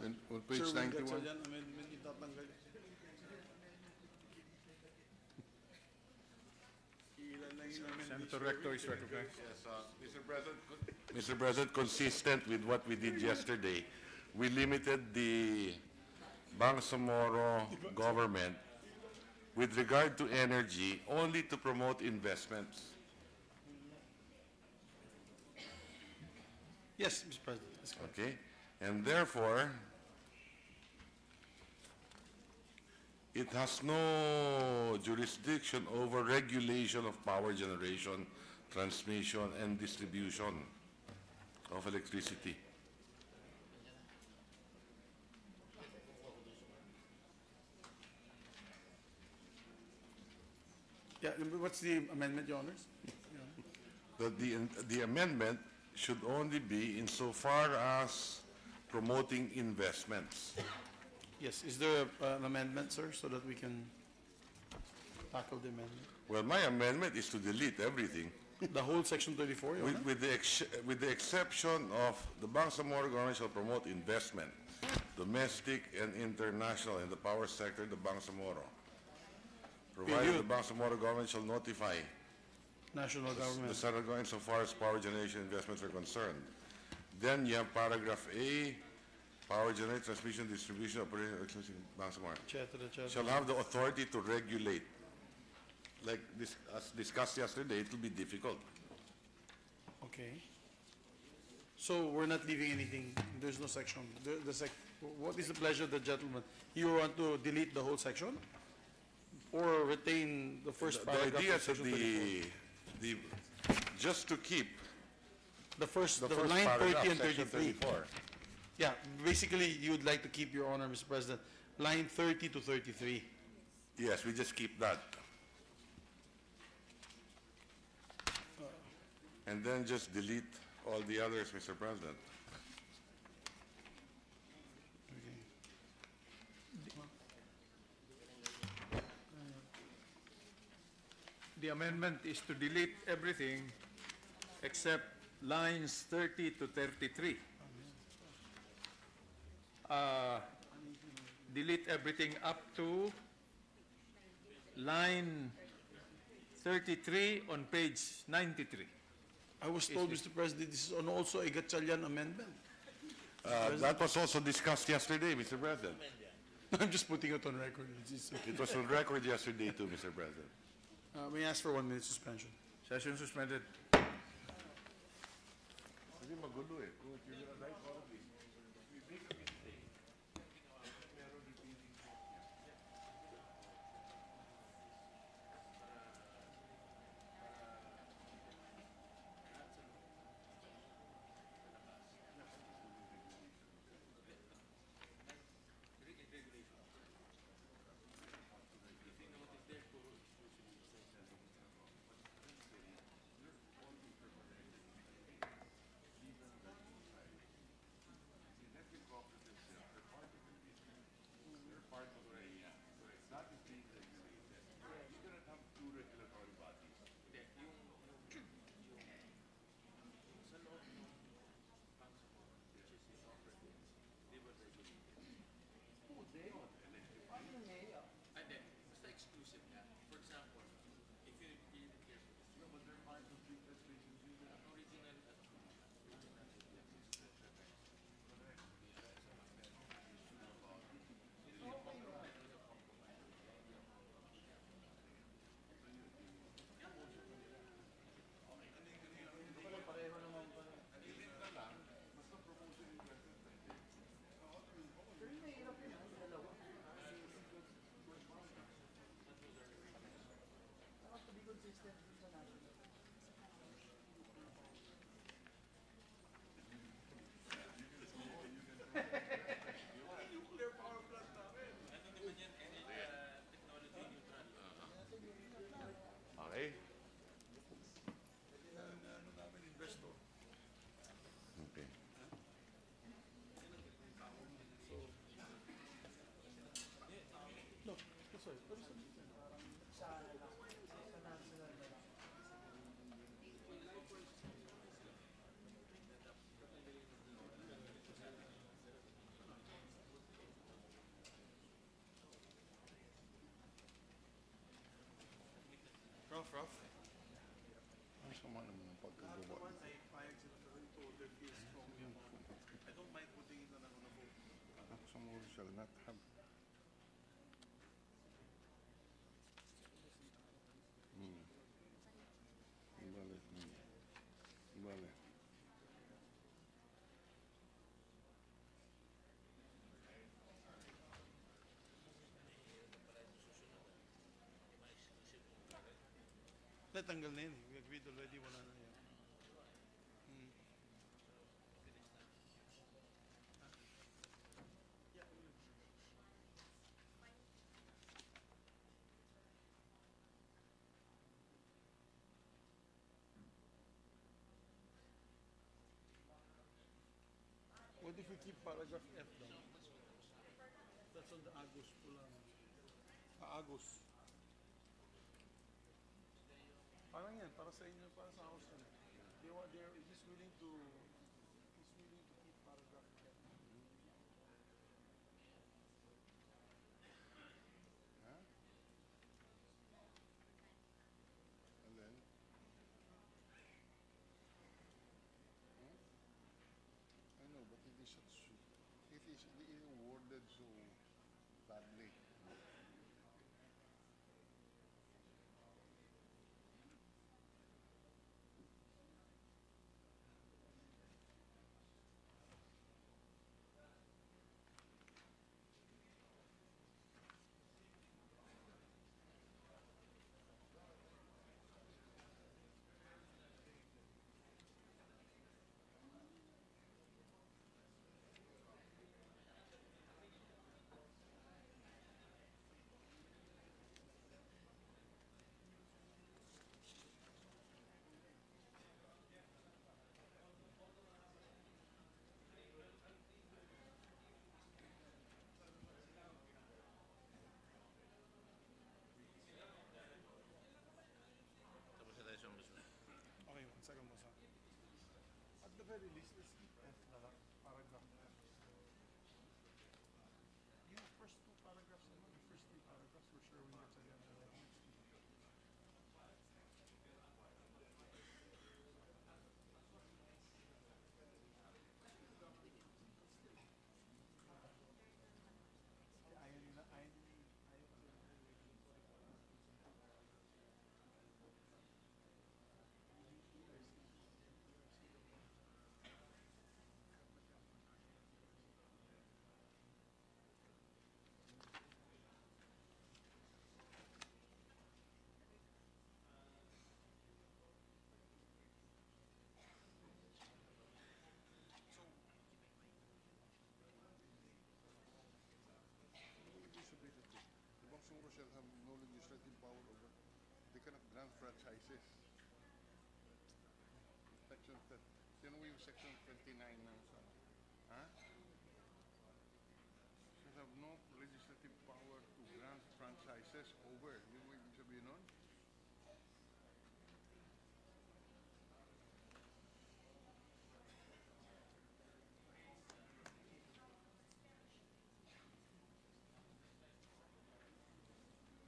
On page 91. Senator Recto is recognized. Yes, Mr. President, consistent with what we did yesterday, we limited the Bangsamoro government with regard to energy only to promote investments. Yes, Mr. President. That's correct. Okay? And therefore, it has no jurisdiction over regulation of power generation, transmission, and distribution of electricity. Yeah, what's the amendment, Your Honors? That the amendment should only be insofar as promoting investments. Yes, is there an amendment, sir, so that we can tackle the amendment? Well, my amendment is to delete everything, The whole section 34, Your Honor? with the exception of the Bangsamoro government shall promote investment, domestic and international, in the power sector, the Bangsamoro. Provided the Bangsamoro government shall notify National the government. central government so far as power generation investments are concerned. Then you have paragraph A, power generation, transmission, distribution, operation, Bangsamoro shall have the authority to regulate. Like this, as discussed yesterday, it will be difficult. Okay. So we're not leaving anything, there's no section. What is the pleasure of the gentleman? You want to delete the whole section? Or retain the first paragraph The idea of is section 34? just to keep The first line paragraph, 30 and section 33. 34. Yeah, basically, you'd like to keep, Your Honor, Mr. President, line 30 to 33. Yes, we just keep that. And then just delete all the others, Mr. President. The amendment is to delete everything except lines 30 to 33. Delete everything up to line 33 on page 93. I was told, Mr. President, this is also a Gatchalian amendment. That was also discussed yesterday, Mr. President. I'm just putting it on record. It was on record yesterday too, Mr. President. May I ask for 1 minute suspension? Session suspended. Ang sama naman ng pagkagawa. ay payag sila pero ito, their fees from yung I don't mind putting it on a vote. Bangsamoro shall not have. Vale. Vale. Natanggal na yun. We agreed already, wala na yan. What if we keep paragraph F down? That's on the Agus po lang. Agus. Parang yan, para sa inyo, para sa house yan. He's willing to keep paragraph F. Huh? And then? I know, but it is worded so badly. Okay, one second mo sa. At the very least, let's keep F na lang, paragraph F. Yung first two paragraphs naman, the first three paragraphs, we're sure we get to the end of the next two. Ayaw nyo na, ayaw nyo. The Bangsamoro shall have no legislative power over. They cannot grant franchises. Section 10. Sino mo yung section 29 ng sana? Ha? Shall have no legislative power to grant franchises over. Yun mo ibig sabihin nun?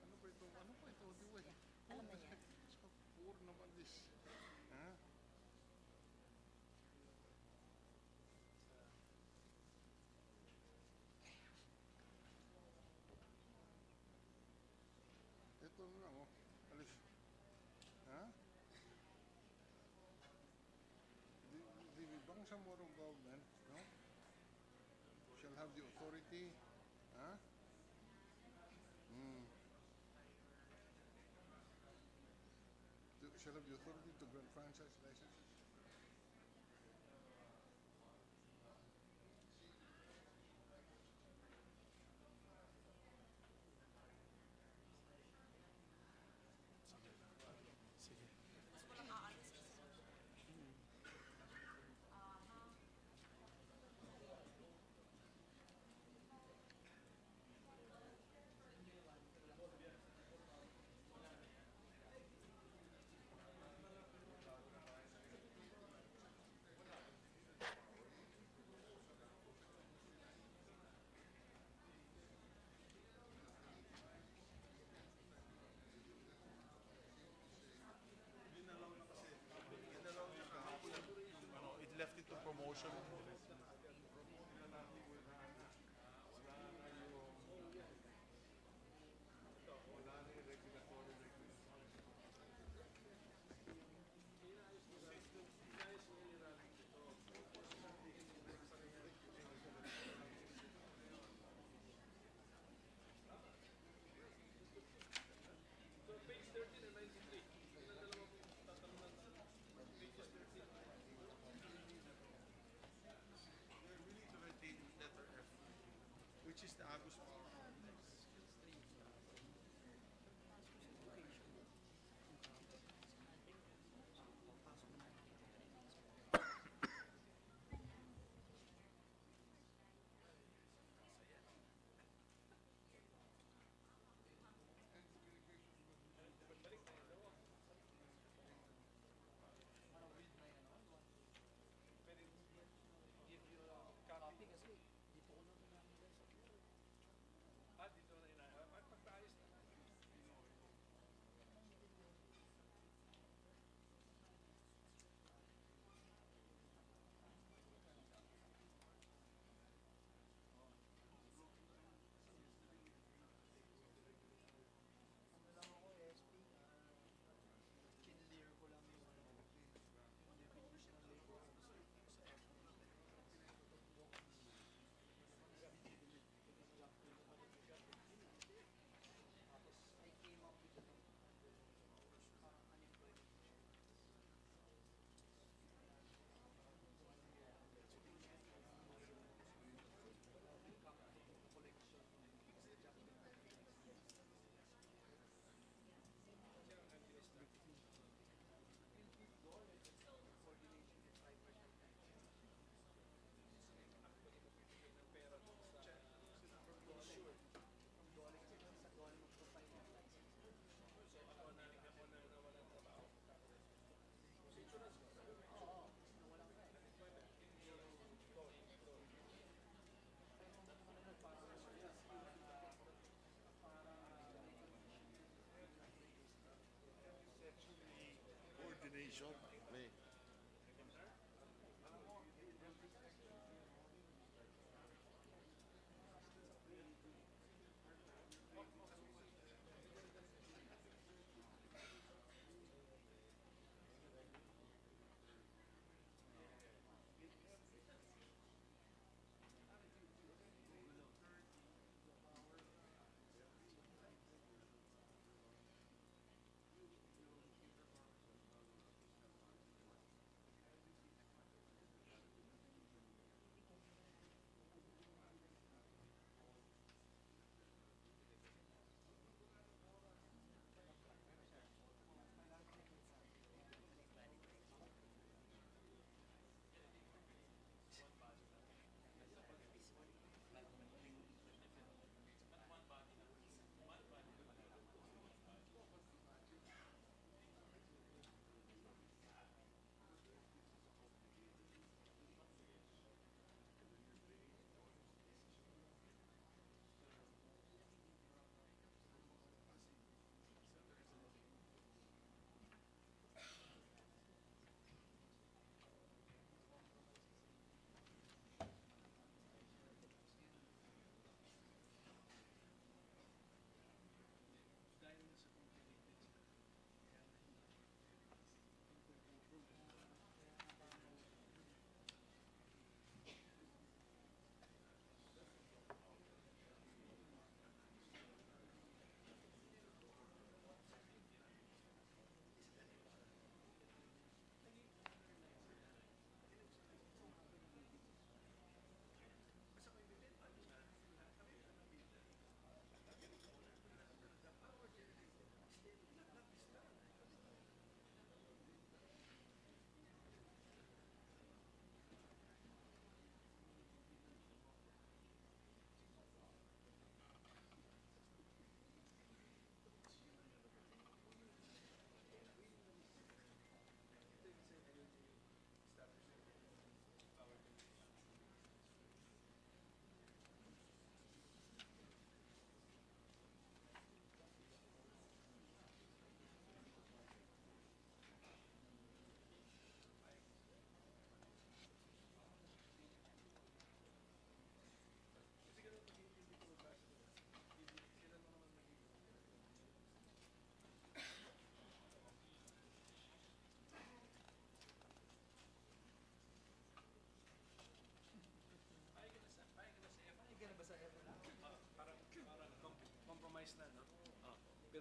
Ano pa ito? Ano pa ito? Di ba? Alam mo yan. So poor naman this. Ha? Ito na lang, oh. Alis. Ha? The Bangsamoro government, no? Shall have the authority, ha? Shall have the authority to grant franchise licenses. Sige. left it to promotion.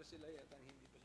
sila yata hindi pa.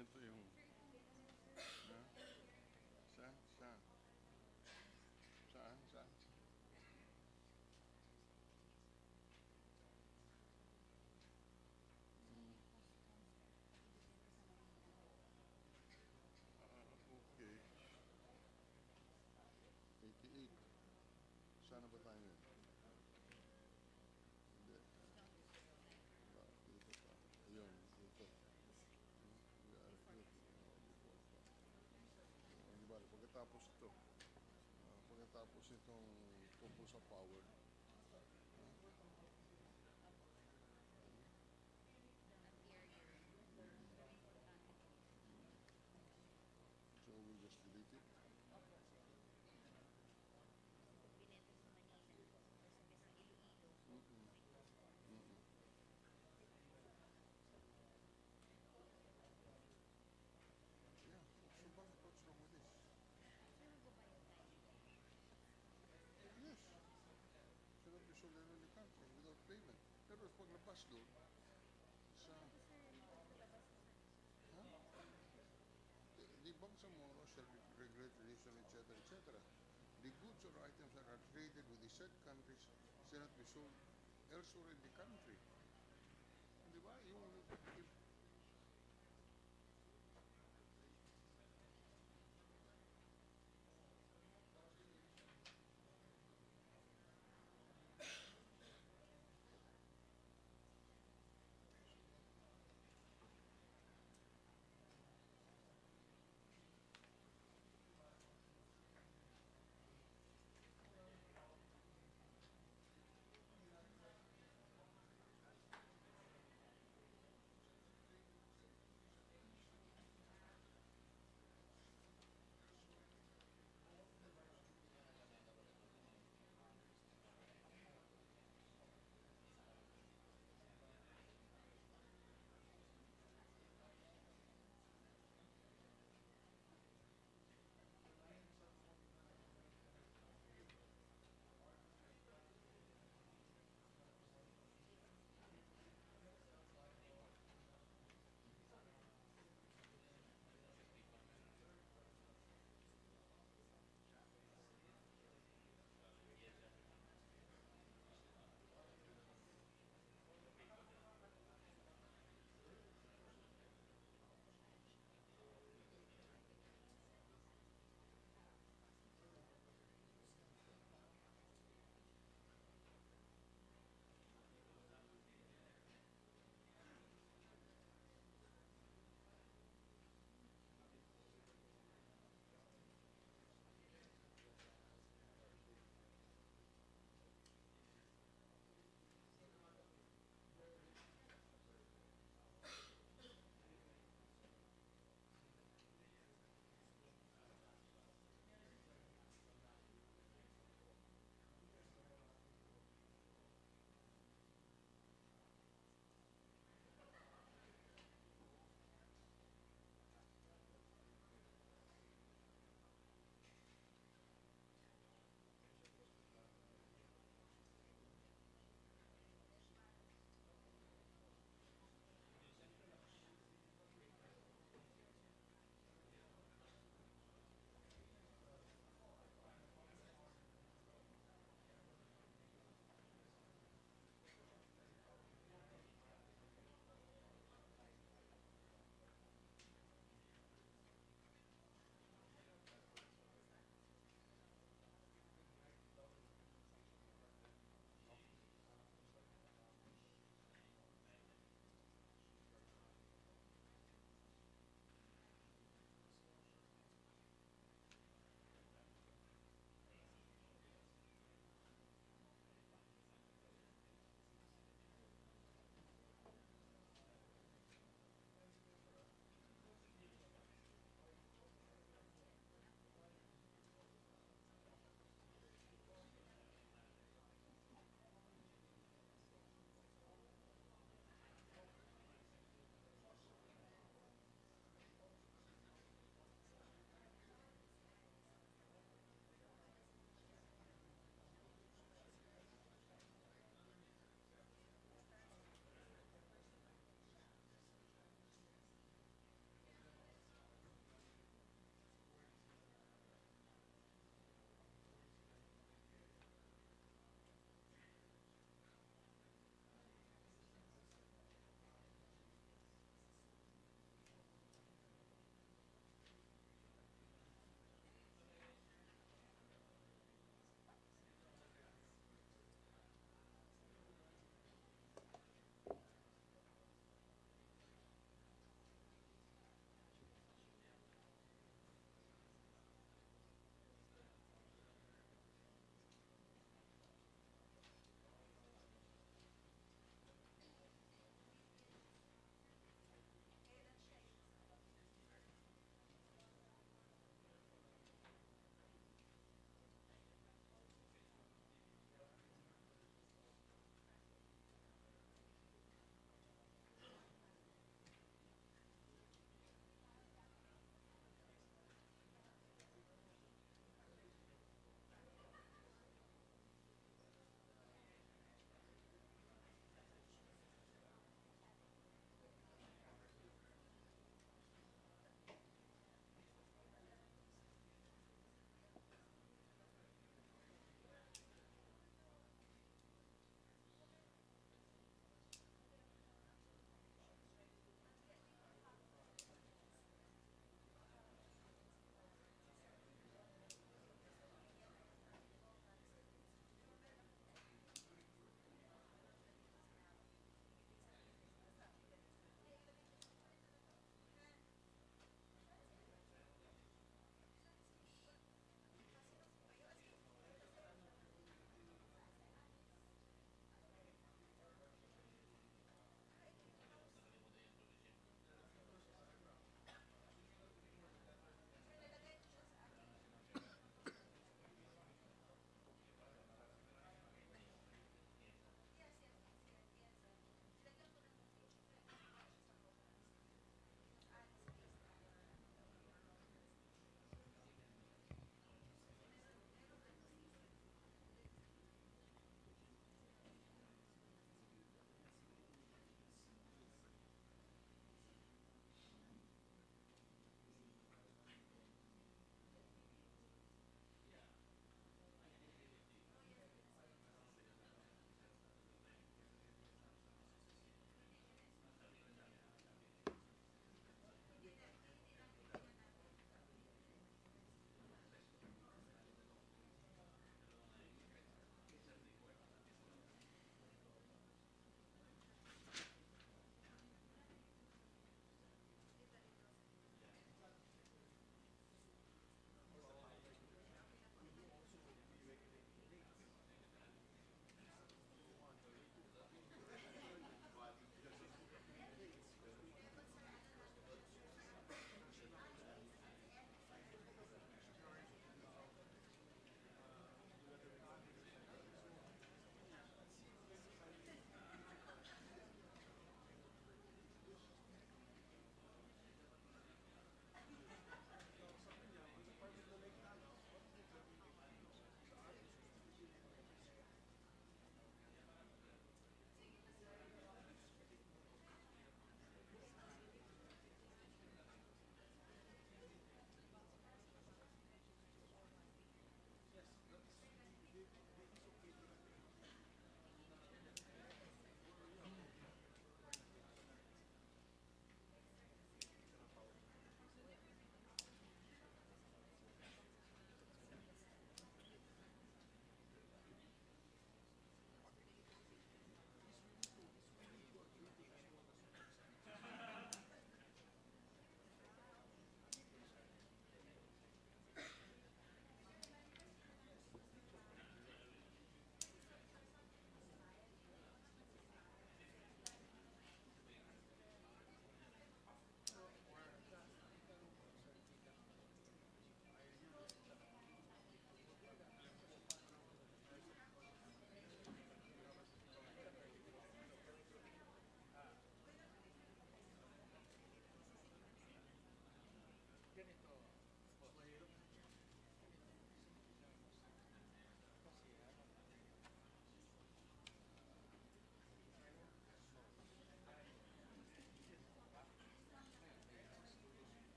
Ito yung... Saan? Saan? Saan? Saan? Okay. 88. Sana ba tayo yun? Hindi. Dito pa. Ayun, dito. Pagkatapos ito, pagkatapos itong tungkol sa power, so we'll just delete it. Yeah, what's wrong with this? Yes. Should have been sold in the country without payment. Pero paglabas doon, sa... Ha? The Bangsamoro shall regret relation, etc., etc. The goods or items that are traded with the said countries shall not be sold elsewhere in the country. Di ba? Yung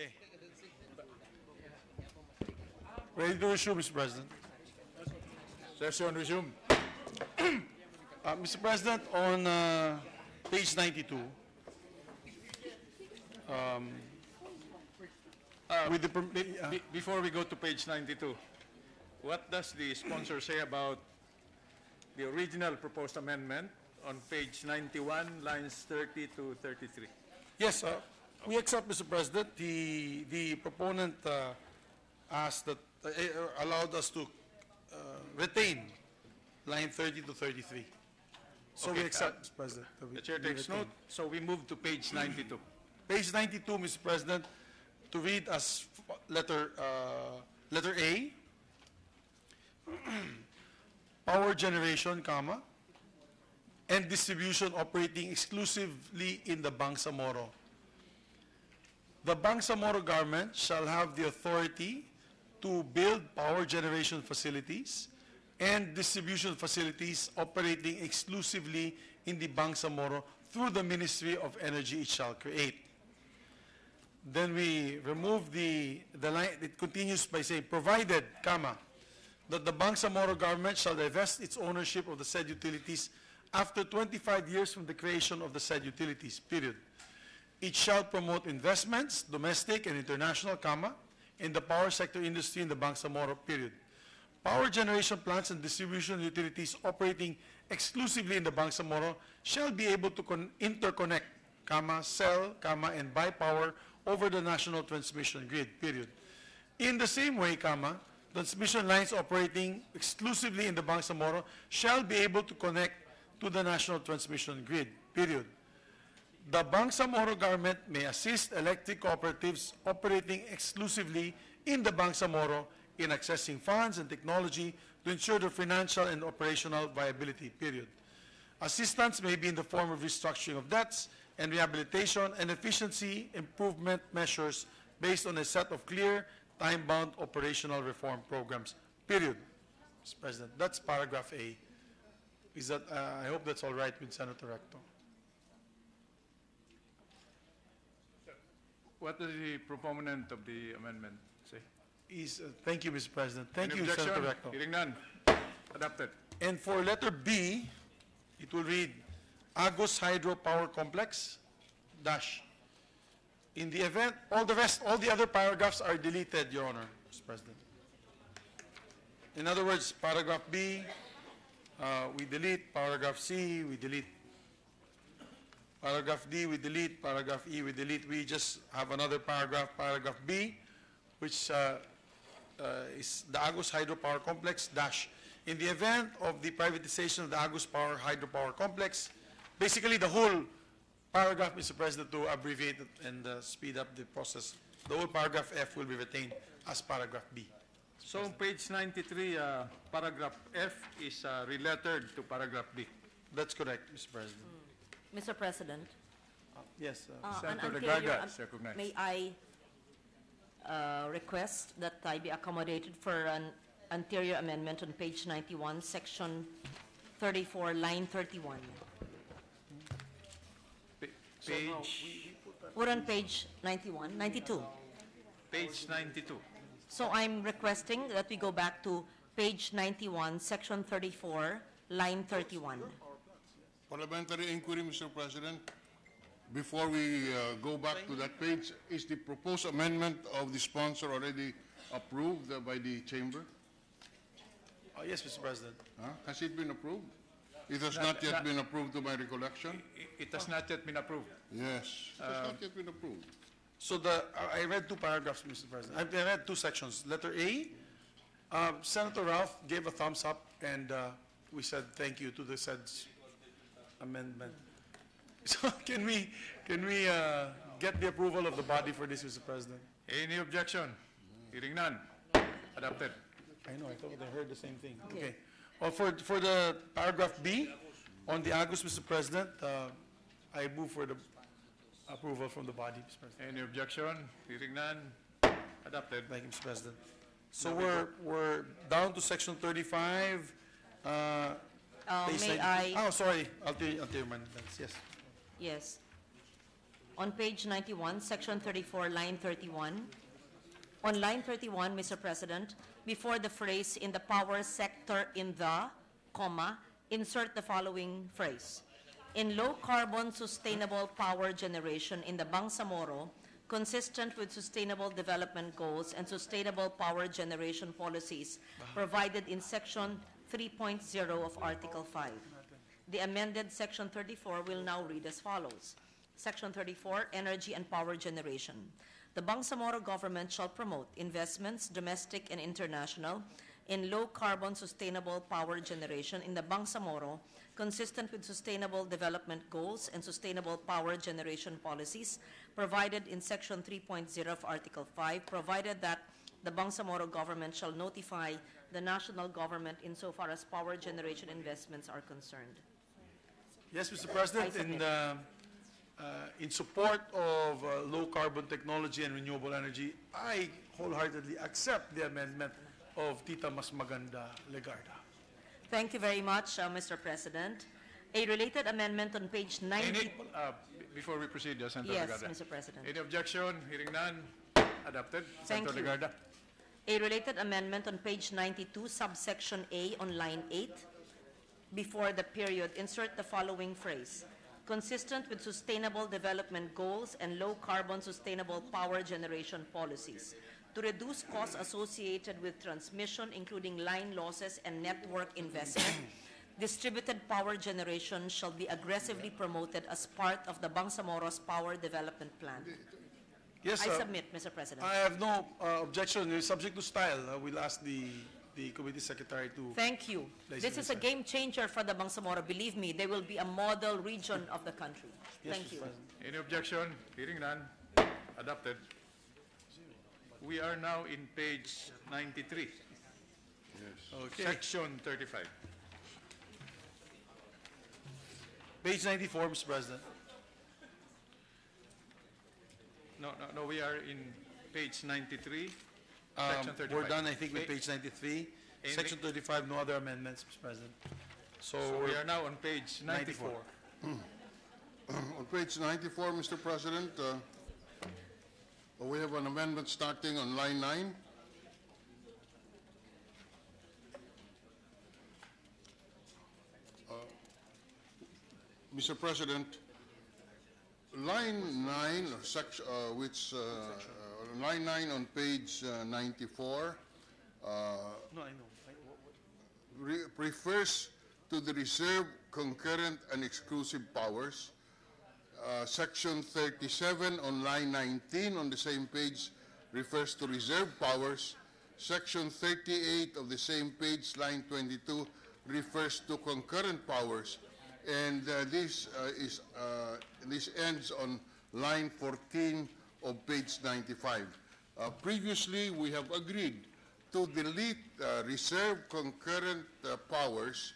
Okay. Ready to resume, Mr. President. Session resumed. Mr. President, on page 92, with the Before we go to page 92, what does the sponsor say about the original proposed amendment on page 91, lines 30 to 33? yes, we accept, Mr. President. The proponent asked that allowed us to retain line 30 to 33. So we Okay, accept, Mr. President. that we- The chair we takes retain. note, so we move to page 92. Page 92, Mr. President, to read as letter A, power generation, comma, and distribution operating exclusively in the Bangsamoro. The Bangsamoro government shall have the authority to build power generation facilities and distribution facilities operating exclusively in the Bangsamoro through the Ministry of Energy it shall create. Then we remove the line, it continues by saying, provided, comma, that the Bangsamoro government shall divest its ownership of the said utilities after 25 years from the creation of the said utilities, period. It shall promote investments, domestic and international, comma, in the power sector industry in the Bangsamoro, period. Power generation plants and distribution utilities operating exclusively in the Bangsamoro shall be able to interconnect, comma, sell, comma, and buy power over the national transmission grid, period. In the same way, comma, transmission lines operating exclusively in the Bangsamoro shall be able to connect to the national transmission grid, period. The Bangsamoro government may assist electric cooperatives operating exclusively in the Bangsamoro in accessing funds and technology to ensure their financial and operational viability, period. Assistance may be in the form of restructuring of debts and rehabilitation and efficiency improvement measures based on a set of clear, time-bound operational reform programs, period. Mr. President, that's paragraph A. Is that, I hope that's all right with Senator Recto. What does the proponent of the amendment say? Thank you, Mr. President. Thank Any you, objection? Senator Recto. Hearing none. Adopted. And for letter B, it will read, Agus Hydro Power Complex, dash. In the event, all the other paragraphs are deleted, Your Honor, Mr. President. In other words, paragraph B, we delete, paragraph C, we delete, paragraph D, we delete, paragraph E, we delete. We just have another paragraph, paragraph B, which is the Agus Hydro Power Complex, dash. In the event of the privatization of the Agus Hydropower Complex, basically the whole paragraph, Mr. President, to abbreviate it and speed up the process, the whole paragraph F will be retained as paragraph B. So on page 93, paragraph F is relettered to paragraph B. That's correct, Mr. President. Mr. President, Yes, Senator an Legaga anterior- is recognized. may I request that I be accommodated for an anterior amendment on page 91, section 34, line 31. Page, We're on page 91, 92. page 92. So I'm requesting that we go back to page 91, section 34, line 31. Parliamentary inquiry, Mr. President. Before we go back to that page, is the proposed amendment of the sponsor already approved by the chamber? yes, Mr. President. Huh? Has it been approved? It has Not- not yet not- been approved to my recollection? It has not yet been approved. Yes, it has not yet been approved. So I read two paragraphs, Mr. President. I read two sections. Letter A, Senator Ralph gave a thumbs up, and we said thank you to the said amendment. So can we get the approval of the body for this, Mr. President? Any objection? Hearing none. Adopted. I know, I thought I heard the same thing. Okay. Well, for the paragraph B, on the Agus, Mr. President, I move for the approval from the body, Mr. President. Any objection? Hearing none. Adopted. Thank you, Mr. President. So we're down to section 35. Page May 90 I, Oh, sorry, I'll tell you amendments, yes. yes. On page 91, section 34, line 31. On line 31, Mr. President, before the phrase "in the power sector in the," comma, insert the following phrase: "in low-carbon sustainable power generation in the Bangsamoro, consistent with sustainable development goals and sustainable power generation policies provided in section 3.0 of Article 5. The amended section 34 will now read as follows. Section 34, Energy and Power Generation. The Bangsamoro government shall promote investments, domestic and international, in low-carbon sustainable power generation in the Bangsamoro, consistent with sustainable development goals and sustainable power generation policies provided in section 3.0 of Article 5, provided that the Bangsamoro government shall notify the national government insofar as power generation investments are concerned." Yes, Mr. President, in support of low-carbon technology and renewable energy, I wholeheartedly accept the amendment of Tita Mas Maganda Legarda. Thank you very much, Mr. President. A related amendment on page 90. Before we proceed, Senator Yes, Legarda. Mr. President. Any objection? Hearing none. Adopted. Thank Senator you. Legarda. A related amendment on page 92, subsection A on line 8. Before the period, insert the following phrase: "consistent with sustainable development goals and low-carbon sustainable power generation policies, to reduce costs associated with transmission, including line losses and network investment. Distributed power generation shall be aggressively promoted as part of the Bangsamoro's Power Development Plan." Yes, I submit, Mr. President. I have no objection. It's subject to style. We'll ask the committee secretary to... Thank you. Place This it is a aside. game changer for the Bangsamoro. Believe me, they will be a model region of the country. Yes, Thank Mr. you. President. Any objection? Hearing none. Adopted. We are now in page 93, Okay. section 35. Page 94, Mr. President. No, we are in page 93, section 35. We're done, I think, with Pa- page 93. Any- Section 35, no other amendments, Mr. President. So So we we're are now on page 94. 94. On page 94, Mr. President, we have an amendment starting on line 9. Mr. President, line 9, line 9 on page 94, No, I know. refers to the reserve, concurrent, and exclusive powers. Section 37 on line 19 on the same page refers to reserve powers. Section 38 of the same page, line 22, refers to concurrent powers. And this ends on line 14 of page 95. Previously, we have agreed to delete reserve concurrent powers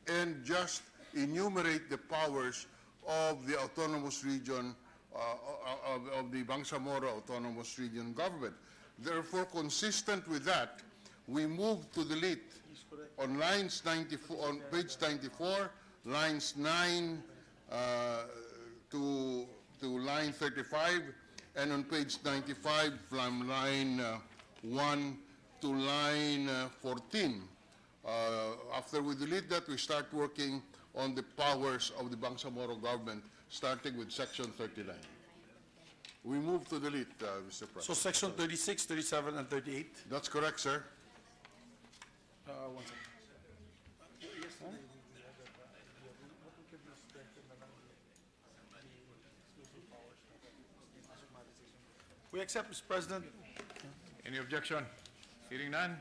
and just enumerate the powers of the autonomous region, of the Bangsamoro Autonomous Region government. Therefore, consistent with that, we move to delete on lines 94, on page 94, lines 9 to line 35, and on page 95 from line 1 to line 14. After we delete that, we start working on the powers of the Bangsamoro government, starting with section 39. We move to delete, Mr. President. So section 36, 37, and 38. That's correct, sir. One second. We accept, Mr. President. Any objection? Hearing none.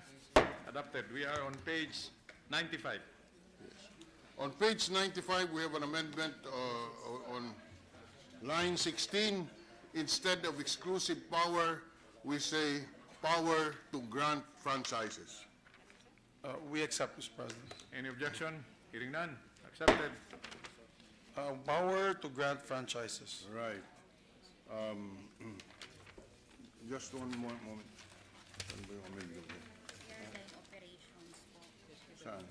Adopted. We are on page 95. On page 95, we have an amendment on line 16. Instead of exclusive power, we say power to grant franchises. We accept, Mr. President. Any objection? Hearing none. Accepted. Power to grant franchises. Right. Just one more moment. Saan?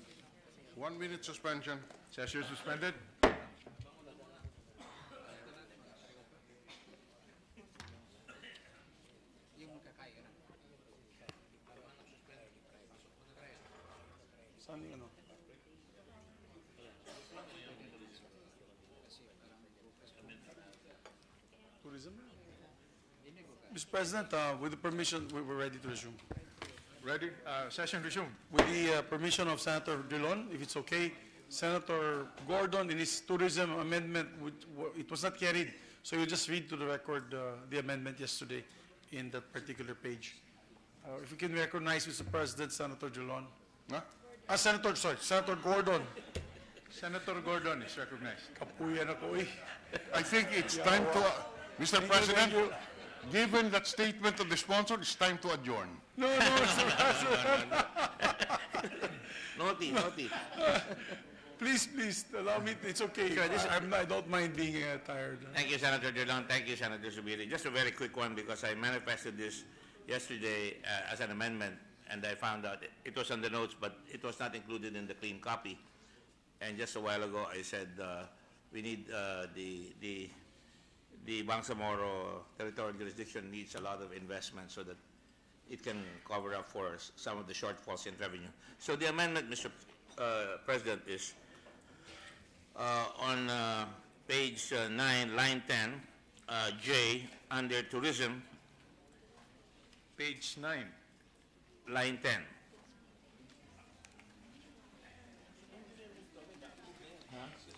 1 minute suspension. Session suspended. Ano yung ano? Tourism? Mr. President, with the permission, we're ready to resume. Ready? Session resumed. With the permission of Senator Drilon, if it's okay, Senator Gordon, in his tourism amendment, it was not carried, so you just read to the record the amendment yesterday in that particular page. If we can recognize, Mr. President, Senator Drilon. Huh? Senator Gordon. Senator Gordon is recognized. Kapuyan ako eh. I think it's time to, Mr. President, given that statement of the sponsor, it's time to adjourn. No, Mr. President. Naughty. Please, allow me, it's okay. I don't mind being tired. Thank you, Senator Dillon. Thank you, Senator Zubiri. Just a very quick one because I manifested this yesterday as an amendment, and I found out it was on the notes, but it was not included in the clean copy. And just a while ago, I said we need the Bangsamoro territorial jurisdiction needs a lot of investment so that it can cover up for some of the shortfalls in revenue. So the amendment, Mr. President, is on page 9, line 10, J, under tourism, Page 9. line 10.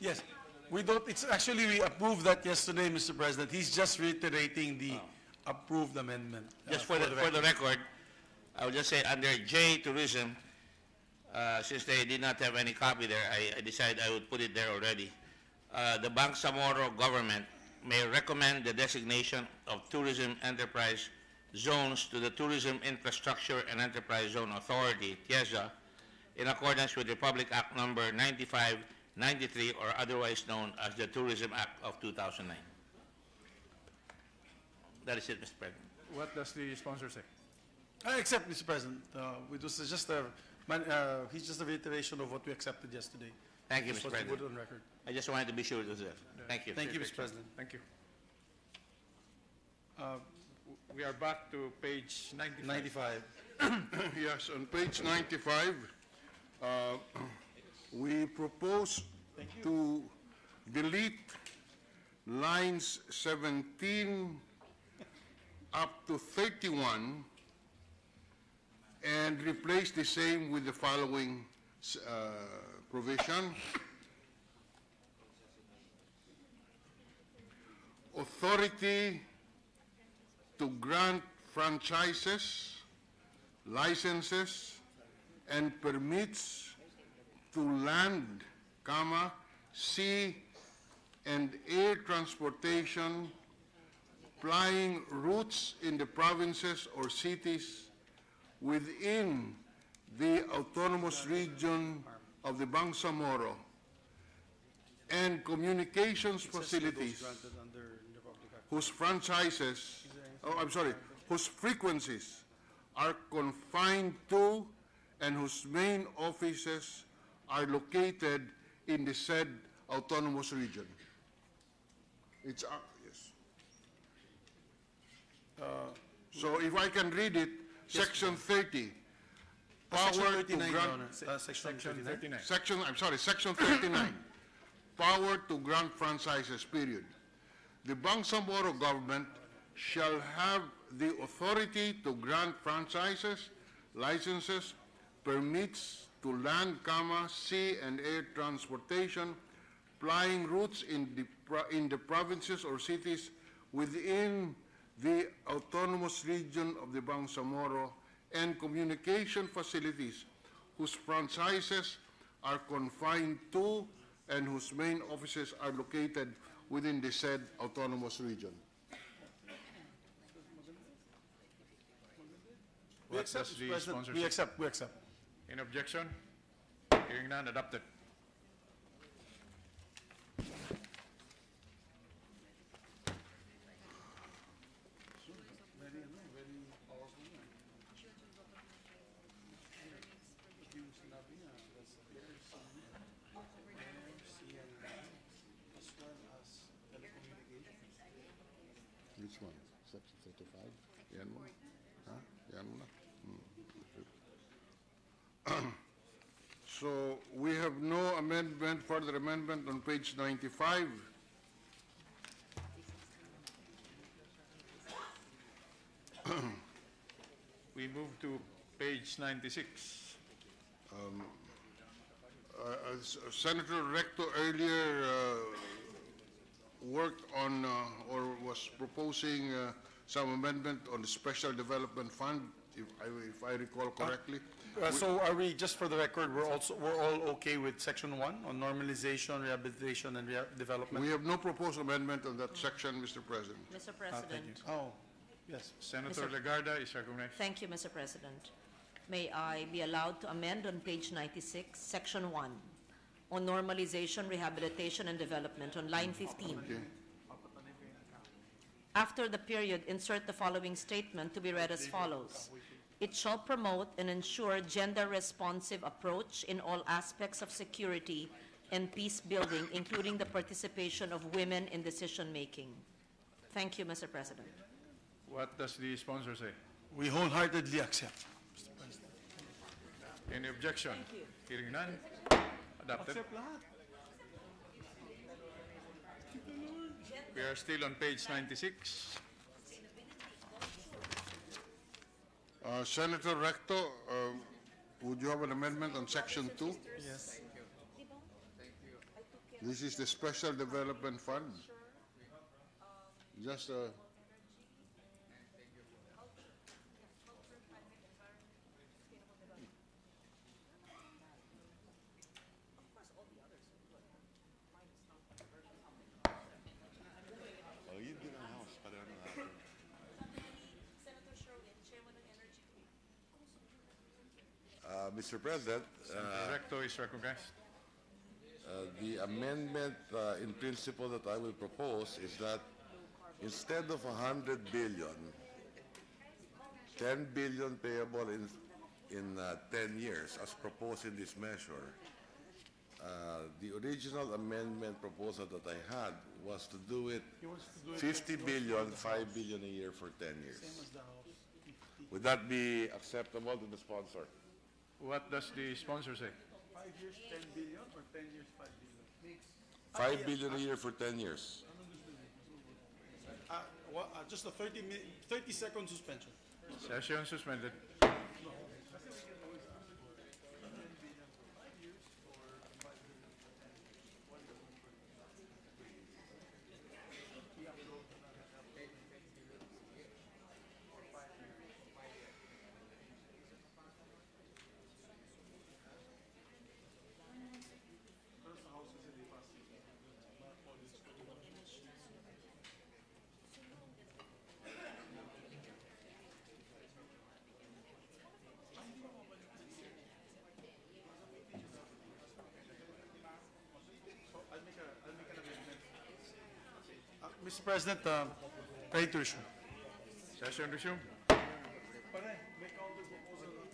Yes, we don't, it's actually, we approved that yesterday, Mr. President. He's just reiterating the approved amendment. Just for the record, I will just say under J, tourism, since they did not have any copy there, I decided I would put it there already. The Bangsamoro government may recommend the designation of tourism enterprise zones to the Tourism Infrastructure and Enterprise Zone Authority, TIEZA, in accordance with Republic Act number 9593, or otherwise known as the Tourism Act of 2009. That is it, Mr. President. What does the sponsor say? Except, Mr. President, it was just he's just a reiteration of what we accepted yesterday. Thank you, Just Mr. what we President. put on record. I just wanted to be sure it was there. Thank you. Thank you, Mr. President. Thank you. We are back to page 95. 95. Yes, on page 95, we propose to delete lines 17 up to 31 and replace the same with the following provision. Authority to grant franchises, licenses, and permits to land, sea, and air transportation, plying routes in the provinces or cities within the autonomous region of the Bangsamoro, and communications facilities whose franchises, whose frequencies are confined to and whose main offices are located in the said autonomous region. It's, yes. So if I can read it, Section 30, power Section to 39, Your grant, Honor. Section 39. Section 39, power to grant franchises, period. The Bangsamoro government shall have the authority to grant franchises, licenses, permits to land, sea and air transportation, plying routes in the provinces or cities within the autonomous region of the Bangsamoro, and communication facilities whose franchises are confined to and whose main offices are located within the said autonomous region. What does Mr. the President, sponsor we say? accept. In objection? Hearing none, adopted. Which one? Section 35? Yan mo. Ha? Yan mo na. So we have no amendment, further amendment on page 95. We move to page 96. Senator Recto earlier worked on or was proposing some amendment on the Special Development Fund, if I recall correctly. So are we, just for the record, we're all okay with section 1 on normalization, rehabilitation, and development? We have no proposed amendment on that section, Mr. President. Mr. Thank President. you. Oh, yes. Senator Mr. Legarda is recognized. Thank you, Mr. President. May I be allowed to amend on page 96, section 1, on normalization, rehabilitation, and development, on line 15. Okay. After the period, insert the following statement to be read as follows. It shall promote and ensure gender-responsive approach in all aspects of security and peace building, including the participation of women in decision-making. Thank you, Mr. President. What does the sponsor say? We wholeheartedly accept. Any objection? Hearing none. Adopted. We are still on page 96. Senator Recto, would you have an amendment on section 2? Yes. This is the Special Development Fund. Just Mr. President, Senator Recto is recognized. the amendment in principle that I will propose is that instead of 100 billion, 10 billion payable in 10 years as proposed in this measure. The original amendment proposal that I had was to do it 50 billion, 5 billion a year for 10 years. Would that be acceptable to the sponsor? What does the sponsor say? 5 years, 10 billion, or 10 years, 5 billion? 5 billion a year for 10 years. Just a 30-second suspension. Session suspended. Mr. President, ready to resume. Session resumed. May counter proposal na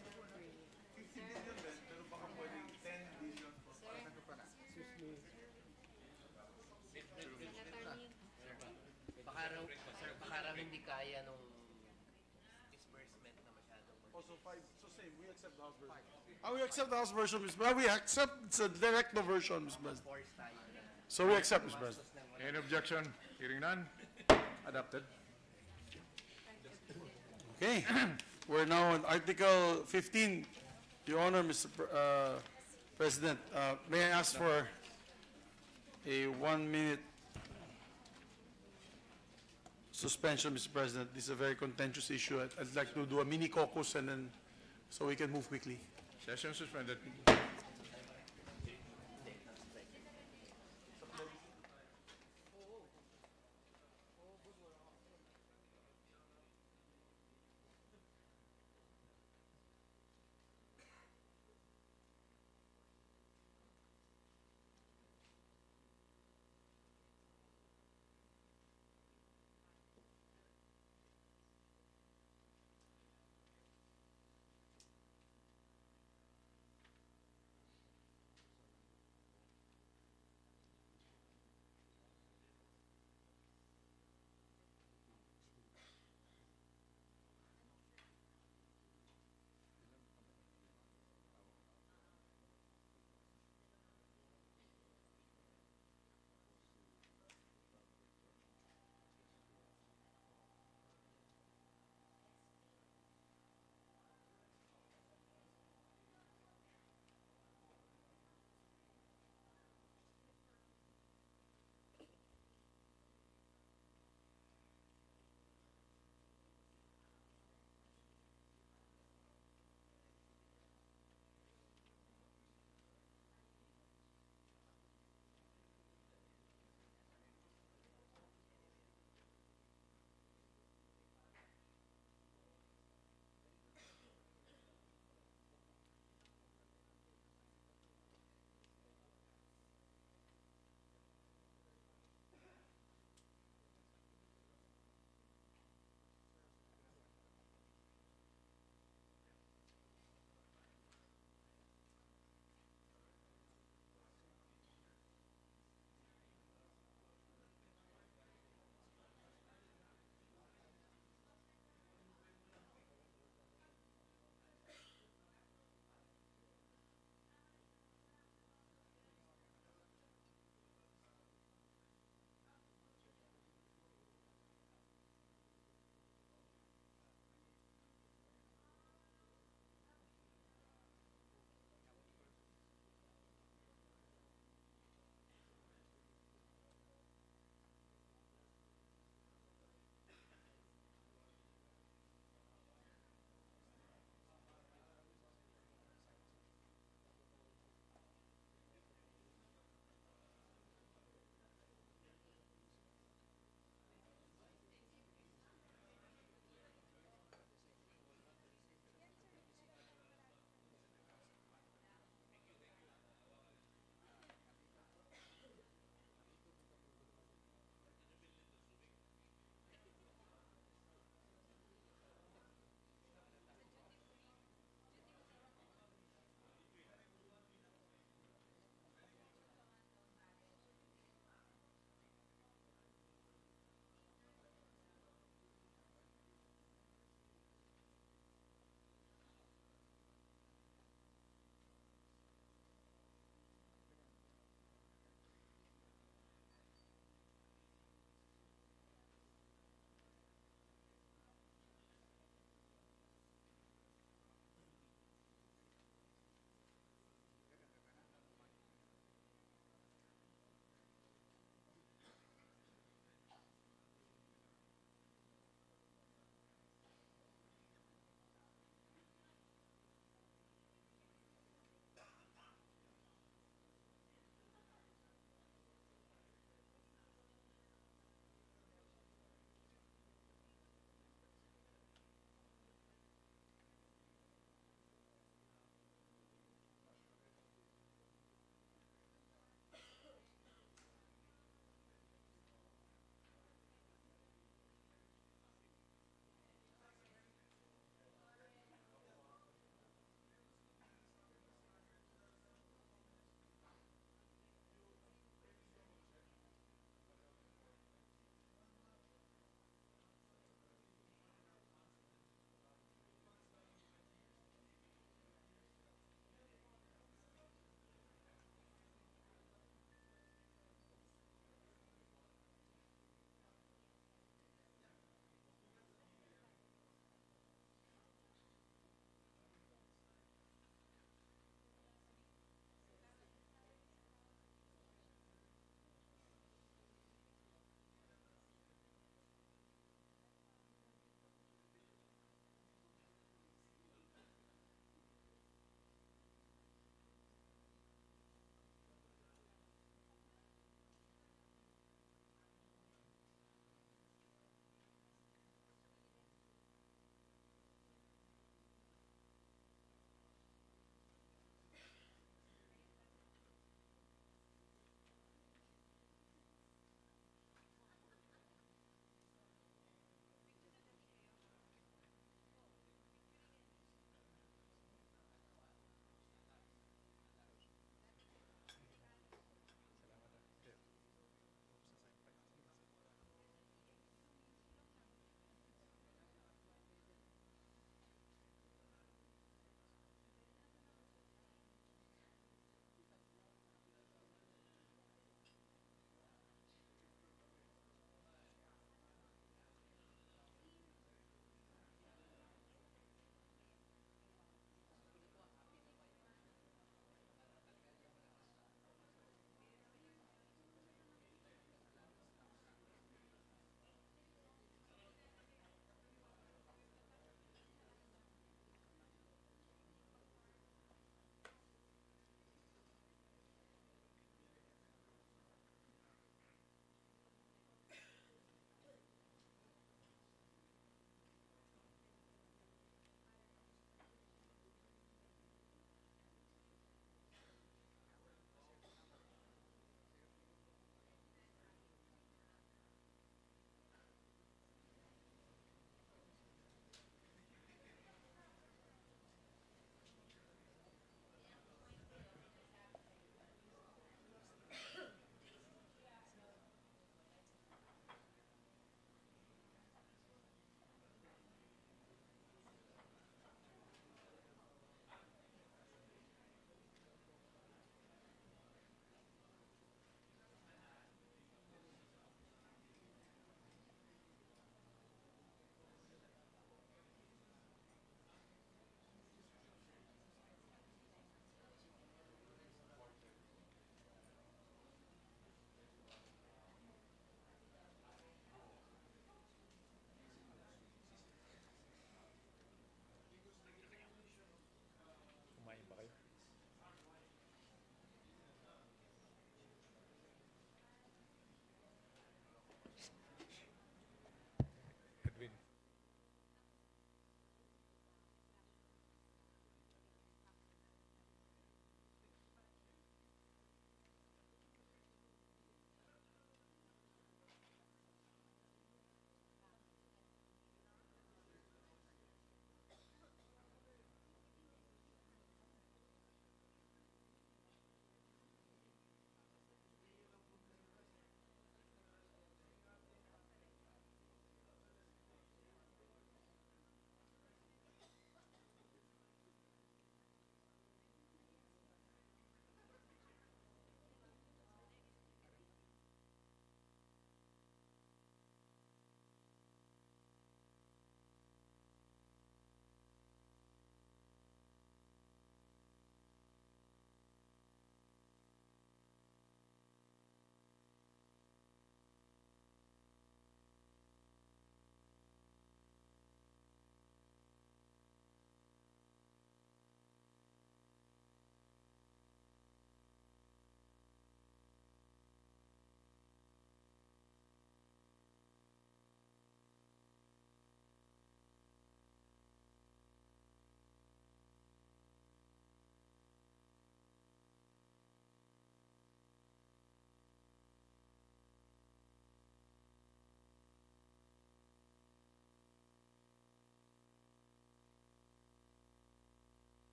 50 billion din, pero baka pwedeng 10 billion for Baka raw hindi kaya nung disbursement na masyadong. Also 5, so same, we accept the House version. We accept the House version, Mr. President. We accept, it's a direct version, Mr. President. Force tayo na. So we accept, Mr. President. Any objection? Hearing none. Adopted. Okay, we're now on Article 15. Your Honor, Mr. President, may I ask for a 1-minute suspension, Mr. President? This is a very contentious issue. I'd like to do a mini caucus and then, so we can move quickly. Session suspended.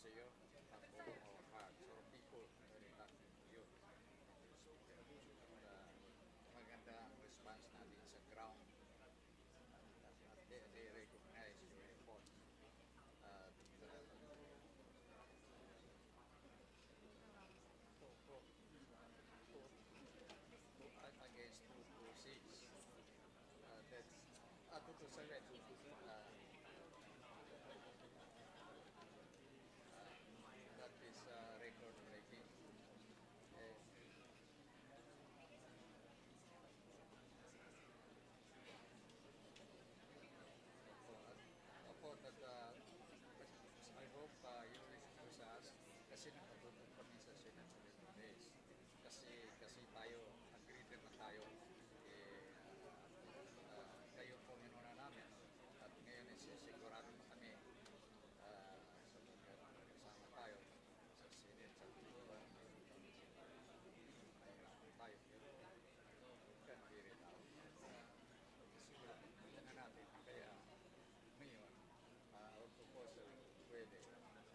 sa'yo, ako mawakag. So, people reluctant to you. Maganda ang response natin sa ground. At they recognize your effort. Against 226. That's 227. That is record breaking. Opo, that I hope you listen to us kasi nakatutok kami sa Senate days. Kasi tayo, agreed na tayo, kayo po minuna namin. At ngayon sigurado na kami sa kasama tayo sa Senate, sa tayo. Can be rin out. Siguro, na natin. Kaya, ngayon, our proposal pwede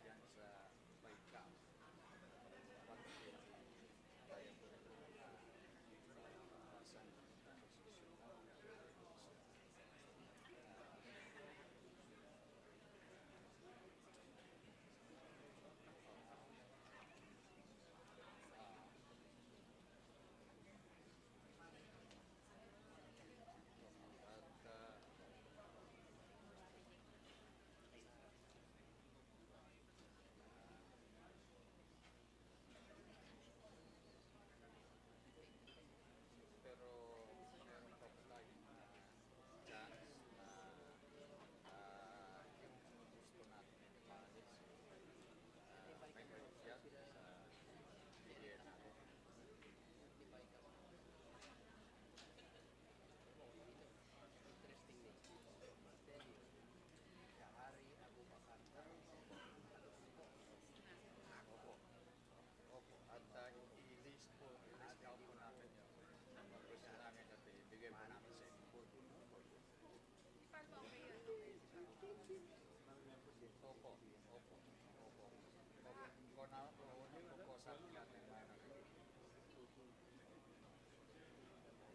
yan sa bycam. Tayo po rin sa position pero meron pa po tayong chance na yung gusto natin i-manage may balik yan sa bigyan natin. Interesting day. Tell you, Kahari Abu Bakar. Opo. At i-list down po namin yun. Ang gusto namin at ibigay po namin sa inyo. Opo. Kung unang po sa atin natin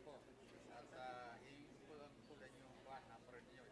opo. At i-pulan yung one number niyo.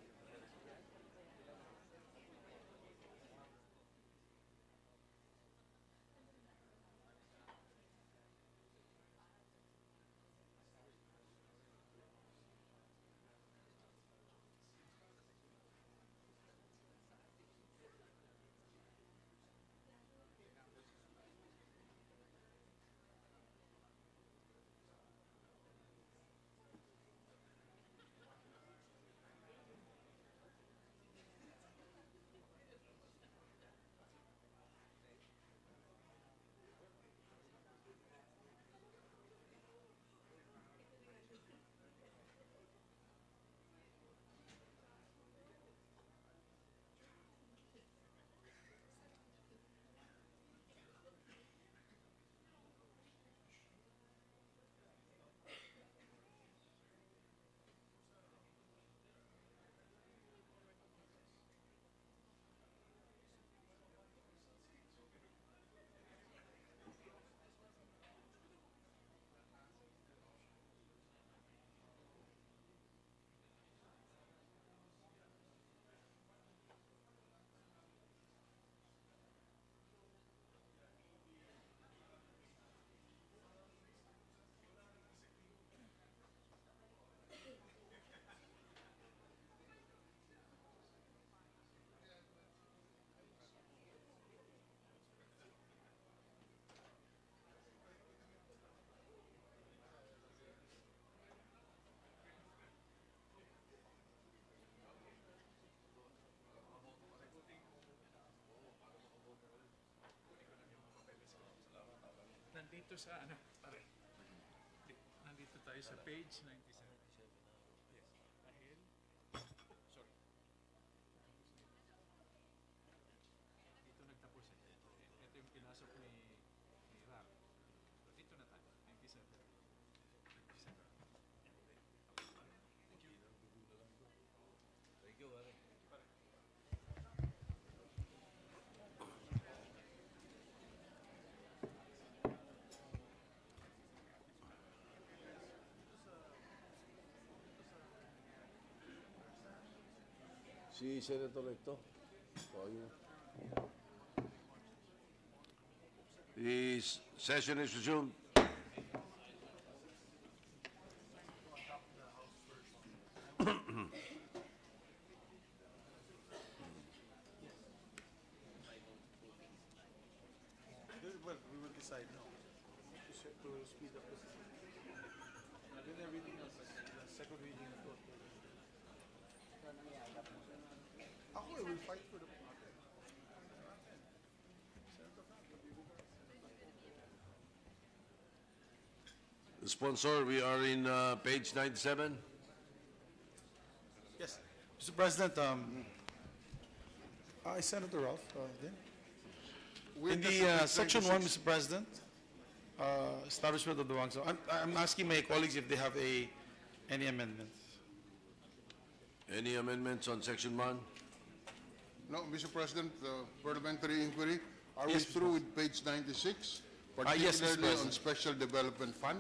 Nandito sa ano, pare. Nandito tayo sa page 97. Yes. Dahil, sorry. Dito nagtapos eh. Ito yung pinasok ni Rap. So, dito na tayo. 97. Thank you, pare. Si Senator Recto. The session is resumed. Well, we will decide now to speed up this. Then everything else, the second reading and fourth reading. Ako, I will fight for the. The sponsor, we are in page 97. Yes, Mr. President, Senator Ralph, then. In the section 1, Mr. President, establishment of the wrong. So I'm asking my colleagues if they have any amendments. Any amendments on section 1? No, Mr. President, parliamentary inquiry, are we Yes, Mr. through with page 96? Yes, Mr. Particularly on President. Special Development Fund?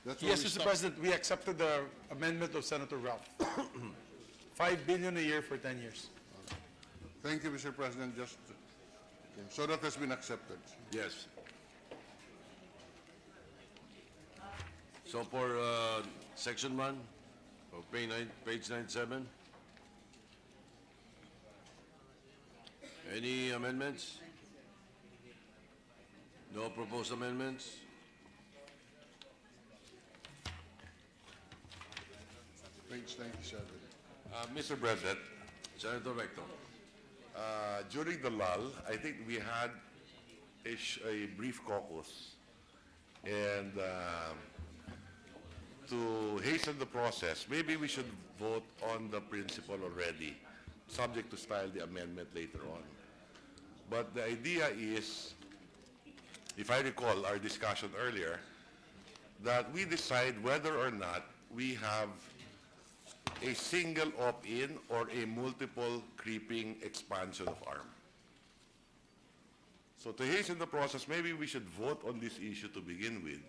That's where Yes, we Mr. stopped. President, we accepted the amendment of Senator Ralph. 5 billion a year for 10 years. Thank you, Mr. President, just, so that has been accepted. Yes. So for section 1, for page 97, any amendments? No proposed amendments? Page 97. Mr. President, Senator Recto. during the lull, I think we had a brief caucus. And to hasten the process, maybe we should vote on the principle already, subject to style the amendment later on. But the idea is, if I recall our discussion earlier, that we decide whether or not we have a single opt-in or a multiple creeping expansion of ARM. So to hasten the process, maybe we should vote on this issue to begin with,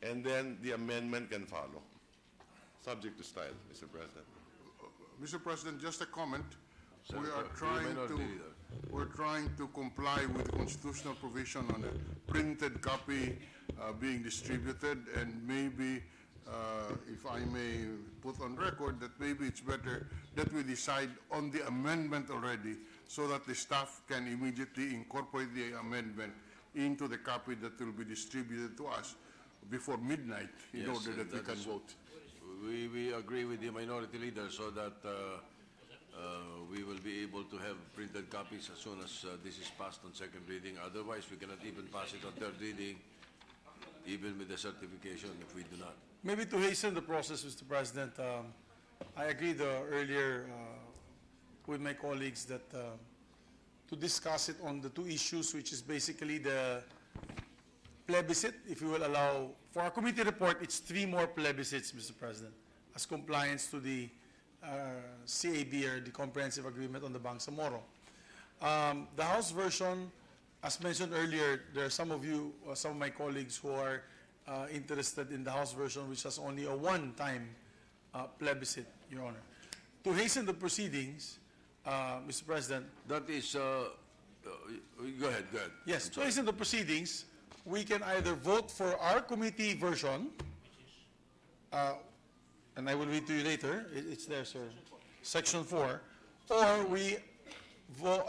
and then the amendment can follow, subject to style, Mr. President. Mr. President, just a comment. We Senator, are the trying minority to, leader. we're trying to comply with the constitutional provision on a printed copy being distributed, and maybe, if I may put on record, that maybe it's better that we decide on the amendment already, so that the staff can immediately incorporate the amendment into the copy that will be distributed to us before midnight, in Yes, order that we that can is- vote. We agree with the minority leader so that we will be able to have printed copies as soon as this is passed on second reading. Otherwise, we cannot even pass it on third reading, even with the certification if we do not. Maybe to hasten the process, Mr. President, I agreed earlier with my colleagues that to discuss it on the two issues, which is basically the plebiscite, if you will allow, for our committee report, it's 3 more plebiscites, Mr. President, as compliance to the CAB, or the Comprehensive Agreement on the Bangsamoro. The House version, as mentioned earlier, there are some of you, some of my colleagues who are interested in the House version, which has only a one-time plebiscite, Your Honor. To hasten the proceedings, Mr. President. That is, go ahead. Yes, to hasten the proceedings, we can either vote for our committee version, and I will read to you later, it's there, sir, section 4, or we vote,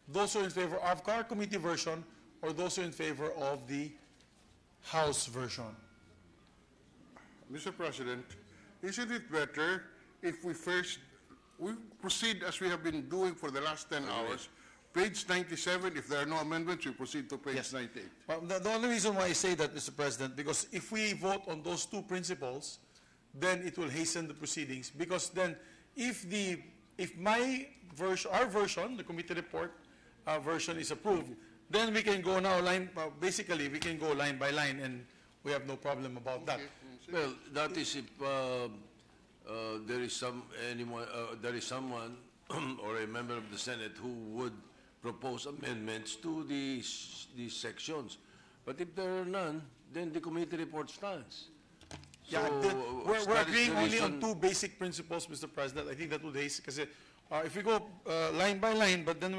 those who are in favor of our committee version, or those who are in favor of the House version. Mr. President, isn't it better if we proceed as we have been doing for the last 10 hours? Page 97, if there are no amendments, we proceed to page Yes. 98. Well, the only reason why I say that, Mr. President, because if we vote on those two principles, then it will hasten the proceedings. Because then, if my version, our version, the committee report version is approved, then we can go now basically we can go line by line, and we have no problem about that. Well, that is if there is someone or a member of the Senate who would propose amendments to these sections. But if there are none, then the committee report stands. Yeah, So, we're that is agreeing the only on reason- 2 basic principles, Mr. President. I think that would hasten, kasi If we go line by line, but then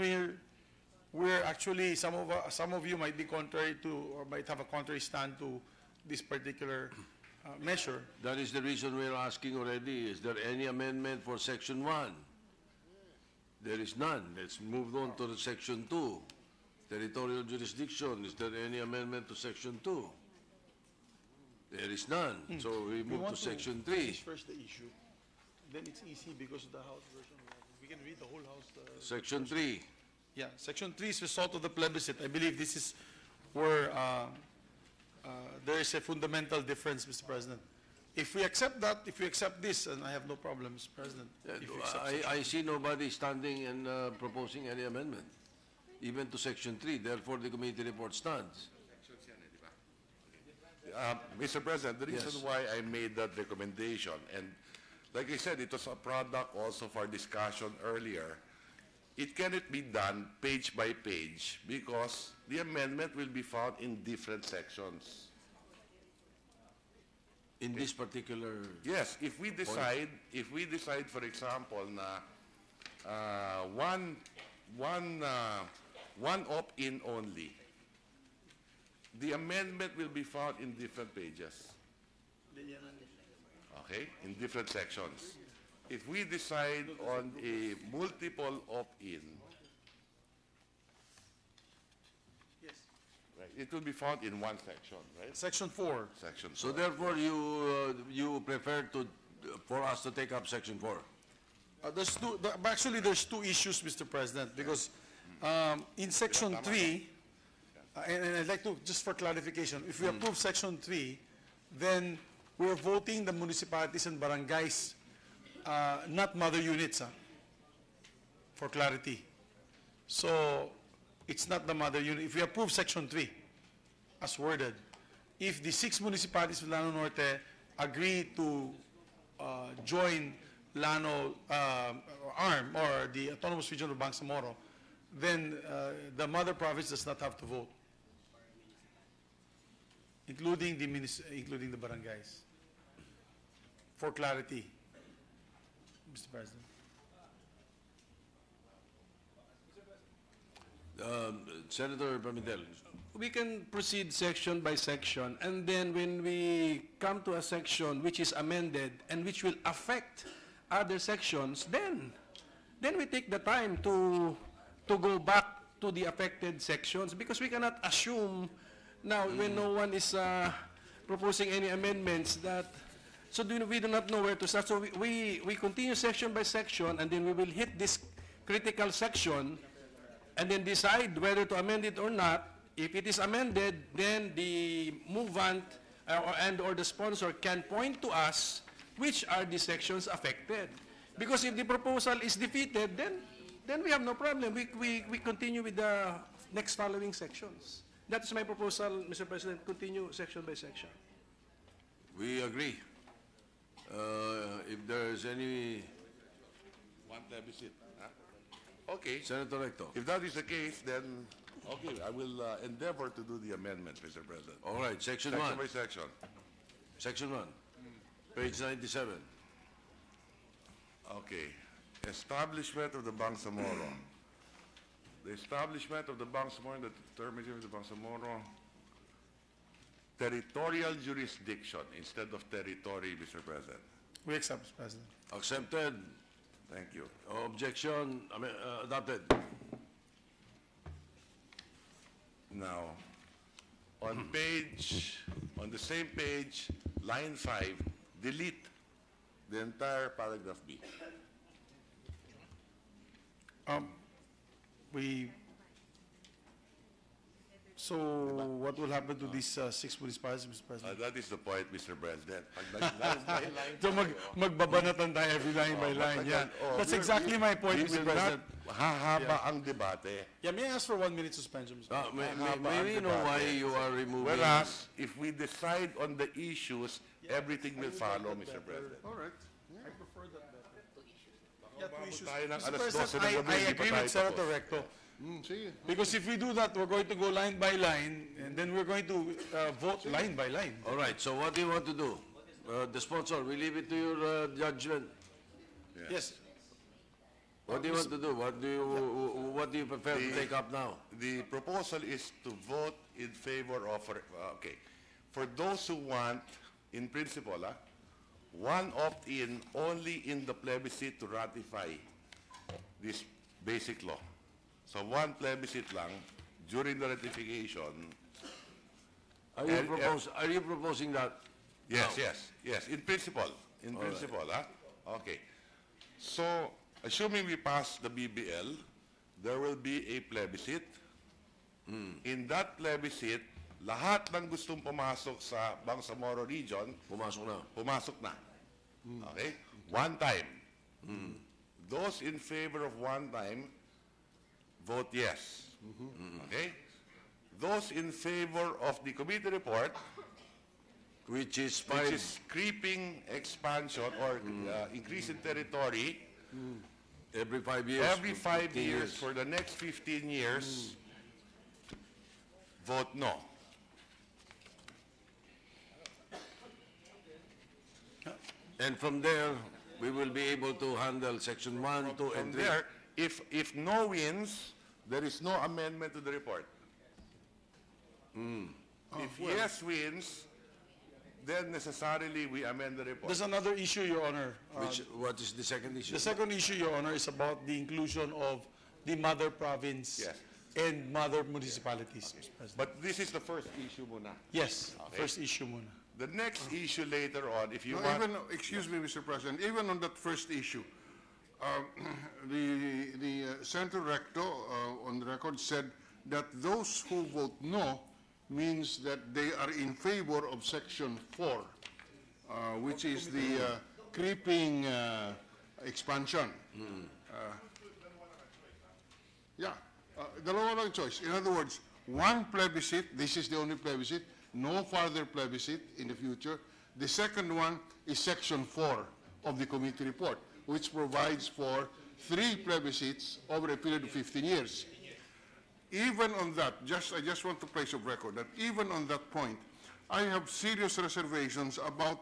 we're actually, some of you might be contrary to, or might have a contrary stand to this particular measure. That is the reason we're asking already. Is there any amendment for Section 1? There is none. Let's move on to the Section 2. Territorial jurisdiction. Is there any amendment to Section 2? There is none. So we move want to Section 3. finish first the issue. Then it's easy because of the House version. We can read the whole House. Section 3. Yeah, Section 3 is result of the plebiscite. I believe this is where there is a fundamental difference, Mr. President. If we accept that, if we accept this, and I have no problem, Mr. President. If we accept Section I see nobody standing and proposing any amendment, even to Section 3. Therefore, the committee report stands. Mr. President, the reason Yes. why I made that recommendation, and like I said, it was a product also for discussion earlier, it cannot be done page by page because the amendment will be found in different sections. In this particular, Yes, if we decide, for example, na one opt-in only, the amendment will be found in different pages. Okay, in different sections. If we decide on a multiple opt-in, Yes. right, it will be found in one section, right? Section 4. Section so 4. therefore you prefer for us to take up Section 4. Actually, there's two issues, Mr. President, because in Section 3, and I'd like to, just for clarification, if we approve Section 3, then we're voting the municipalities and barangays, not mother units, for clarity. So it's not the mother unit. If we approve Section 3, as worded, if the 6 municipalities of Llano Norte agree to join Llano ARM, or the Autonomous Region of Bangsamoro, then the mother province does not have to vote, including the barangays. For clarity, Mr. President. Senator Pimentel. We can proceed section by section, and then when we come to a section which is amended and which will affect other sections, then we take the time to go back to the affected sections, because we cannot assume now when no one is proposing any amendments that, so we do not know where to start. So we continue section by section, and then we will hit this critical section and then decide whether to amend it or not. If it is amended, then the movant or the sponsor can point to us which are the sections affected. Because if the proposal is defeated, then we have no problem. We continue with the next following sections. That is my proposal, Mr. President. Continue section by section. We agree. If there is any, One plebiscite. Huh? Okay. Senator Recto. If that is the case, then, okay, I will endeavor to do the amendments, Mr. President. All right, Section Section 1. by section. Section 1. Page 97. Okay. Establishment of the Bangsamoro. The establishment of the Bangsamoro and the determination of the Bangsamoro. Territorial jurisdiction instead of territory, Mr. President. We accept, Mr. President. Accepted. Thank you. Objection. Adopted. Now, on the same page, line 5, delete the entire paragraph B. So what will happen to these 6 municipalities, Mr. President? That is the point, Mr. President. Pag So magbabanatan tayo every line by line. Yeah. That's exactly my point, Mr. President. Hahaba ang debate. Yeah, may I ask for 1 minute suspension, Mr. President? May we know why you are removing? Whereas, if we decide on the issues, everything will follow, Mr. President. All right. I prefer that better. Yeah, 2 issues. Tayo ng Mr. alas 12 President, ng gabi, I hindi pa agree tayo with Senator tapos. Recto. Sige. Because if we do that, we're going to go line by line, and then we're going to vote line by line. All right, so what do you want to do? The sponsor, we leave it to your judgment. Yes. What do you want to do? What do you prefer to take up now? The proposal is to vote in favor of, okay, for those who want, in principle, one opt-in only in the plebiscite to ratify this basic law. So one plebiscite lang during the ratification. Are you proposing that? Yes, now? yes, in principle, Okay. So, assuming we pass the BBL, there will be a plebiscite. In that plebiscite, lahat ng gustong pumasok sa Bangsamoro region, pumasok na. Okay? One time. Those in favor of one time, vote yes. Okay? Those in favor of the committee report, Which is creeping expansion or increase in territory, every 5 years. every 5 years for the next 15 years, vote no. And from there, we will be able to handle section 1, 2, From and 3. there, if no wins, there is no amendment to the report. If yes wins, then necessarily we amend the report. There's another issue, Your Honor. What is the second issue? The second issue, Your Honor, is about the inclusion of the mother province Yes. and mother municipalities, Mr. President. But this is the first issue muna. Yes, Okay. first issue muna. The next issue later on, if you No, want... excuse me, Mr. President, even on that first issue, the Senator Recto on the record said that those who vote no means that they are in favor of Section 4, which is the creeping expansion. Dalawa lang choice. In other words, one plebiscite, this is the only plebiscite, no further plebiscite in the future. The second one is Section 4 of the committee report, which provides for 3 plebiscites over a period of 15 years. Even on that, I just want to place of record that even on that point, I have serious reservations about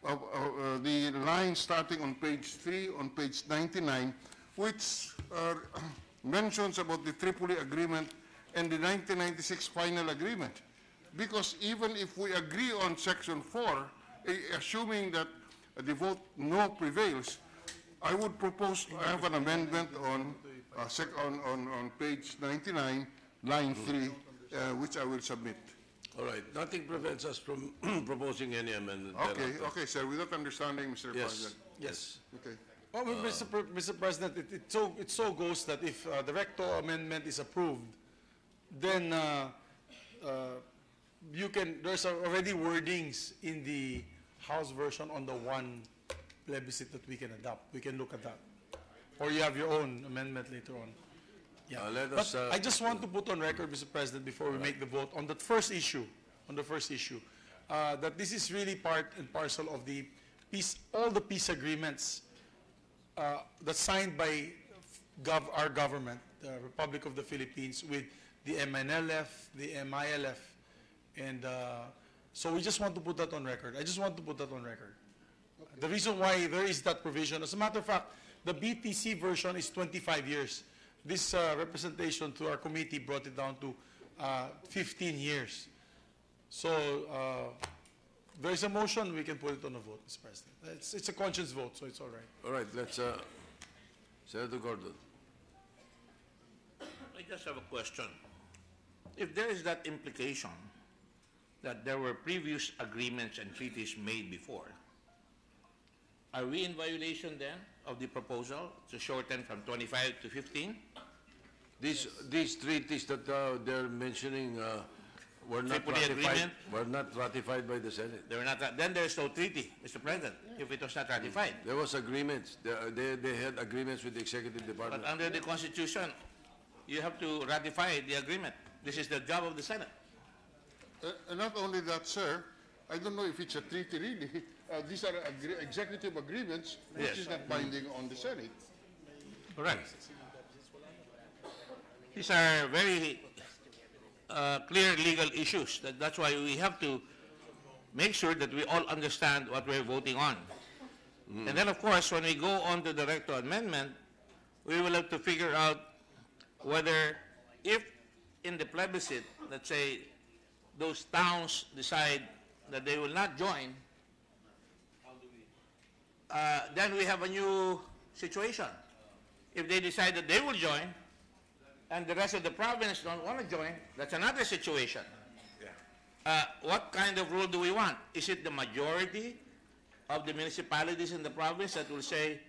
the line starting on page 3, on page 99, which mentions about the Tripoli Agreement and the 1996 final agreement. Because even if we agree on Section 4, assuming that the vote no prevails, I would propose to have an amendment on page 99, line 3, which I will submit. All right. Nothing prevents us from proposing any amendment. thereafter. Okay, sir. With that understanding, Mr. Yes. President. Yes. Okay. Well, Mr. President, it so goes that if the recto amendment is approved, then there's already wordings in the House version on the one plebiscite that we can adopt. We can look at that. Or you have your own amendment later on. Yeah. Let But us, I just want to put on record, Mr. President, before we make the vote on that first issue, that this is really part and parcel of the peace, all the peace agreements that's signed by our government, the Republic of the Philippines, with the MNLF, the MILF, and so we just want to put that on record. I just want to put that on record. The reason why there is that provision, as a matter of fact, the BTC version is 25 years. This representation to our committee brought it down to 15 years. So there is a motion, we can put it on a vote, Mr. President. It's a conscience vote, so it's all right. all right. Let's, Senator Gordon. I just have a question. If there is that implication that there were previous agreements and treaties made before, are we in violation then of the proposal to shorten from 25 to 15? These treaties that they're mentioning were not Tripoli ratified. Agreement? Were not ratified by the Senate. They were not. Then there is no treaty, Mr. President, if it was not ratified. There was agreements. They had agreements with the executive department. But under the Constitution, you have to ratify the agreement. This is the job of the Senate. And not only that, sir, I don't know if it's a treaty really. These are executive agreements, which Yes. is not binding on the Senate. Correct. These are very clear legal issues. That's why we have to make sure that we all understand what we're voting on. And then, of course, when we go on to the recto amendment, we will have to figure out whether, if in the plebiscite, let's say, those towns decide that they will not join, then we have a new situation. If they decide that they will join, and the rest of the province don't want to join, that's another situation. What kind of rule do we want? Is it the majority of the municipalities in the province that will say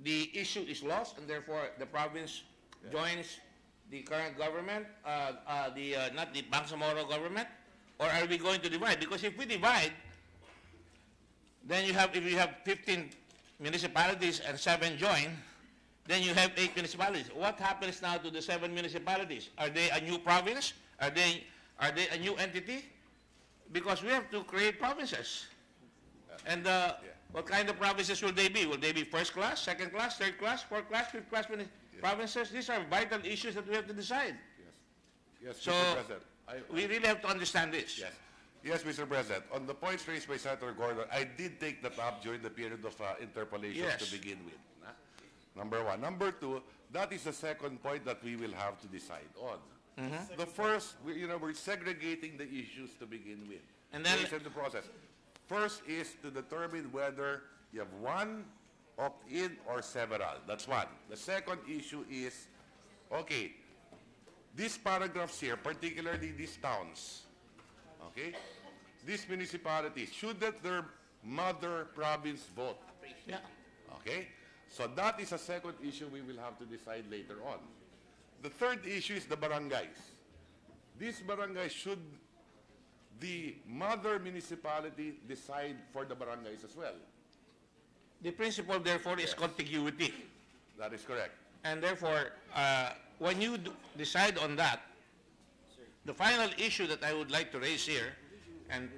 the issue is lost and therefore the province joins the current government, not the Bangsamoro government? Or are we going to divide? Because if we divide, then if you have 15 municipalities and 7 join, then you have 8 municipalities. What happens now to the 7 municipalities? Are they a new province? Are they a new entity? Because we have to create provinces. And what kind of provinces will they be? Will they be first class, second class, third class, fourth class, fifth class provinces? These are vital issues that we have to decide. Yes, So Mr. President. we really have to understand this. Yes. Yes, Mr. President. On the points raised by Senator Gordon, I did take that up during the period of interpolation Yes. to begin with. Number one. Number two, that is the second point that we will have to decide on. The first, we're segregating the issues to begin with. And then- based on the process. First is to determine whether you have one opt-in or several. That's one. The second issue is, okay, these paragraphs here, particularly these towns, okay, these municipalities, should that their mother province vote? Yeah. Okay? So that is a second issue we will have to decide later on. The third issue is the barangays. These barangays, should the mother municipality decide for the barangays as well? The principle, therefore, is contiguity. That is correct. And therefore, when you decide on that, the final issue that I would like to raise here, and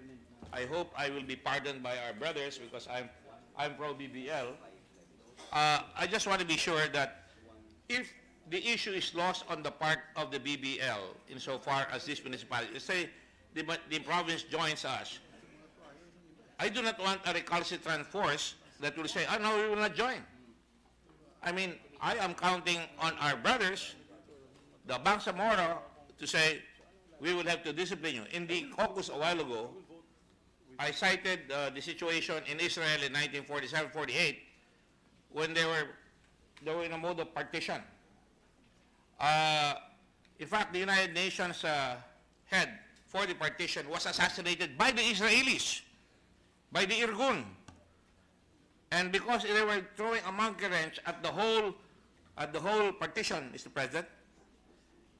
I hope I will be pardoned by our brothers because I'm pro-BBL, I just want to be sure that if the issue is lost on the part of the BBL, insofar as this municipality, let's say the province joins us, I do not want a recalcitrant force that will say, oh no, we will not join. I mean, I am counting on our brothers, the Bangsamoro, to say, we will have to discipline you. In the caucus a while ago, I cited the situation in Israel in 1947-48, when they were in a mode of partition. In fact, the United Nations head for the partition was assassinated by the Israelis, by the Irgun. And because they were throwing a monkey wrench at the whole partition, Mr. President,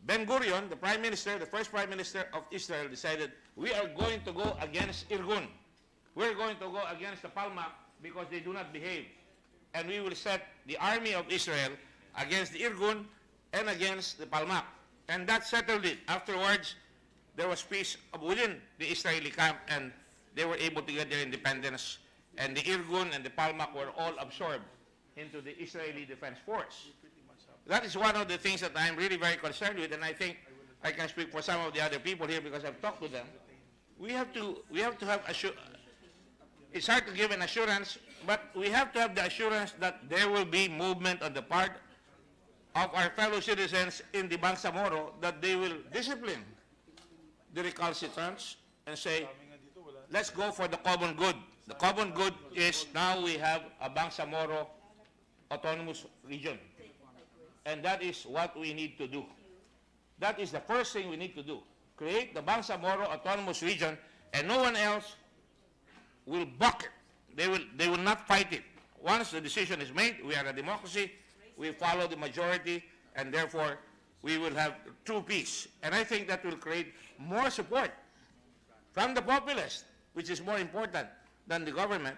Ben-Gurion, the first prime minister of Israel, decided, we are going to go against Irgun. We're going to go against the Palmach because they do not behave. And we will set the army of Israel against the Irgun and against the Palmach. And that settled it. Afterwards, there was peace within the Israeli camp, and they were able to get their independence. And the Irgun and the Palmach were all absorbed into the Israeli Defense Force. That is one of the things that I'm really very concerned with, and I think I can speak for some of the other people here because I've talked to them. We have to have it's hard to give an assurance, but we have to have the assurance that there will be movement on the part of our fellow citizens in the Bangsamoro, that they will discipline the recalcitrants and say, let's go for the common good. The common good is now we have a Bangsamoro autonomous region. And that is what we need to do. That is the first thing we need to do. Create the Bangsamoro autonomous region, and no one else will buck it. They will not fight it. Once the decision is made, we are a democracy, we follow the majority, and therefore we will have true peace. And I think that will create more support from the populace, which is more important than the government,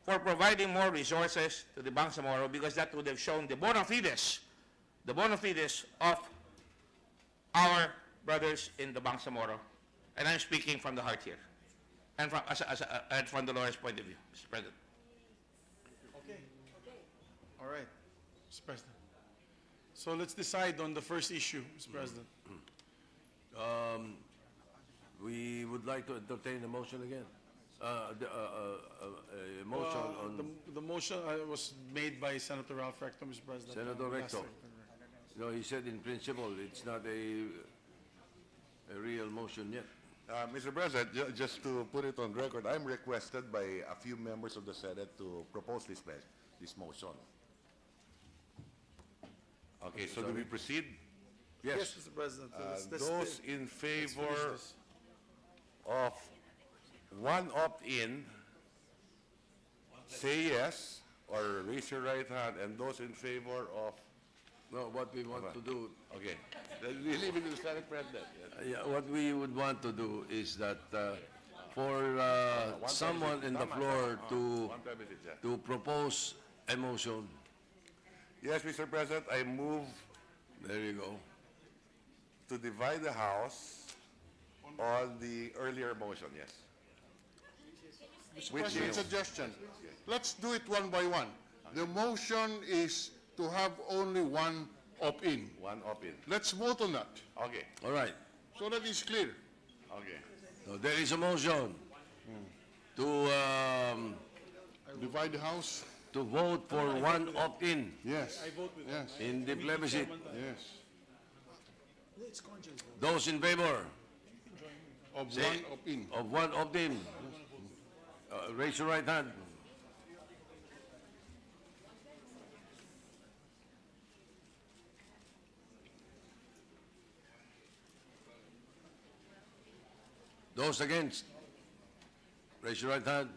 for providing more resources to the Bangsamoro, because that would have shown the bona fides of our brothers in the Bangsamoro. And I'm speaking from the heart here, and from the lawyer's point of view, Mr. President. Okay. All right, Mr. President. So let's decide on the first issue, Mr. President. We would like to entertain the motion again. A motion on The motion was made by Senator Ralph Recto, Mr. President. Senator last Recto. week. No, he said in principle, it's not a real motion yet. Mr. President, just to put it on record, I'm requested by a few members of the Senate to propose this motion. Okay, so do we proceed? Yes, Mr. President. Those in favor of one opt-in, say yes, or raise your right hand, and those in favor of, No, what we want to do, okay, we leave it to the Senate President. Yes. what we would want to do is that for someone in the floor to One time visit, yeah. to propose a motion. Yes, Mr. President, I move There you go. to divide the House on the earlier motion, yes. Which President, is, suggestion. Let's do it one by one. The motion is to have only one opt-in. one opt-in. Let's vote on that, Okay, All right. so that is clear. okay. So there is a motion to Divide the House? to vote for one opt-in Yes. Yes, in the plebiscite. yes. Those in favor Of Say- one opt-in. of one opt-in, raise your right hand. Those against, raise your right hand.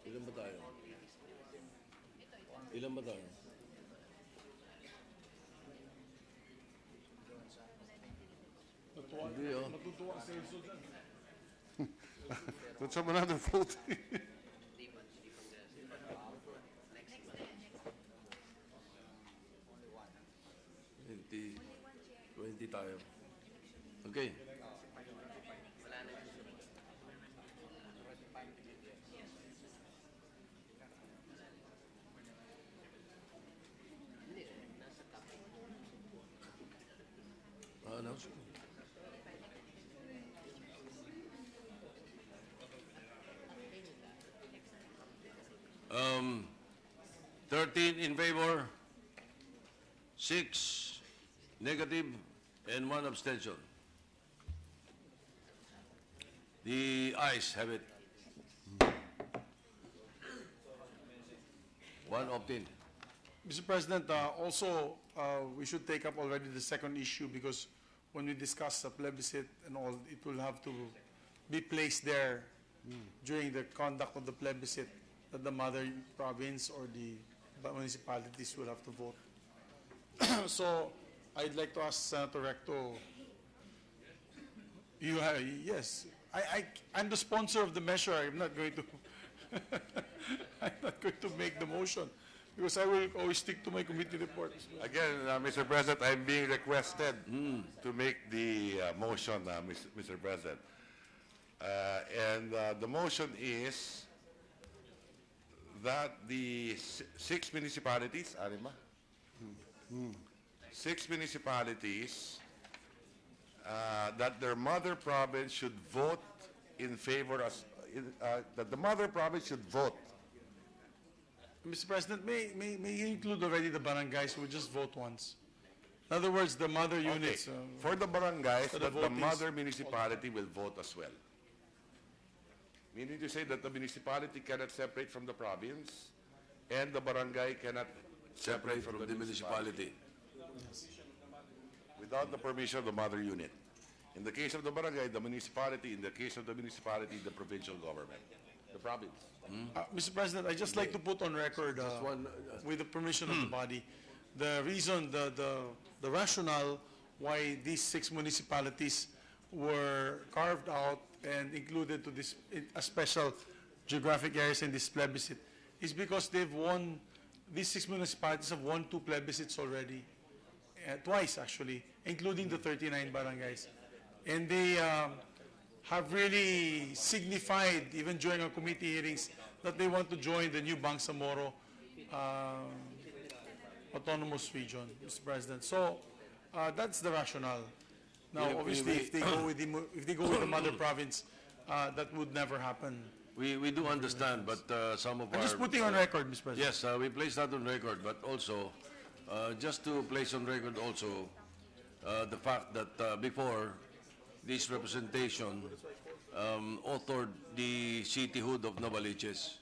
Ilan ba tayo? Ilan ba tayo? Hindi, oh. Let's have another vote. 20 tayo. Okay. Announce. 13 in favor, 6 negative, and 1 abstention. The ayes have it. 1 opt-in. Mr. President, also, we should take up already the second issue because when we discuss the plebiscite and all, it will have to be placed there during the conduct of the plebiscite that the mother province or the municipalities will have to vote. So, I'd like to ask Senator Recto, you have, yes, I'm the sponsor of the measure. I'm not going to, I'm not going to make the motion because I will always stick to my committee reports. Again, Mr. President, I'm being requested to make the motion, Mr. President. And the motion is that the 6 municipalities, Arima? 6 municipalities, that their mother province should vote in favor, that the mother province should vote. Mr. President, may you include already the barangays who just vote once? In other words, the mother units. For the barangays, for the that the votings. mother municipality will vote as well. Meaning to say that the municipality cannot separate from the province, and the barangay cannot Separate from the municipality. without the permission of the mother unit. In the case of the barangay, the municipality. In the case of the municipality, the provincial government, the province. Mr. President, I'd just like to put on record, one, with the permission of the body, the reason, the rationale why these 6 municipalities were carved out and included to this, as special geographic areas in this plebiscite is because these 6 municipalities have won 2 plebiscites already. twice actually, including the 39 barangays. And they have really signified, even during our committee hearings, that they want to join the new Bangsamoro autonomous region, Mr. President. So that's the rationale. Now, Yeah, obviously, if they go with the mother province, that would never happen. We do understand, but some of I'm our... just putting on record, Mr. President. Yes, we place that on record, but also, just to place on record also, the fact that before this representation authored the cityhood of Novaliches,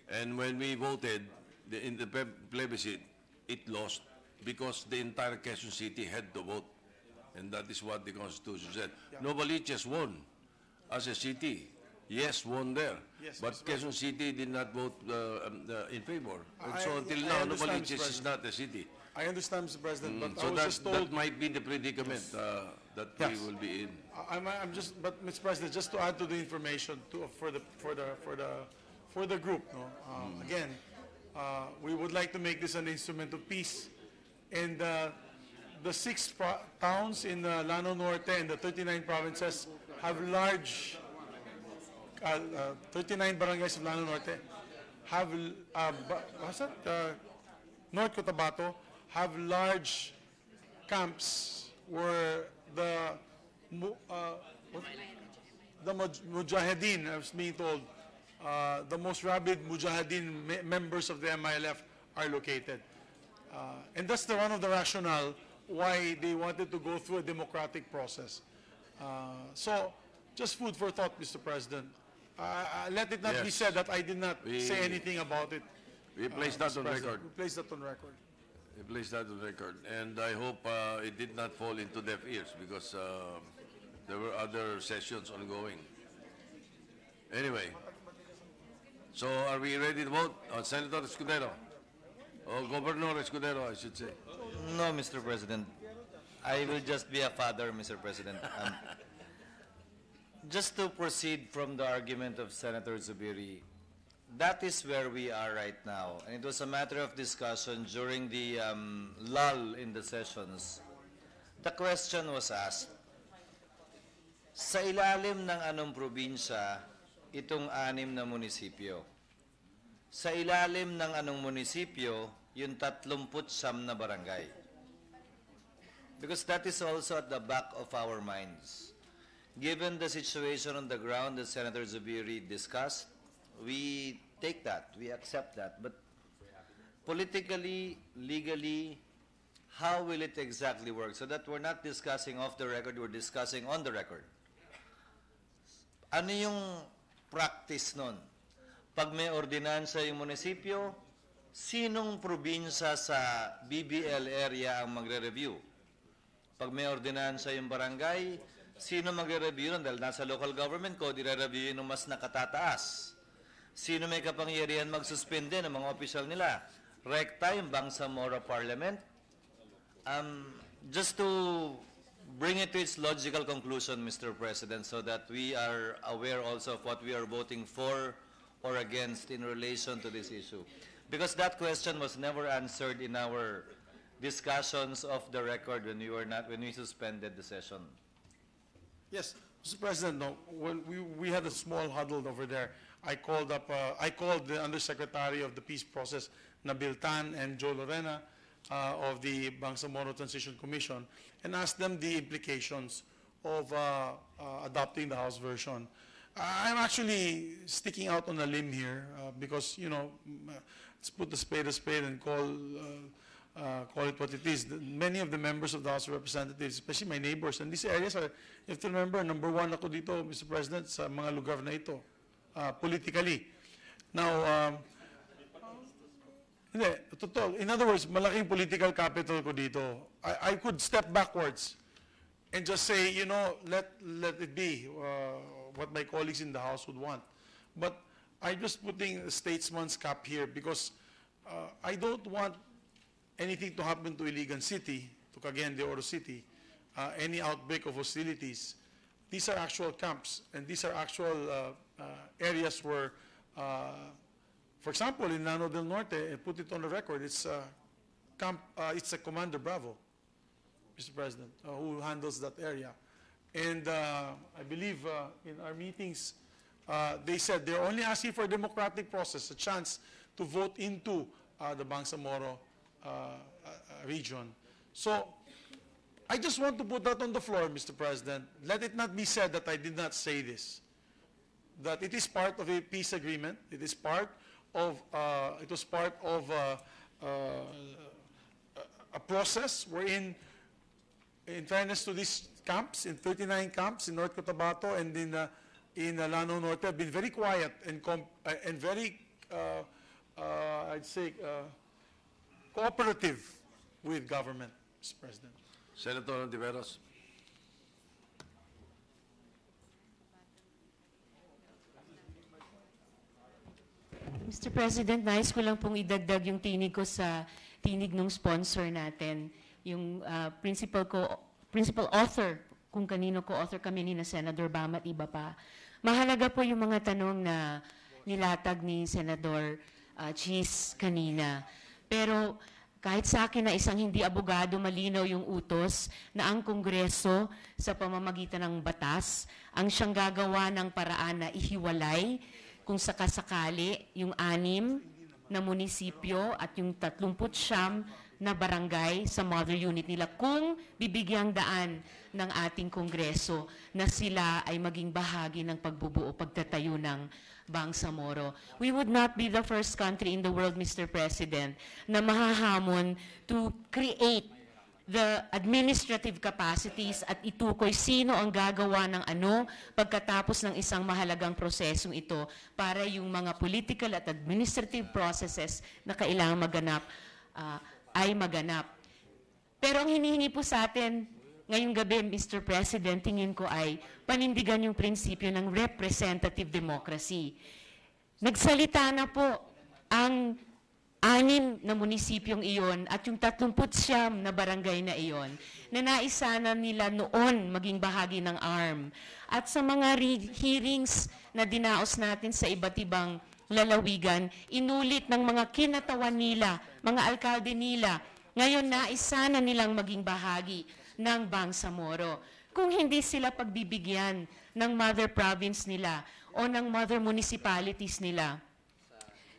and when we voted in the plebiscite, it lost because the entire Quezon City had to vote, and that is what the Constitution said. Novaliches won as a city. Yes, won there. Yes, but Mr. Quezon City did not vote in favor. And so until I now, understand, Novaliches Mr. is not a city. I understand, Mr. President, but I So was just told... that might be the predicament that Yes. we will be in. I'm just, but Mr. President, just to add to the information for the group, no? Again, we would like to make this an instrument of peace, and the 6 towns in Llano Norte and the 39 provinces have large. 39 barangays of Llano Norte have North Cotabato have large camps where the Mujahideen, I was being told, the most rabid Mujahideen members of the MILF are located. And that's one of the rationale why they wanted to go through a democratic process. So, just food for thought, Mr. President. Let it not be Yes. said that I did not say anything about it. We place that Mr. on President. record. We place that on record. We place that on record. And I hope it did not fall into deaf ears because there were other sessions ongoing. Anyway, so are we ready to vote on Senator Escudero? Or Governor Escudero, I should say. No, Mr. President. I will just be a father, Mr. President. Just to proceed from the argument of Senator Zubiri, that is where we are right now. And it was a matter of discussion during the lull in the sessions. The question was asked, sa ilalim ng anong probinsya itong 6 na munisipyo? Sa ilalim ng anong munisipyo yung 39 na barangay? Because that is also at the back of our minds. Given the situation on the ground that Senator Zubiri discussed, we take that, we accept that. But politically, legally, how will it exactly work? So that we're not discussing off the record, we're discussing on the record. Ano yung practice nun? Pag may ordinansa yung munisipyo, sinong probinsya sa BBL area ang magre-review? Pag may ordinansa yung barangay, sino magre-review nun? Dahil nasa local government code, i-review ng mas nakatataas. Sino may kapangyarihan magsuspende ng mga opisyal nila? Rekta yung Bangsamoro Parliament? Just to bring it to its logical conclusion, Mr. President, so that we are aware also of what we are voting for or against in relation to this issue. Because that question was never answered in our discussions of the record when we suspended the session. Yes, Mr. President, no, when we had a small huddle over there, I called the Undersecretary of the Peace Process, Nabil Tan, and Joe Lorena of the Bangsamoro Transition Commission, and asked them the implications of adopting the House version. I'm actually sticking out on a limb here because, you know, let's put the spade a spade and call it what it is. Many of the members of the House of Representatives, especially my neighbors, and these areas are, you have to remember, number 1 ako dito, Mr. President, sa mga lugar na ito, politically. Now, hindi, totoo. In other words, malaking political capital ko dito. I could step backwards and just say, you know, let it be what my colleagues in the House would want. But I'm just putting a statesman's cap here because I don't want anything to happen to Iligan City, to Cagayan de Oro City, any outbreak of hostilities. These are actual camps, and these are actual areas where, for example, in Llano del Norte, put it on the record, it's a Commander Bravo. Mr. President, who handles that area. And I believe in our meetings, they said they're only asking for a democratic process, a chance to vote into the Bangsamoro region. So I just want to put that on the floor, Mr. President. Let it not be said that I did not say this, that it is part of a peace agreement. It is part of, it was part of a process wherein, in fairness to these camps, in 39 camps in North Cotabato and in Lanao Norte, have been very quiet and very, I'd say, cooperative with government, Mr. President. Senator Ontiveros. Mr. President, nais ko lang pong idagdag yung tinig ko sa tinig ng sponsor natin, yung principal author, kung kanino co-author kami ni na Senador Bam at iba pa. Mahalaga po yung mga tanong na nilatag ni Senador Cheese kanina. Pero kahit sa akin na isang hindi abogado, malinaw yung utos na ang Kongreso sa pamamagitan ng batas ang siyang gagawa ng paraan na ihiwalay kung sakasakali yung 6 na munisipyo at yung 39 na barangay sa mother unit nila kung bibigyang daan ng ating Kongreso na sila ay maging bahagi ng pagbubuo, pagtatayo ng Bangsamoro. We would not be the first country in the world, Mr. President, na mahahamon to create the administrative capacities at itukoy sino ang gagawa ng ano pagkatapos ng isang mahalagang prosesong ito para yung mga political at administrative processes na kailangang maganap ay maganap. Pero ang hinihingi po sa atin ngayong gabi, Mr. President, tingin ko ay panindigan yung prinsipyo ng representative democracy. Nagsalita na po ang 6 na munisipyong iyon at yung 39 na barangay na iyon na naisana nila noon maging bahagi ng ARM. At sa mga hearings na dinaos natin sa iba't ibang lalawigan, inulit ng mga kinatawan nila, mga alkalde nila, ngayon naisana nilang maging bahagi ng Bangsamoro. Kung hindi sila pagbibigyan ng mother province nila o ng mother municipalities nila,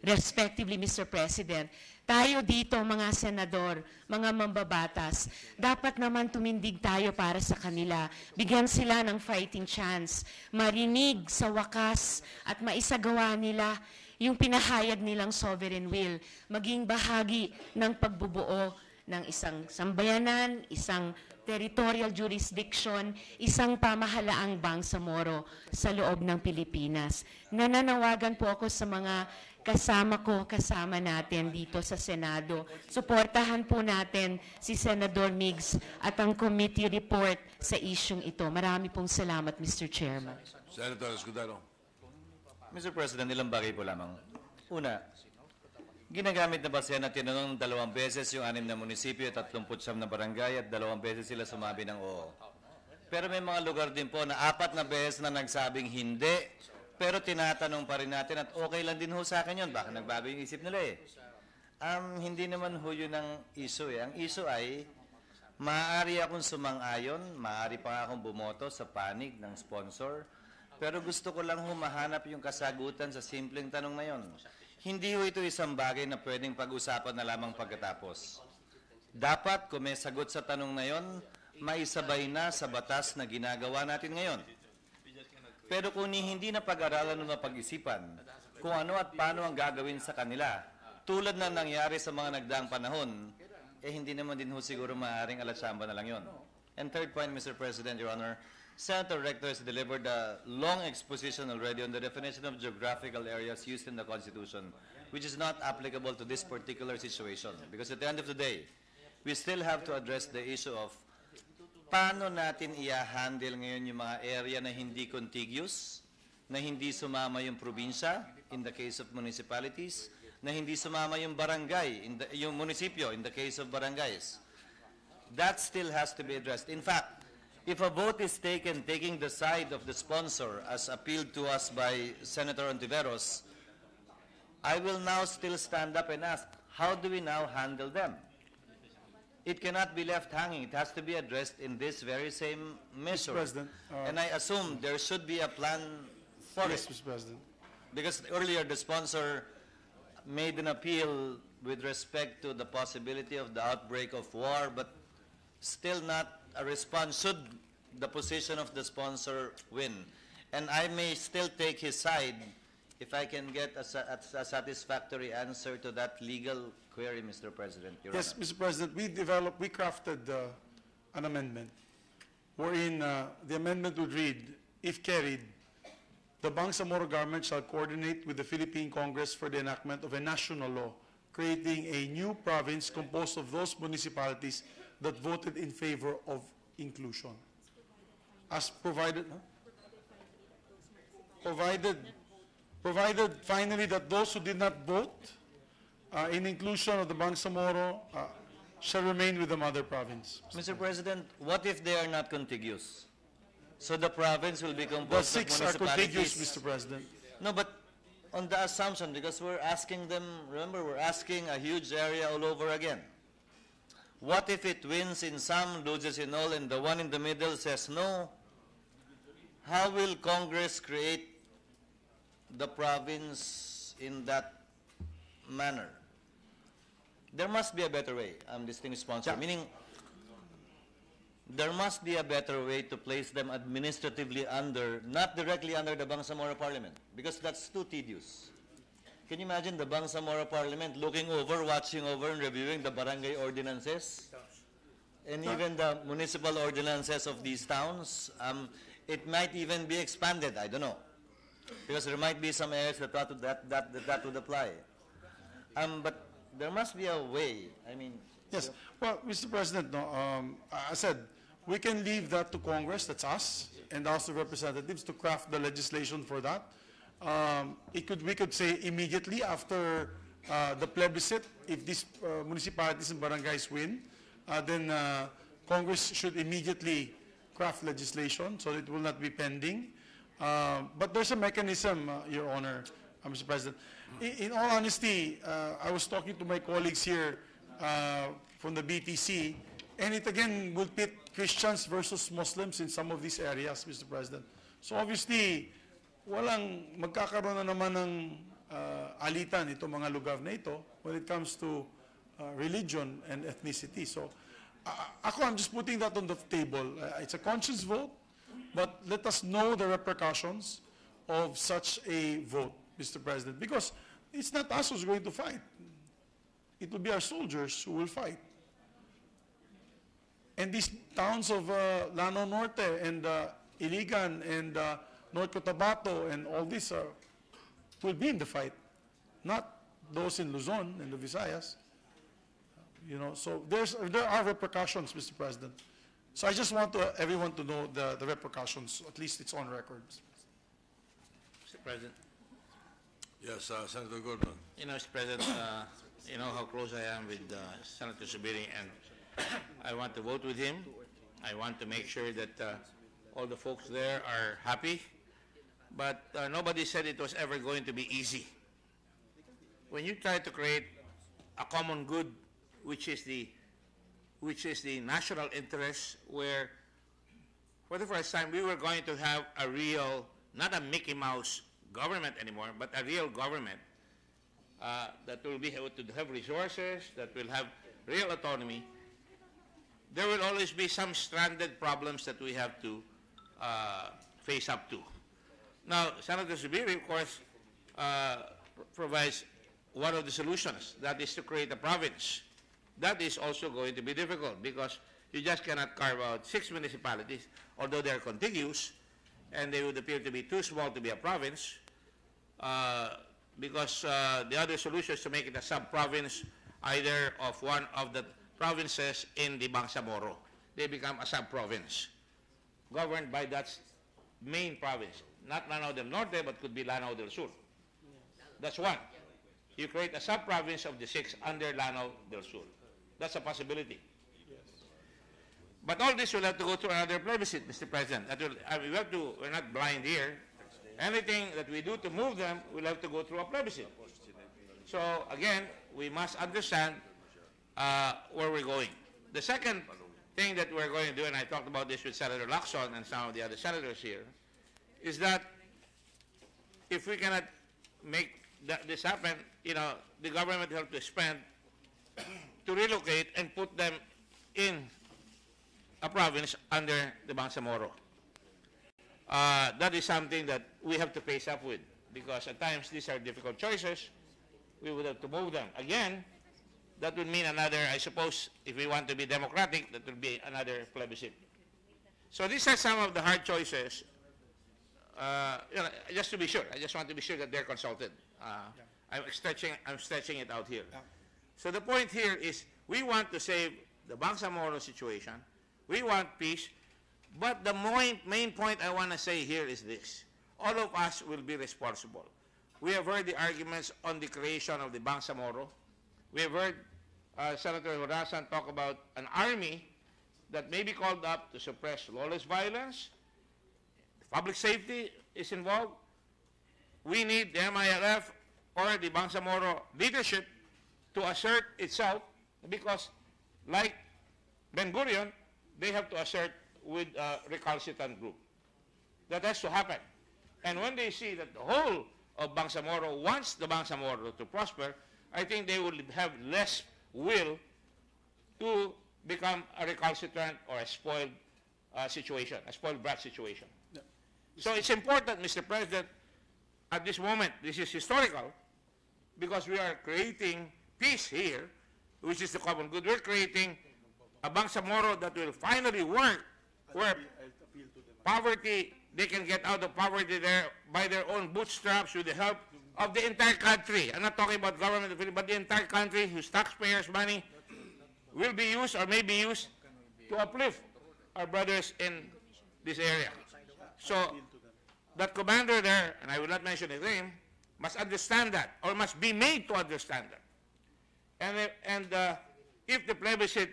respectively, Mr. President, tayo dito, mga senador, mga mambabatas, dapat naman tumindig tayo para sa kanila. Bigyan sila ng fighting chance, marinig sa wakas at maisagawa nila yung pinahayag nilang sovereign will, maging bahagi ng pagbubuo ng isang sambayanan, isang territorial jurisdiction, isang pamahalaang Bangsamoro sa loob ng Pilipinas. Nananawagan po ako sa mga kasama natin dito sa Senado. Suportahan po natin si Senador Migs at ang committee report sa isyung ito. Marami pong salamat, Mr. Chairman. Senator Escudero. Mr. President, ilang bagay po lamang. Una, ginagamit na ba siya na tinanong 2 beses yung 6 na munisipyo at 39 na barangay at 2 beses sila sumabi ng oo? Pero may mga lugar din po na 4 na beses na nagsabing hindi, pero tinatanong pa rin natin at okay lang din ho sa akin yun. Baka nagbago yung isip nila eh. Hindi naman ho yun ang issue eh. Ang issue ay, maaari akong sumang-ayon, maaari pa akong bumoto sa panig ng sponsor, pero gusto ko lang humahanap yung kasagutan sa simpleng tanong na yun. Hindi ho ito isang bagay na pwedeng pag-usapan na lamang pagkatapos. Dapat, kung may sagot sa tanong na yon, maisabay na sa batas na ginagawa natin ngayon. Pero kung hindi na pag-aralan o napag-isipan kung ano at paano ang gagawin sa kanila, tulad na nangyari sa mga nagdaang panahon, hindi naman din ho siguro maaaring alatsamba na lang yon. And third point, Mr. President, Your Honor, Senator Rector has delivered a long exposition already on the definition of geographical areas used in the Constitution, which is not applicable to this particular situation. Because at the end of the day, we still have to address the issue of paano natin i-handle ngayon yung mga area na hindi contiguous, na hindi sumama yung probinsya, in the case of municipalities, na hindi sumama yung barangay, yung munisipyo, in the case of barangays. That still has to be addressed. In fact, if a vote is taken taking the side of the sponsor, as appealed to us by Senator Ontiveros, I will now still stand up and ask, how do we now handle them? it cannot be left hanging. It has to be addressed in this very same measure. President, and I assume there should be a plan for Yes, it. Mr. President. Because earlier the sponsor made an appeal with respect to the possibility of the outbreak of war, but still not a response should the position of the sponsor win. And I may still take his side if I can get a satisfactory answer to that legal query, Mr. President. Your Yes, Honor. Mr. President, we crafted an amendment wherein the amendment would read, if carried, the Bangsamoro government shall coordinate with the Philippine Congress for the enactment of a national law creating a new province composed of those municipalities that voted in favor of inclusion. As provided, provided finally that those who did not vote in inclusion of the Bangsamoro shall remain with the mother province. Mr. President, what if they are not contiguous? So the province will be The composed of six are municipalities. contiguous, Mr. President. No, but on the assumption, because we're asking them, remember, we're asking a huge area all over again. What if it wins in some, loses in all, and the one in the middle says no? How will Congress create the province in that manner? There must be a better way, distinguished sponsor, meaning there must be a better way to place them administratively under, not directly under the Bangsamoro Parliament, because that's too tedious. Can you imagine the Bangsamoro Parliament looking over, watching over, and reviewing the barangay ordinances? And even the municipal ordinances of these towns? It might even be expanded, I don't know. Because there might be some areas that would apply. But there must be a way, I mean... Yes. Well, Mr. President, I said, we can leave that to Congress, that's us, and the House of Representatives to craft the legislation for that. We could say immediately after the plebiscite, if these municipalities and barangays win, then Congress should immediately craft legislation so it will not be pending. But there's a mechanism, Your Honor, Mr. President. In all honesty, I was talking to my colleagues here from the BTC, and it again will pit Christians versus Muslims in some of these areas, Mr. President. So obviously, magkakaroon na naman ng alitan itong mga lugar na ito when it comes to religion and ethnicity. So I'm just putting that on the table. It's a conscious vote, but let us know the repercussions of such a vote, Mr. President, because it's not us who's going to fight. It will be our soldiers who will fight. And these towns of Lanao Norte and Iligan and North Cotabato and all these will be in the fight, not those in Luzon and the Visayas. So there are repercussions, Mr. President. So I just want everyone to know the repercussions. At least it's on record. Mr. President. Yes, Senator Gordon. Mr. President, you know how close I am with Senator Subiri, and I want to vote with him. I want to make sure that all the folks there are happy. But nobody said it was ever going to be easy. When you try to create a common good, which is the national interest, where for the first time we were going to have a real, not a Mickey Mouse government anymore, but a real government that will be able to have resources, that will have real autonomy. There will always be some stranded problems that we have to face up to. Now, Senator Subiri, of course, provides one of the solutions, that is to create a province. That is also going to be difficult because you just cannot carve out 6 municipalities, although they are contiguous, and they would appear to be too small to be a province, because the other solution is to make it a sub-province, either of one of the provinces in the Bangsamoro. They become a sub-province, governed by that main province. Not Lanao del Norte, but could be Lanao del Sur. That's one. You create a sub-province of the 6 under Lanao del Sur. That's a possibility. But all this will have to go through another plebiscite, Mr. President. We're not blind here. Anything that we do to move them will have to go through a plebiscite. So again, we must understand where we're going. The second thing that we're going to do, and I talked about this with Senator Lacson and some of the other senators here, is that if we cannot make this happen, the government will have to spend to relocate and put them in a province under the Bangsamoro. That is something that we have to face up with, because at times these are difficult choices. We would have to move them. Again, that would mean another, I suppose, if we want to be democratic, that would be another plebiscite. So these are some of the hard choices. Just to be sure, I just want to be sure that they're consulted. I'm stretching it out here. So the point here is we want to save the Bangsamoro situation. We want peace. But the main point I want to say here is this. All of us will be responsible. We have heard the arguments on the creation of the Bangsamoro. We have heard Senator Horasan talk about an army that may be called up to suppress lawless violence. Public safety is involved. We need the MILF or the Bangsamoro leadership to assert itself, because like Ben-Gurion, they have to assert with a recalcitrant group. That has to happen. And when they see that the whole of Bangsamoro wants the Bangsamoro to prosper, I think they will have less will to become a recalcitrant or a spoiled situation, a spoiled brat situation. So it's important, Mr. President, at this moment, this is historical, because we are creating peace here, which is the common good. We're creating a Bangsamoro that will finally work, where poverty, they can get out of poverty there by their own bootstraps with the help of the entire country. I'm not talking about government, but the entire country, whose taxpayers' money will be used or may be used to uplift our brothers in this area. So that commander there, and I will not mention his name, must understand that, or must be made to understand that. And if the plebiscite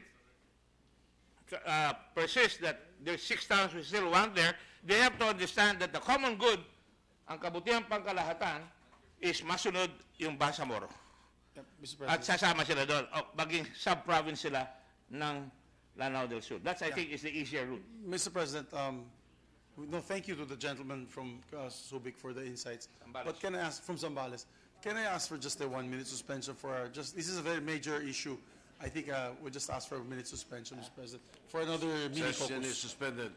persists that there's 6 towns we still want there, they have to understand that the common good, ang kabutihang pangkalahatan, is masunod yung Bangsamoro. At sasama sila doon, maging sub-province sila ng Lanao del Sur. That's, I think, is the easier route. Mr. President, no, thank you to the gentleman from Subic for the insights. Zambales. But can I ask, from Zambales, can I ask for just a 1-minute suspension for our, this is a very major issue. I think we'll just ask for a minute suspension, Mr. President, for another mini Session focus. is suspended.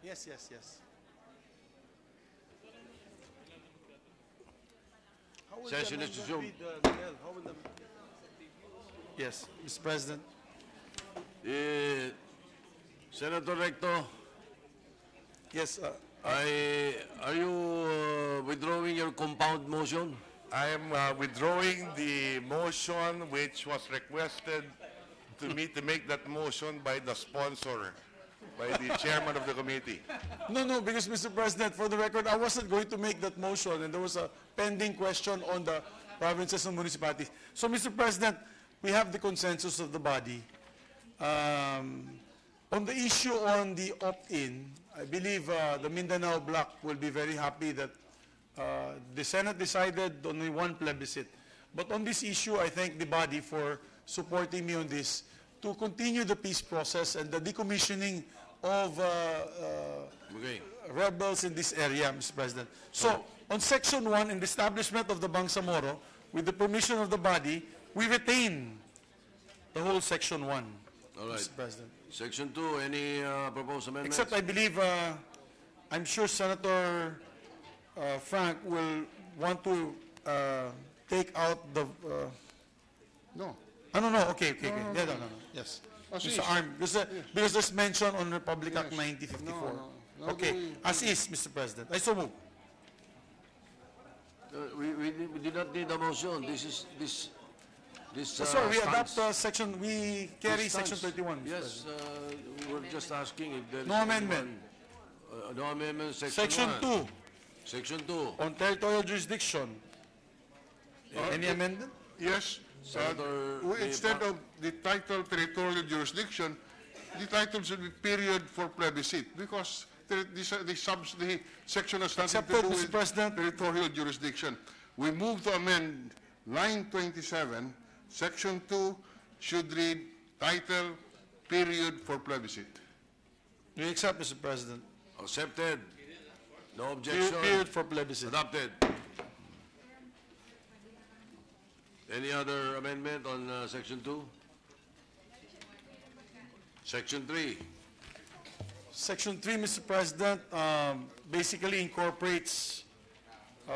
Yes, yes, yes. How will the Session is amendment resumed. be, Miguel? How will the... Yes, Mr. President. Senator Recto, Yes, are you withdrawing your compound motion? I am withdrawing the motion which was requested to me to make that motion by the sponsor, by the chairman of the committee. no, because Mr. President, for the record, I wasn't going to make that motion, and there was a pending question on the provinces and municipalities. So, Mr. President, we have the consensus of the body. On the issue on the opt-in, I believe the Mindanao bloc will be very happy that the Senate decided only one plebiscite. But on this issue, I thank the body for supporting me on this to continue the peace process and the decommissioning of rebels in this area, Mr. President. So, on Section 1, in the establishment of the Bangsamoro, with the permission of the body, we retain the whole Section 1, All right. Mr. President. Section 2, any proposed amendments? Except I believe, I'm sure Senator Frank will want to take out the... No. no, okay. Yeah, no. Yes. As Mr. is. Arm, because there's mention on Republic Act 9054. No, Okay, we- as is, Mr. President. I so move. We did not need a motion. This Sorry, we stands. adopt section, we carry This section stands. 31, Mr. Yes, President. we're just asking if there is... No amendment. No amendment, Section 2, Section 2. on territorial jurisdiction. Any amendment? Yes. Senator Instead of the title territorial jurisdiction, the title should be period for plebiscite because the section has nothing to Accepted, do Mr. with President. territorial jurisdiction. We move to amend line 27, section 2 should read title period for plebiscite. We accept, Mr. President. Accepted. No objection. Period for plebiscite. Adopted. Any other amendment on Section 2? Section 3. Section 3, Mr. President, basically incorporates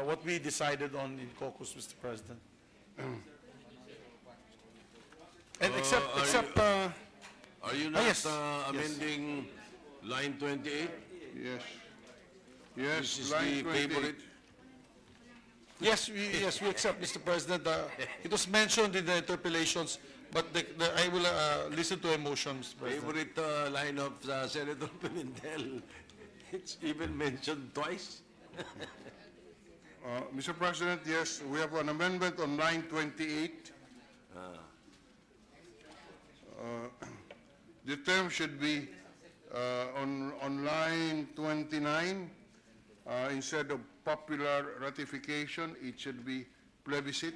what we decided on in caucus, Mr. President. And except, Are you not yes. amending line 28? Yes. This Yes, is line the 28. favorite. yes, we accept, Mr. President. It was mentioned in the interpellations, but I will listen to a motion, Mr. President. Favorite line of Senator Pimentel. It's even mentioned twice. Mr. President, yes, we have an amendment on line 28. The term should be on line 29. Instead of popular ratification, it should be plebiscite.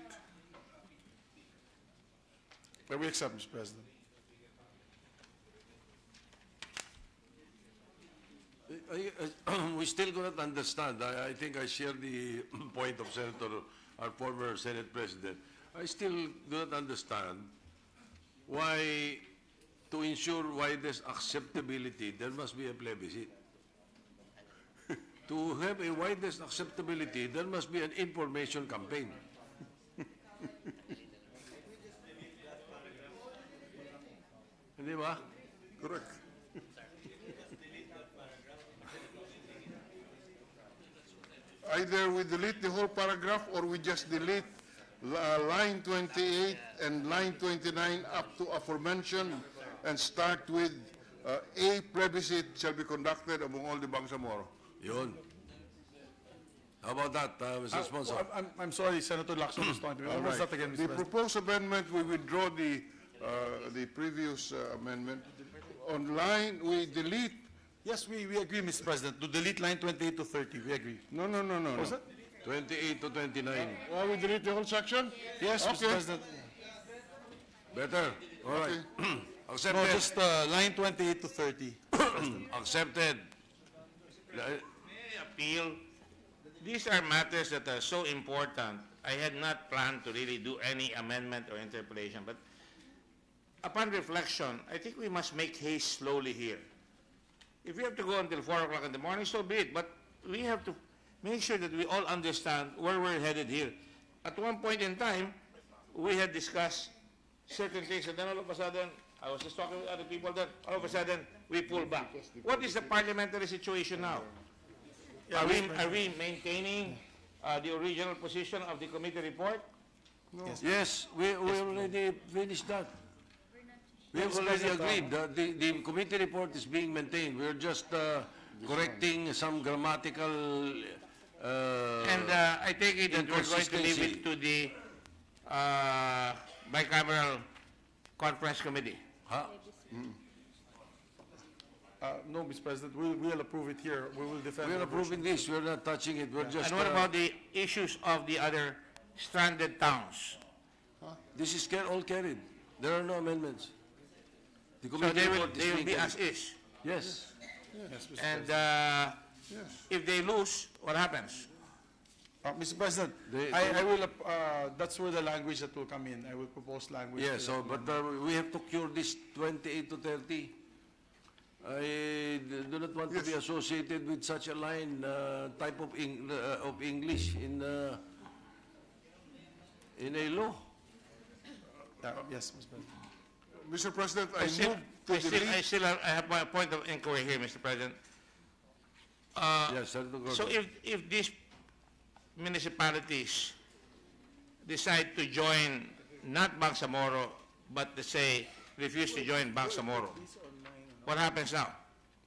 We accept, Mr. President. We still do not understand. I think I share the point of Senator, our former Senate President. I still do not understand why, to ensure widest acceptability, there must be a plebiscite. To have a widest acceptability, there must be an information campaign. Hindi ba? Correct. Either we delete the whole paragraph or we just delete line 28 and line 29 up to aforementioned and start with a plebiscite shall be conducted among all the Bangsamoro. Yun. How about that, Mr. Sponsor? I'm sorry, Senator Lacson was talking to me. What was that again, Mr. The President? proposed amendment, we withdraw the previous amendment. On line, we delete, Yes, we agree, Mr. President, to delete line 28 to 30. We agree. no. What was that? 28 to 29. Why we delete the whole section? Yes, Okay. Mr. President. Better. All right. No, Accepted. just line 28 to 30. Accepted. May I appeal? These are matters that are so important. I had not planned to really do any amendment or interpolation, but upon reflection, I think we must make haste slowly here. If we have to go until 4 o'clock in the morning, so be it. But we have to make sure that we all understand where we're headed here. At one point in time, we had discussed certain things, and then all of a sudden, I was just talking with other people, that all of a sudden, we pull back. What is the parliamentary situation now? Are we maintaining the original position of the committee report? Yes, we already finished that. We have already agreed. The committee report is being maintained. We're just correcting some grammatical And I take it that we're going to leave it to the bicameral conference committee. Huh? No, Mr. President, we'll approve it here. We will defend. We're our approving version. this. We're not touching it. We're just. And what about the issues of the other stranded towns? This is all carried. There are no amendments. The So committee they will report is being be as carried. is. Yes. Yes, Mr. And President. if they lose, what happens? Mr. President, I will, that's where the language that will come in. I will propose language. Yes. to- So, but we have to cure this 28 to 30. I do not want to be associated with such a line type of English in a law. Yes, Mr. President. Mr. President, I still, move to delete. I have my point of inquiry here, Mr. President. Yes, Senator Gordon. So if these municipalities decide to join not Bangsamoro, but to say refuse to join Bangsamoro, what happens now?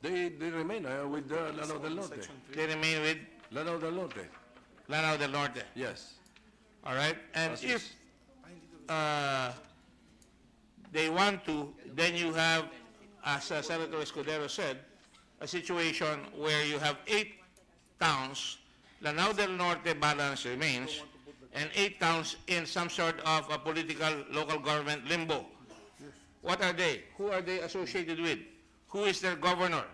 They remain with Lanao del Norte. They remain with Lanao del Norte. Lanao del Norte. Yes. All right? And Yes. if they want to, then you have, as Senator Escudero said, a situation where you have 8 towns, Lanao del Norte balance remains, and 8 towns in some sort of a political local government limbo. What are they? Who are they associated with? Who is their governor?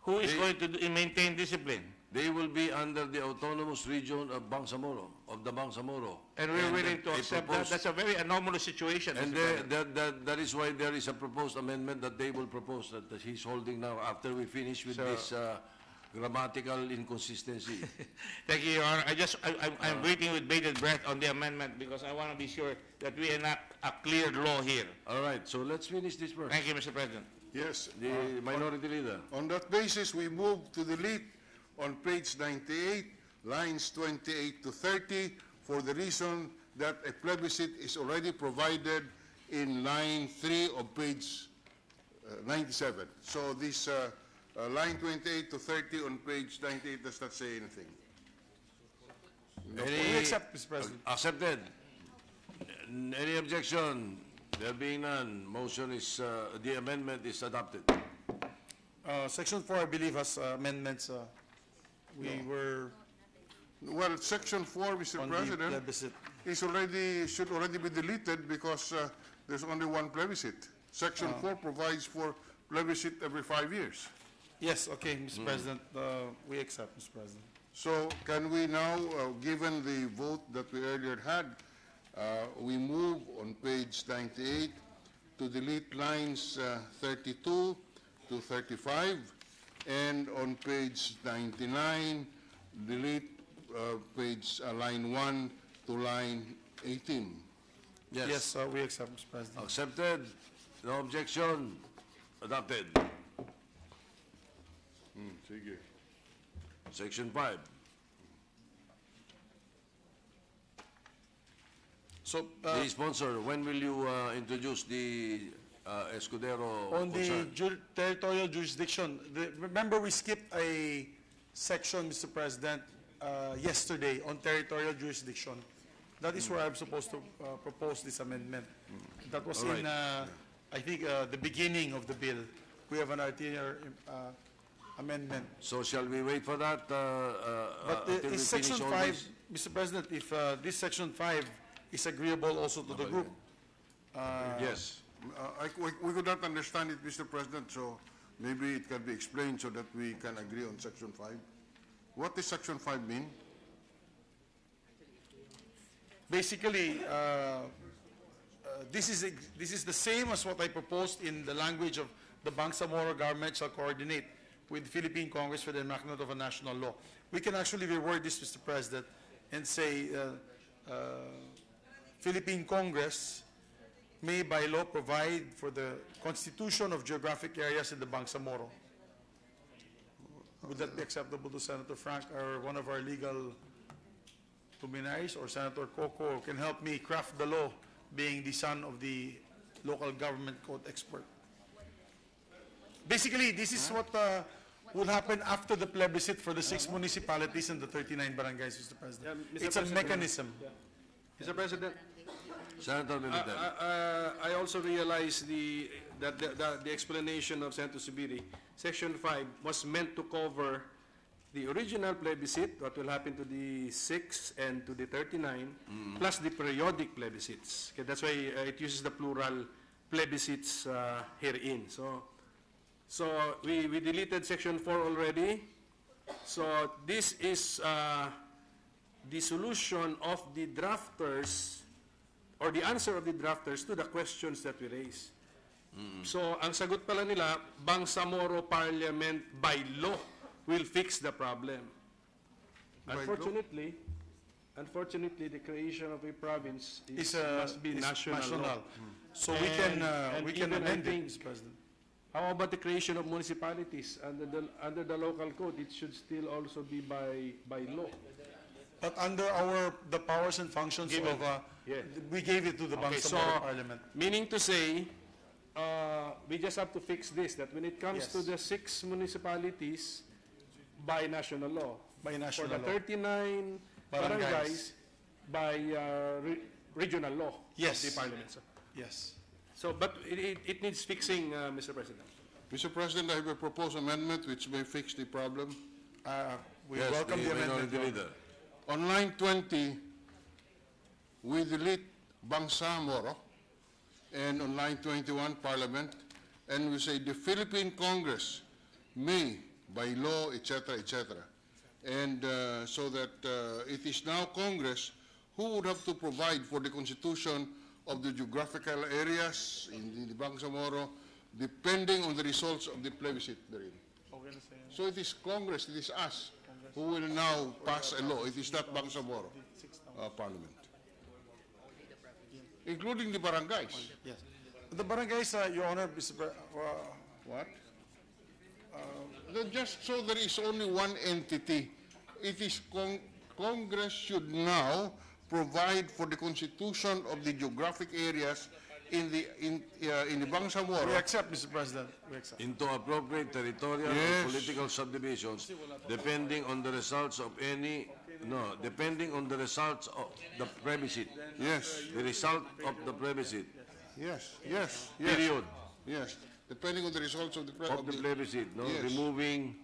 Who is going to maintain discipline? They will be under the autonomous region of Bangsamoro, of the Bangsamoro. And we're willing to they accept that. propose- That's a very anomalous situation. And Mr. President. that is why there is a proposed amendment that they will propose that he's holding now after we finish with this grammatical inconsistency. Thank you, Your Honor. I'm waiting with bated breath on the amendment because I want to be sure that we enact a clear law here. All right, so let's finish this first. Thank you, Mr. President. Yes. The minority leader. On that basis, we move to delete on page 98, lines 28 to 30, for the reason that a plebiscite is already provided in line 3 of page 97. So this line 28 to 30 on page 98 does not say anything. We accept, Mr. President. Accepted. Any objection? There being none, motion is, the amendment is adopted. Section 4, I believe, has amendments. We were Well, section 4, Mr. on the President, plebiscite. should already be deleted because there's only one plebiscite. Section 4 provides for plebiscite every 5 years. Yes, okay, Mr. President, we accept, Mr. President. So can we now, given the vote that we earlier had, we move on page 98 to delete lines 32 to 35, and on page 99, delete line 1 to line 18. Yes, we accept, Mr. President. Accepted. No objection. Adopted. Sige. Section 5. So, The sponsor, when will you introduce the Escudero on the concern? territorial jurisdiction, remember we skipped a section, Mr. President, yesterday on territorial jurisdiction. That is where I'm supposed to propose this amendment. That was All in, I think, the beginning of the bill. We have an arterial amendment. So shall we wait for that But until we is finish section all 5, this? Mr. President, if this section 5 is agreeable also to the group, Yes. We could not understand it, Mr. President, so maybe it can be explained so that we can agree on section 5. What does section 5 mean? basically, this is the same as what I proposed in the language of the Bangsamoro government shall coordinate. with Philippine Congress for the enactment of a national law. We can actually reword this, Mr. President, and say Philippine Congress may by law provide for the constitution of geographic areas in the Bangsamoro. Would that be acceptable to Senator Frank or one of our legal luminaries, or Senator Coco can help me craft the law, being the son of the local government code expert? Basically, this is what will happen after the plebiscite for the 6 municipalities and the 39 barangays, Mr. President. Mr. It's a President. mechanism. Mr. President, Senator Militar. I also realize that the explanation of Senator Subiri, Section 5, was meant to cover the original plebiscite, what will happen to the 6 and to the 39, plus the periodic plebiscites. Okay, that's why it uses the plural plebiscites herein. So we deleted Section 4 already. So this is the solution of the drafters, or the answer of the drafters to the questions that we raised. So ang sagot pala nila, Bangsamoro Parliament by law will fix the problem. Unfortunately, the creation of a province must be national law. So we can even amend I it, think, Mr. President. How about the creation of municipalities under the local code? It should still also be by law. But under the powers and functions Given. of, Yeah. we gave it to the Okay, so Bangsamoro Parliament. meaning to say, we just have to fix this, that when it comes Yes. to the 6 municipalities, by national law. By national For the law. 39 barangays, by regional law Yes. of the parliament. Sir. Yes. So, but it needs fixing, Mr. President. Mr. President, I have a proposed amendment which may fix the problem. We Yes, welcome the Minority amendment. Leader. On line 20, we delete Bangsamoro, and on line 21, Parliament, and we say the Philippine Congress may, by law, etc., etc. And so that it is now Congress who would have to provide for the constitution of the geographical areas in the Bangsamoro, depending on the results of the plebiscite therein. So it is Congress, it is us, who will now pass a law. It is not Bangsamoro Parliament. Including the barangays. Yes. The barangays, Your Honor, Mr. What? Just so there is only one entity. It is Congress should now provide for the constitution of the geographic areas in the Bangsamoro. We accept, Mr. President. We accept. Into appropriate territorial Yes. and political subdivisions, depending on the results of depending on the results of the plebiscite. Yes, The result of the plebiscite. yes, yes, yes. Period. Yes, depending on the results of the Of the plebiscite, no? Yes. Removing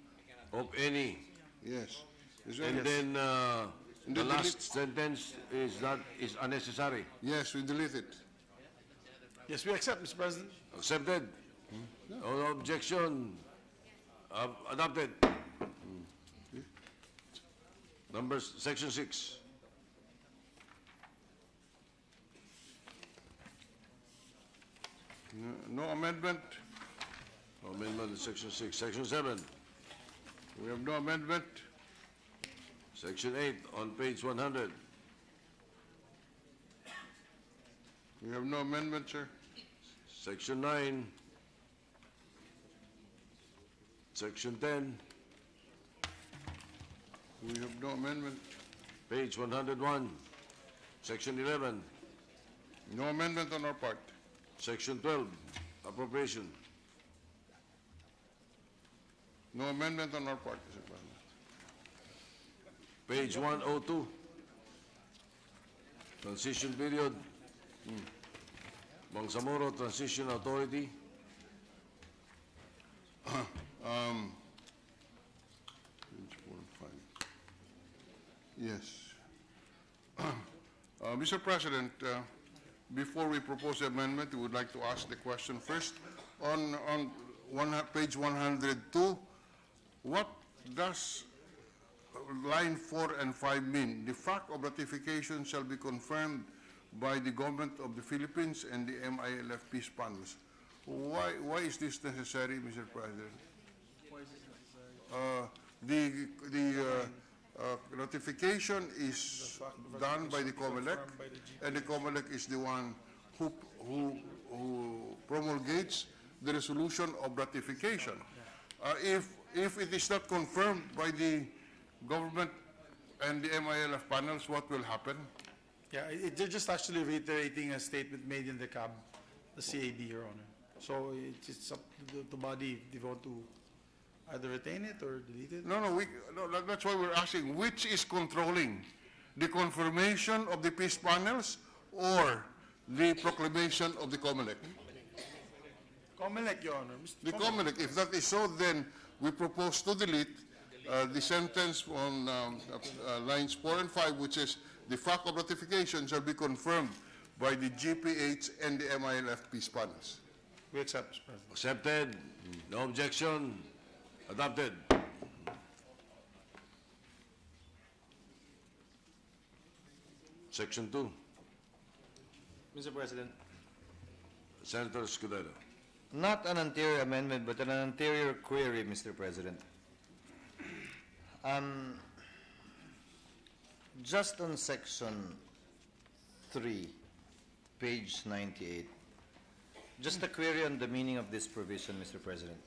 of any. Yes. And then the then last delete- sentence is unnecessary. Yes, we delete it. Yes, we accept, Mr. President. Accepted. No objection. Adopted. Section 6. No amendment. No amendment in section 6. Section 7. We have no amendment. Section 8 on page 100. We have no amendment, sir. Section 9. Section 10. We have no amendment. Page 101. Section 11. No amendment on our part. Section 12. Appropriation. No amendment on our part, Mr. President. Page 102. Transition period. Bangsamoro Transition Authority. Page 4 and 5. Yes. Mr. President, before we propose the amendment, we would like to ask the question first. On page 102, what does line 4 and 5 mean? The fact of ratification shall be confirmed by the government of the Philippines and the MILF peace panels. Why is this necessary, Mr. President? Notification is done by the COMELEC, and the COMELEC is the one who promulgates the resolution of ratification. If it is not confirmed by the government and the MILF panels, what will happen? Yeah, they're just actually reiterating a statement made in the CAB, the CAB, Your Honor. So it's up to the body if they want to either retain it or delete it. No, that's why we're asking, which is controlling? The confirmation of the peace panels or the proclamation of the COMELEC? COMELEC, Your Honor. The COMELEC. If that is so, then we propose to delete the sentence on lines 4 and 5, which is the fact of ratification shall be confirmed by the GPH and the MILF peace panels. We accept, Mr. President. Accepted. No objection. Adopted. Section 2. Mr. President, Senator Escudero. not an anterior amendment, but an anterior query, Mr. President. Just on section 3, page 98, just a query on the meaning of this provision, Mr. President.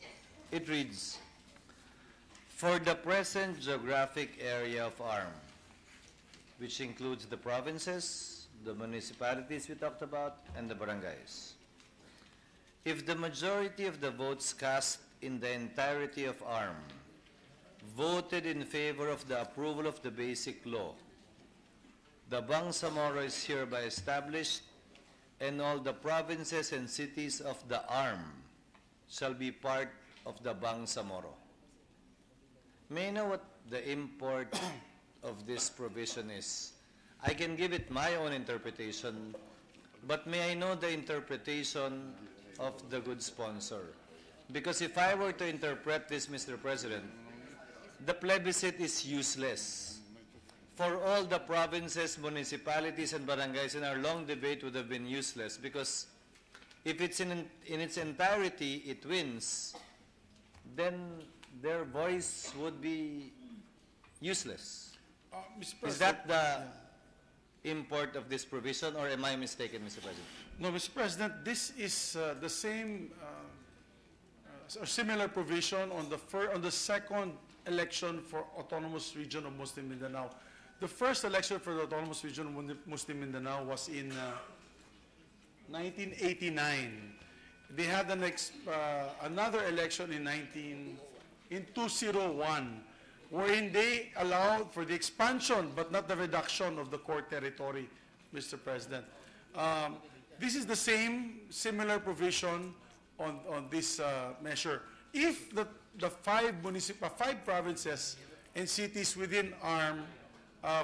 It reads, for the present geographic area of ARM, which includes the provinces, the municipalities we talked about, and the barangays. If the majority of the votes cast in the entirety of ARM voted in favor of the approval of the Basic Law, the Bangsamoro is hereby established, and all the provinces and cities of the ARM shall be part of the Bangsamoro. May I know what the import of this provision is? I can give it my own interpretation, but may I know the interpretation of the good sponsor? Because if I were to interpret this, Mr. President, the plebiscite is useless. For all the provinces, municipalities, and barangays in our long debate would have been useless, because if it's in its entirety, it wins, then their voice would be useless. Mr. President, Is that the import of this provision, or am I mistaken, Mr. President? No, Mr. President, this is the same or similar provision on the second election for Autonomous Region of Muslim Mindanao. The first election for the Autonomous Region of Muslim Mindanao was in 1989. They had another election in 2001, wherein they allowed for the expansion but not the reduction of the core territory, Mr. President. This is the similar provision on this measure. If the five provinces and cities within ARM,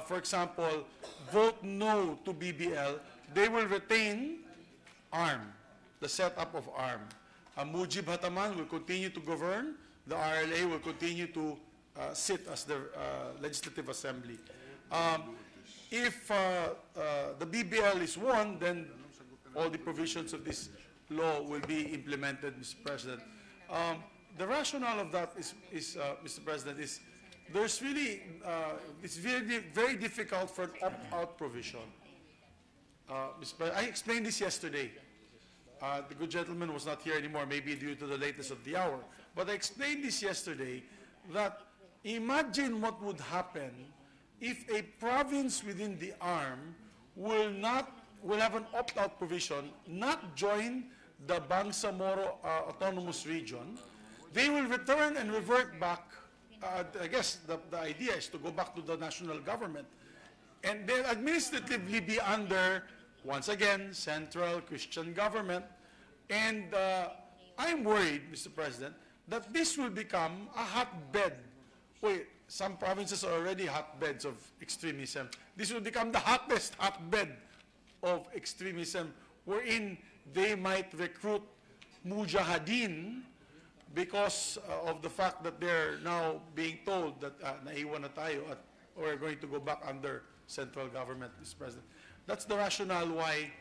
for example, vote no to BBL, they will retain ARM, the setup of ARM. Mujib Hataman will continue to govern. The RLA will continue to sit as the Legislative Assembly. If the BBL is won, then all the provisions of this law will be implemented, Mr. President. The rationale of that is Mr. President, is there's really, it's very, very difficult for an opt-out provision. Mr. President, I explained this yesterday. The good gentleman was not here anymore, maybe due to the latest of the hour. But I explained this yesterday that imagine what would happen if a province within the ARM will have an opt-out provision, not join the Bangsamoro Autonomous Region. They will return and revert back. I guess the idea is to go back to the national government. And they'll administratively be under, once again, central Christian government. And I'm worried, Mr. President, that this will become a hotbed. Wait, some provinces are already hotbeds of extremism. This will become the hottest hotbed of extremism, wherein they might recruit mujahideen because of the fact that they're now being told that naiwan na tayo at we're going to go back under central government, Mr. President. That's the rationale why,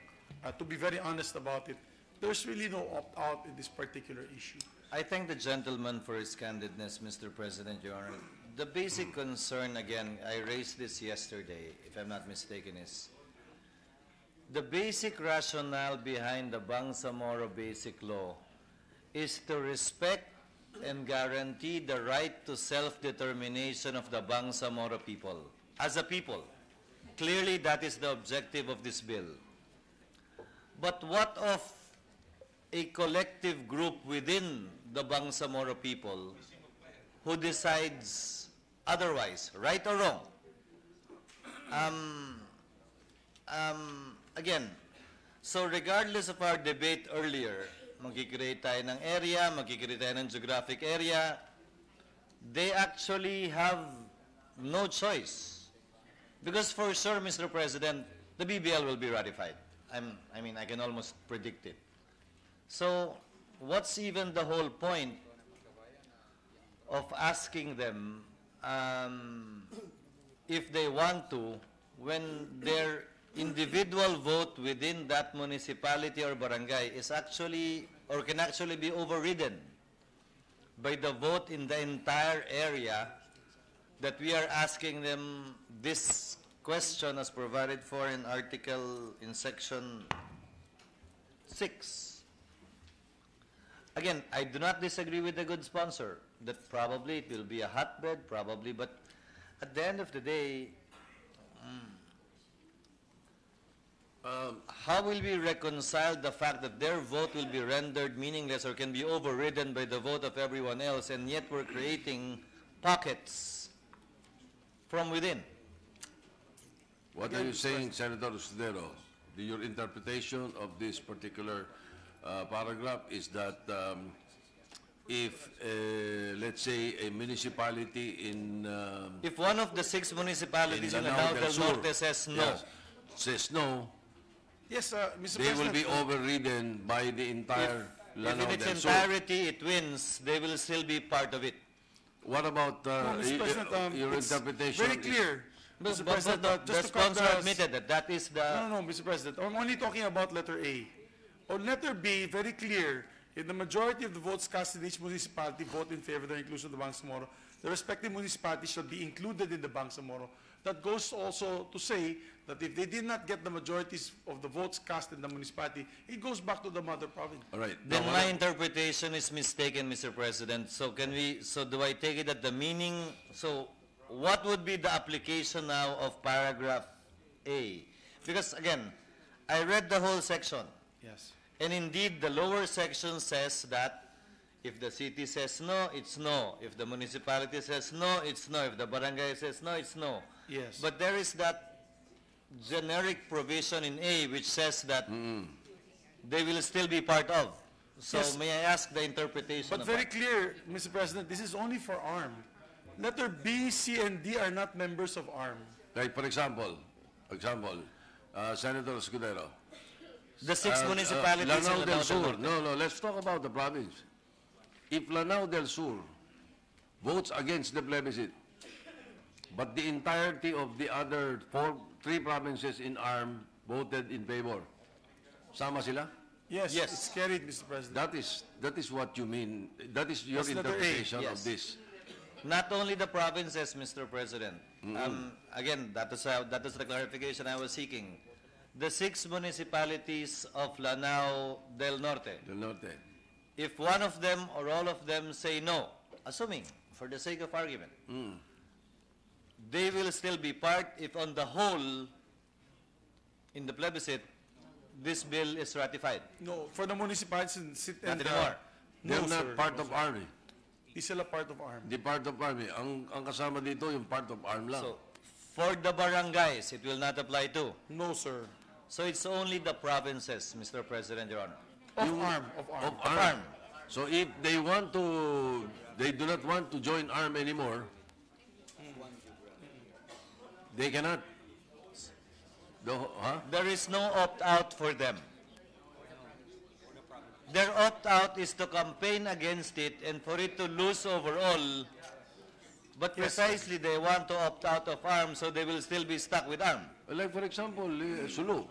to be very honest about it, there's really no opt-out in this particular issue. I thank the gentleman for his candidness, Mr. President, Your Honor. The basic concern, again, I raised this yesterday, if I'm not mistaken, is the basic rationale behind the Bangsamoro Basic Law is to respect and guarantee the right to self-determination of the Bangsamoro people. As a people, clearly that is the objective of this bill. But what of a collective group within the Bangsamoro people who decides otherwise, right or wrong? Again, so regardless of our debate earlier, magkikreate tayo ng area, magkikreate tayo ng geographic area, they actually have no choice. Because for sure, Mr. President, the BBL will be ratified. I mean, I can almost predict it. So, what's even the whole point of asking them if they want to, when their individual vote within that municipality or barangay is actually, or can actually be overridden by the vote in the entire area, that we are asking them this question as provided for in in section 6. Again, I do not disagree with the good sponsor that probably it will be a hotbed, probably, but at the end of the day, how will we reconcile the fact that their vote will be rendered meaningless or can be overridden by the vote of everyone else, and yet we're creating pockets from within? What are you saying, Senator Escudero? Your interpretation of this particular paragraph is that if, let's say, a municipality in if one of the 6 municipalities in Lanao del Norte says no, yes, says no, Yes, Mr. they President. will be overridden by the entire if Lanao in its del Sur. entirety it wins, they will still be part of it. What about No, Mr. President, your it's interpretation? very clear. But, Mr. but President, the just to cut sponsor admitted that that is the... No, Mr. President. I'm only talking about letter A. On letter B, very clear, if the majority of the votes cast in each municipality vote in favor of the inclusion of the Bangsamoro, the respective municipality shall be included in the Bangsamoro. That goes also to say that if they did not get the majorities of the votes cast in the municipality, it goes back to the mother province. All right. Then Now, my interpretation is mistaken, Mr. President. So do I take it that the meaning, so what would be the application now of paragraph A? Because again, I read the whole section. Yes. And indeed, the lower section says that if the city says no, it's no. If the municipality says no, it's no. If the barangay says no, it's no. Yes. But there is that generic provision in A which says that they will still be part of. So Yes. may I ask the interpretation But of very that? clear, Mr. President, this is only for ARM. Letter B, C, and D are not members of ARM. like, for example, Senator Escudero. The 6 municipalities in Lanao del Lanao Sur. del Norte. No, let's talk about the province. If Lanao del Sur votes against the plebiscite, but the entirety of the other 3 provinces in ARM voted in favor, sama sila? Yes, Yes. it's carried, Mr. President. That is what you mean. That is your That's letter A. interpretation Yes. of this. Not only the provinces, Mr. President. Again, that is the clarification I was seeking. The 6 municipalities of Lanao del Norte, Del Norte. if one of them or all of them say no, assuming, for the sake of argument, they will still be part if on the whole, in the plebiscite, this bill is ratified. No, for the municipalities and city. Not anymore. They're No, not sir. part of ARMY. Di sila part of ARM. Di part of ARMY. Ang kasama dito, yung part of ARM lang. So, for the barangays, it will not apply too. No, sir. So it's only the provinces, Mr. President, Your Honor. Of ARM. Of ARM. So if they do not want to join ARM anymore, they cannot. There is no opt-out for them. Their opt-out is to campaign against it and for it to lose overall. But precisely they want to opt out of ARM, so they will still be stuck with ARM. Like for example, Sulu.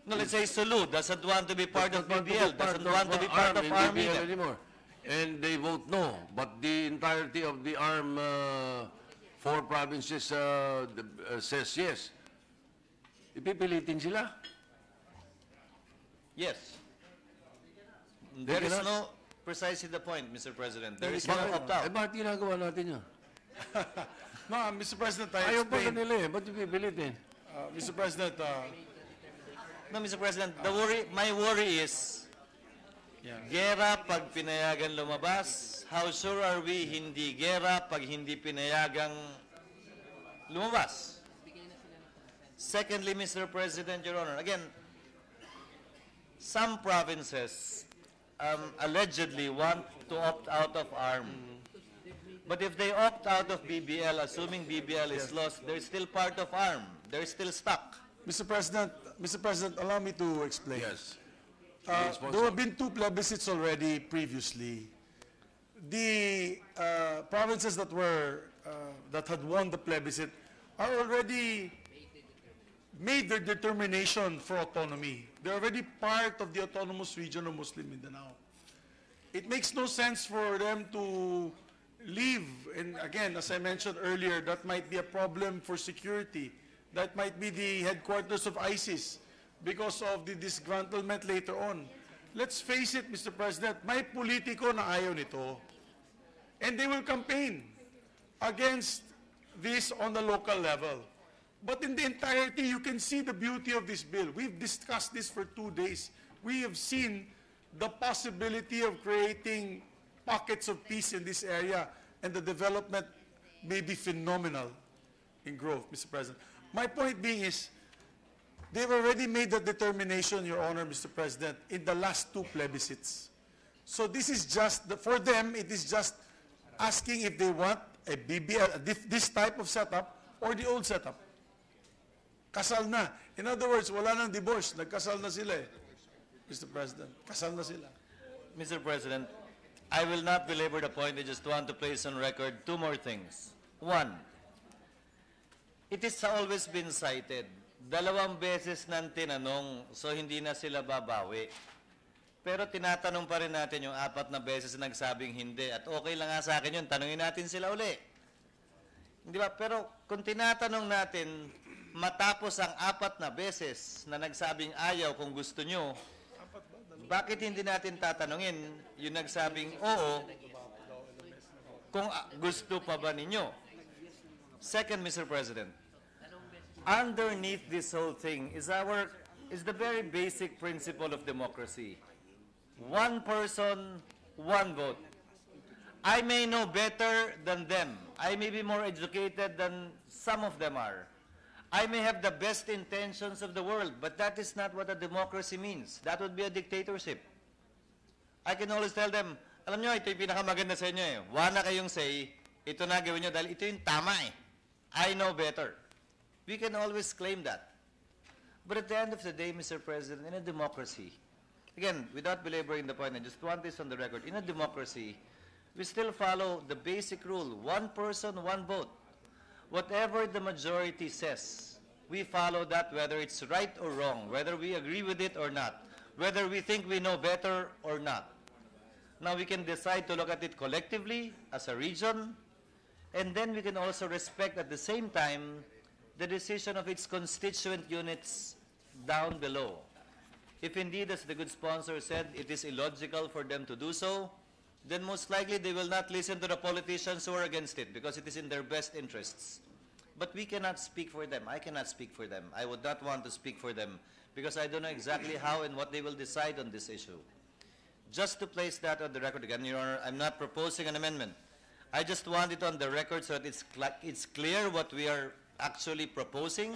No, let's say Sulu doesn't want to be part of Doesn't want to be BBL, part doesn't of want to be ARM part of in ARM BBL either. anymore. and they vote no, but the entirety of the ARM 4 provinces says yes, ipipilitin sila. Yes. They There is cannot- no, precisely the point, Mr. President. There is Bakit? no opt-out. Bakit ginagawa natin yun? No, Mr. President, I Ayaw pa explained. kanila eh, ba't ipipilitin? Mr. President, No, Mr. President, my worry is, gera pag pinayagan lumabas, how sure are we hindi gera pag hindi pinayagang lumabas? Secondly, Mr. President, Your Honor, again, some provinces allegedly want to opt out of ARM. But if they opt out of BBL, assuming BBL is lost, they're still part of ARM. They're still stuck. Mr. President, allow me to explain. Yes. There have been 2 plebiscites already previously. The provinces that had won the plebiscite are already made their determination for autonomy. They're already part of the autonomous region of Muslim Mindanao. It makes no sense for them to leave. And again, as I mentioned earlier, that might be a problem for security. That might be the headquarters of ISIS because of the disgruntlement later on. Let's face it, Mr. President, may politiko na ayaw nito. And they will campaign against this on the local level. But in the entirety, you can see the beauty of this bill. We've discussed this for 2 days. We have seen the possibility of creating pockets of peace in this area, and the development may be phenomenal in growth, Mr. President. My point being is, they've already made that determination, Your Honor, Mr. President, in the last 2 plebiscites. So this is just, for them, it is just asking if they want a BBL, this type of setup, or the old setup. Kasal na. In other words, wala nang divorce. Nagkasal na sila eh. Mr. President, kasal na sila. Mr. President, I will not belabor the point. I just want to place on record 2 more things. One, it has always been cited. 2 beses nang tinanong, so hindi na sila babawi. Pero tinatanong pa rin natin yung 4 na beses na nagsabing hindi. At okay lang nga sa akin yun, tanungin natin sila uli. Hindi ba? Pero kung tinatanong natin, matapos ang 4 na beses na nagsabing ayaw kung gusto nyo, bakit hindi natin tatanungin yung nagsabing oo kung gusto pa ba ninyo? Second, Mr. President, underneath this whole thing is the very basic principle of democracy. 1 person, 1 vote. I may know better than them. I may be more educated than some of them are. I may have the best intentions of the world, but that is not what a democracy means. That would be a dictatorship. I can always tell them, alam nyo, ito yung pinakamaganda sa inyo eh. Wala kayong say, ito na gawin nyo dahil ito yung tama eh. I know better. We can always claim that. But at the end of the day, Mr. President, in a democracy, again, without belaboring the point, I just want this on the record, in a democracy, we still follow the basic rule, 1 person, 1 vote. Whatever the majority says, we follow that whether it's right or wrong, whether we agree with it or not, whether we think we know better or not. Now we can decide to look at it collectively as a region, and then we can also respect at the same time the decision of its constituent units down below. If indeed, as the good sponsor said, it is illogical for them to do so, then most likely they will not listen to the politicians who are against it because it is in their best interests. But we cannot speak for them. I cannot speak for them. I would not want to speak for them because I don't know exactly how and what they will decide on this issue. Just to place that on the record again, Your Honor, I'm not proposing an amendment. I just want it on the record so that it's clear what we are actually proposing.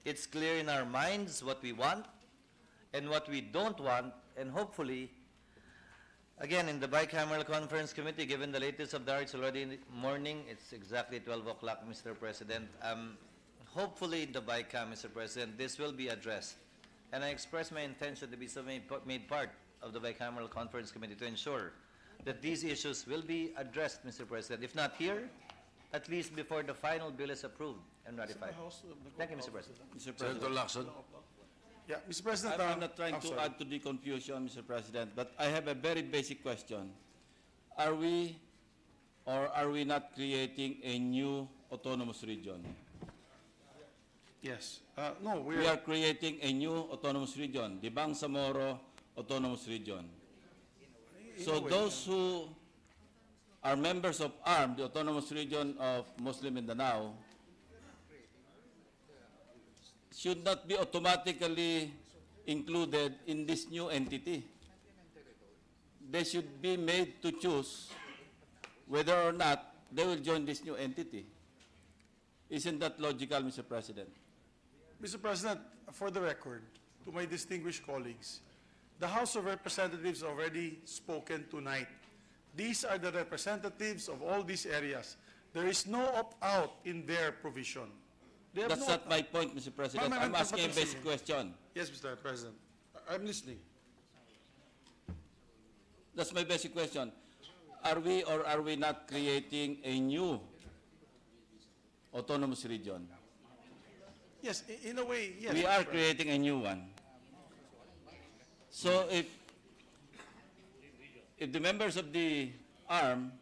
It's clear in our minds what we want and what we don't want, and hopefully, again, in the bicameral conference committee, given the latest of the hour, it's already in the morning. It's exactly 12 o'clock, Mr. President. Hopefully, in the bicam, Mr. President, this will be addressed. And I express my intention to be made part of the bicameral conference committee to ensure that these issues will be addressed, Mr. President. If not here, at least before the final bill is approved and ratified. Thank you, Mr. President. Mr. Senator President, Lacson. Yeah, Mr. President. I'm not trying to sorry. add to the confusion, Mr. President, but I have a very basic question. are we or are we not creating a new autonomous region? Yes. No, We are creating a new autonomous region, the Bangsamoro Autonomous Region. So those who are members of ARM, the Autonomous Region of Muslim Mindanao, should not be automatically included in this new entity. They should be made to choose whether or not they will join this new entity. Isn't that logical, Mr. President? Mr. President, for the record, to my distinguished colleagues, the House of Representatives already spoken tonight. These are the representatives of all these areas. There is no opt-out in their provision. They have That's no not my point, Mr. President. Ma'am, I'm asking a basic question. Yes, Mr. President. I'm listening. That's my basic question. Are we or are we not creating a new autonomous region? Yes, in a way, yes. We are creating a new one. So if the members of the ARM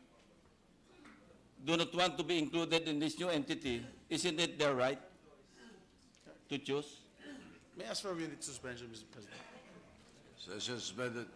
do not want to be included in this new entity, isn't it their right to choose? May I ask for a minute suspension, Mr. President? Session suspended.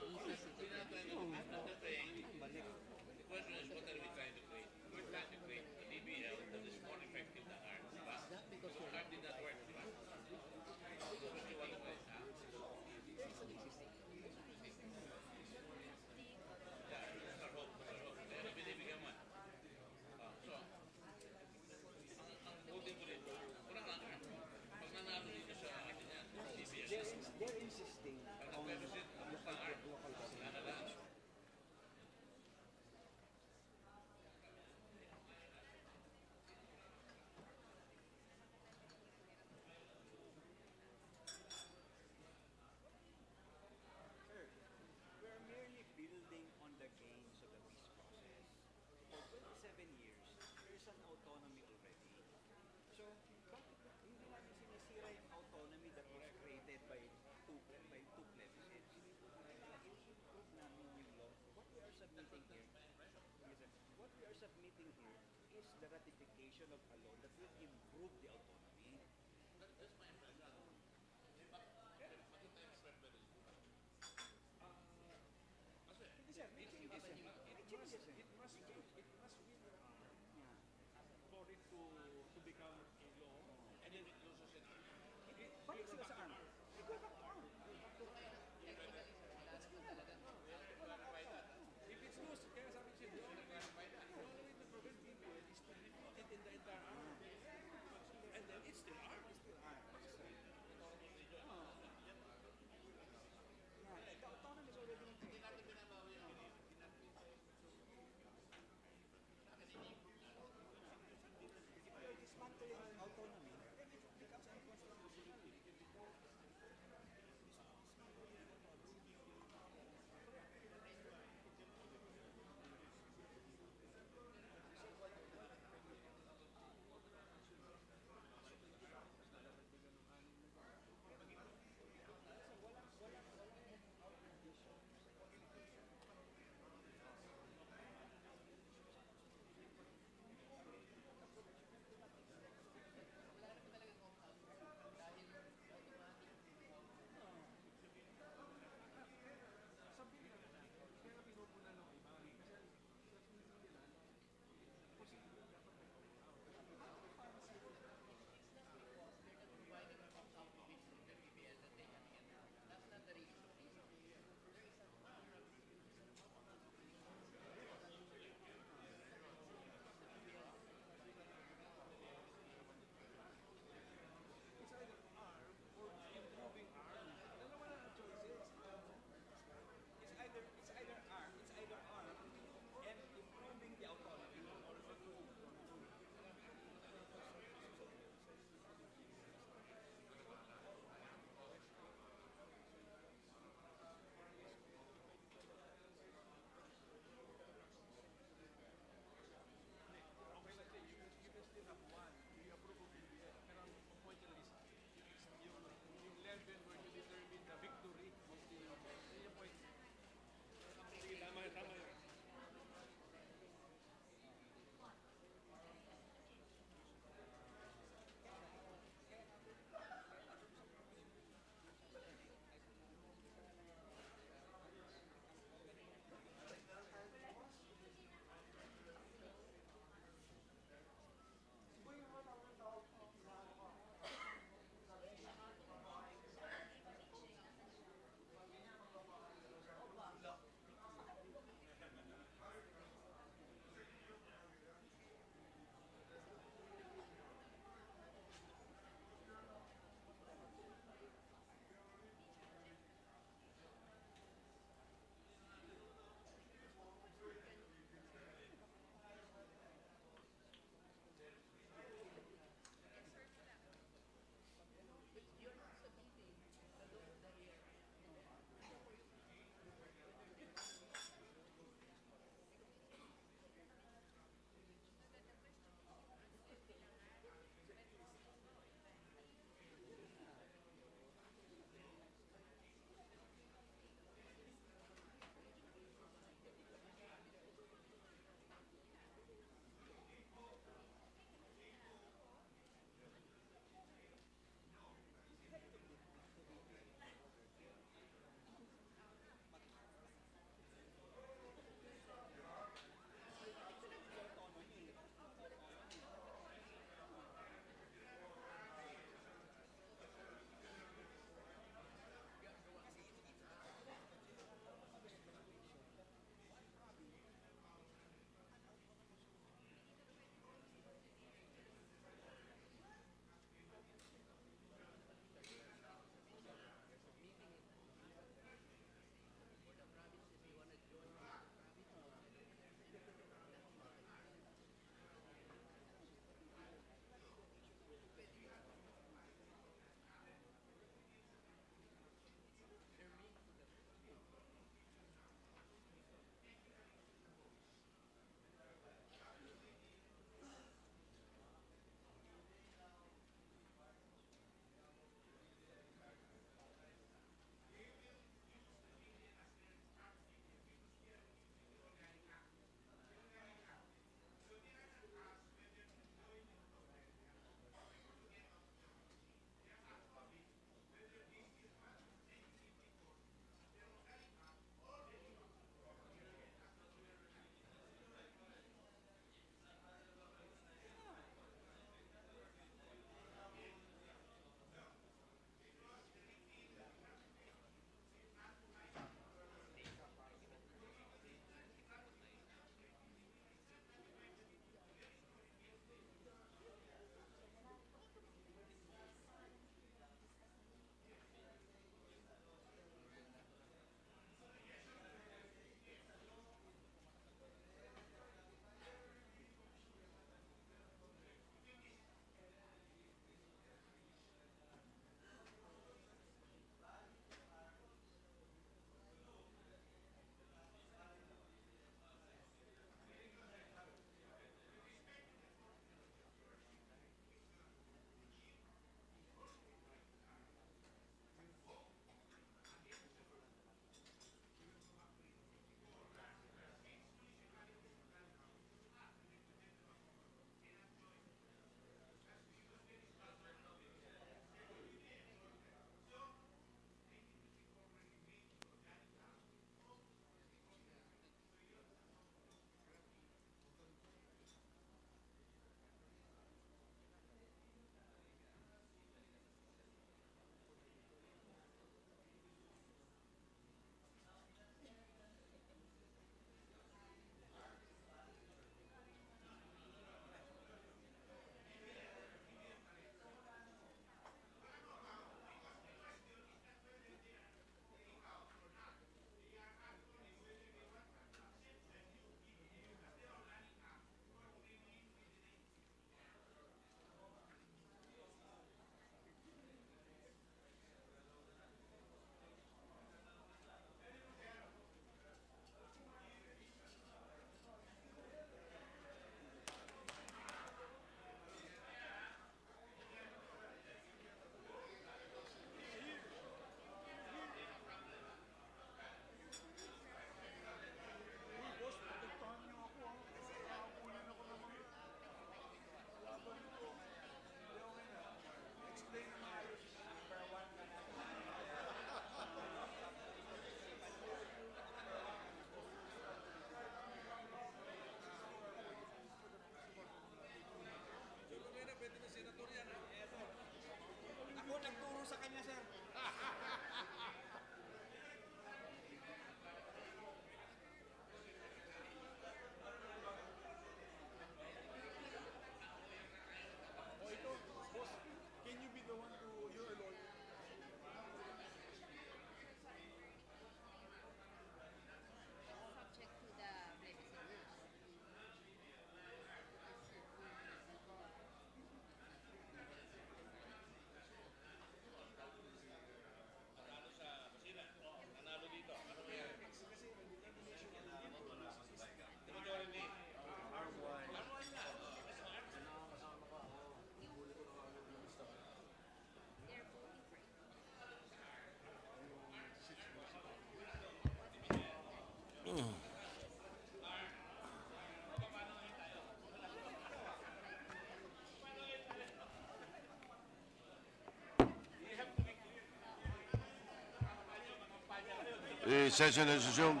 the session is resumed.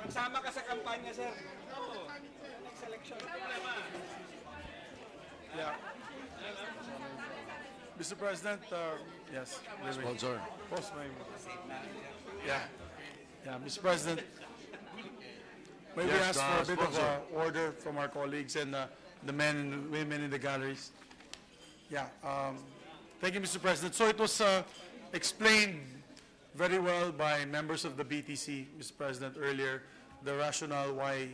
Sama ka sa kampanya, sir. Next election. Yeah. Mr. President, yes. Sponsor. Post my. Yeah. Yeah, Mr. President. May we Yes, ask for a bit of sponsor. order from our colleagues and the men and women in the galleries? Yeah. Thank you, Mr. President. So it was explained very well by members of the BTC, Mr. President, earlier, the rationale why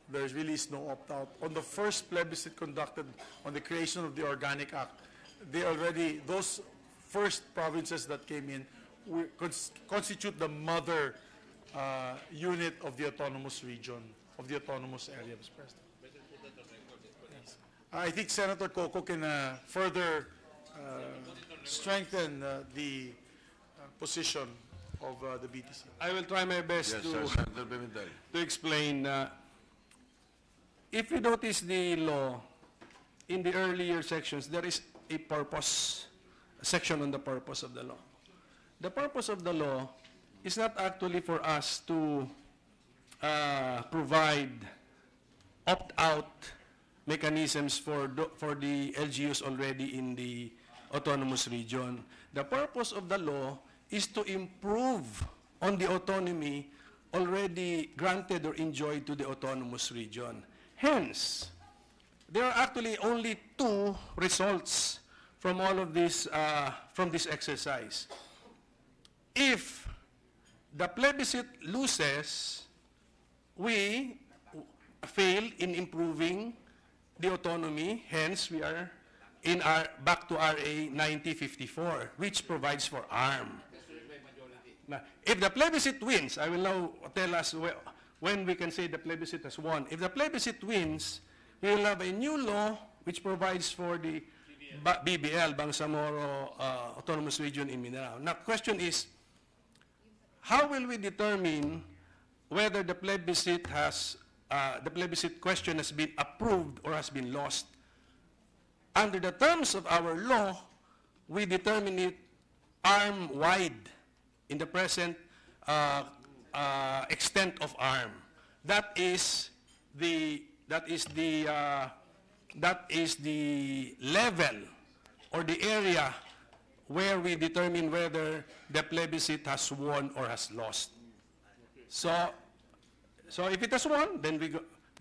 there really is no opt-out. On the first plebiscite conducted on the creation of the Organic Act, those first provinces that came in constitute the mother unit of the autonomous region, of the autonomous area, Mr. President. Yes. I think Senator Coco can further strengthen the position of the BTC. I will try my best Yes, to, sir, Senator Pimentel. to explain. If you notice the law, in the earlier sections, there is a purpose, a section on the purpose of the law. The purpose of the law is not actually for us to provide opt-out mechanisms for the LGUs already in the autonomous region. The purpose of the law is to improve on the autonomy already granted or enjoyed to the autonomous region. Hence, there are actually only two results from all of this, from this exercise. If the plebiscite loses, we fail in improving the autonomy, hence we are in back to RA 9054, which provides for ARM. Now, if the plebiscite wins, I will now tell us when we can say the plebiscite has won. If the plebiscite wins, we will have a new law which provides for the BBL, Bangsamoro Autonomous Region in Mindanao. Now, question is, how will we determine whether the plebiscite question has been approved or has been lost? Under the terms of our law, we determine it arm-wide in the present extent of arm. That is the level or the area where we determine whether the plebiscite has won or has lost. So if it has won, then we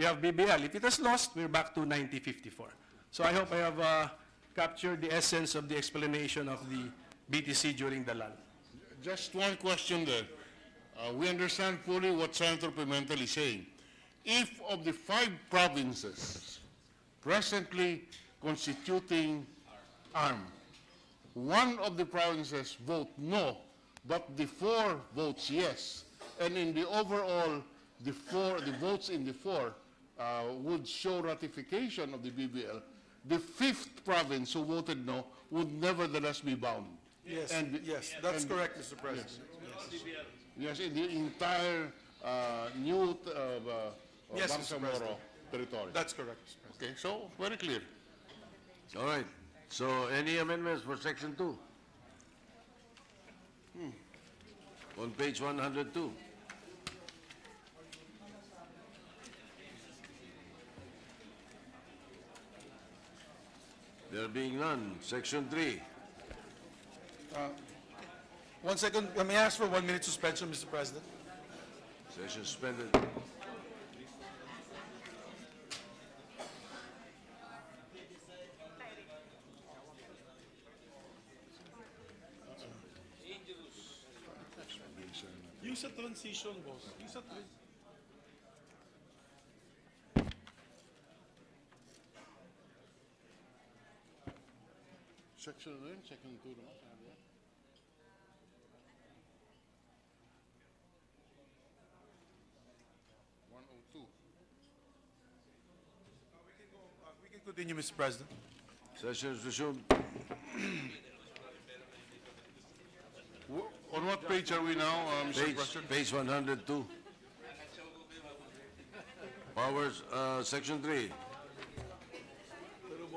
have BBL. If it has lost, we're back to 9054. So I hope I have captured the essence of the explanation of the BTC during the LAN. Just one question there. We understand fully what Senator Pimentel is saying. If of the 5 provinces presently constituting ARM, one of the provinces vote no, but the 4 votes yes, and in the overall, the votes in the 4 would show ratification of the BBL, the 5th province who voted no would nevertheless be bound. Yes, yes, that's correct, Mr. President. Yes, in the entire new Yes, Mr. Bangsamoro President. territory. That's correct, Mr. President. Okay, so very clear. All right. So any amendments for section 2? On page 102. There being none. Section 3. 1 second, let me ask for 1 minute suspension, Mr. President. Session suspended. Use a transition, boss. Use a Section 9, section 2 naman. Sabi yan. We can continue, Mr. President. Session is resumed. On what page are we now, Mr. President? Page 102. Powers, section 3.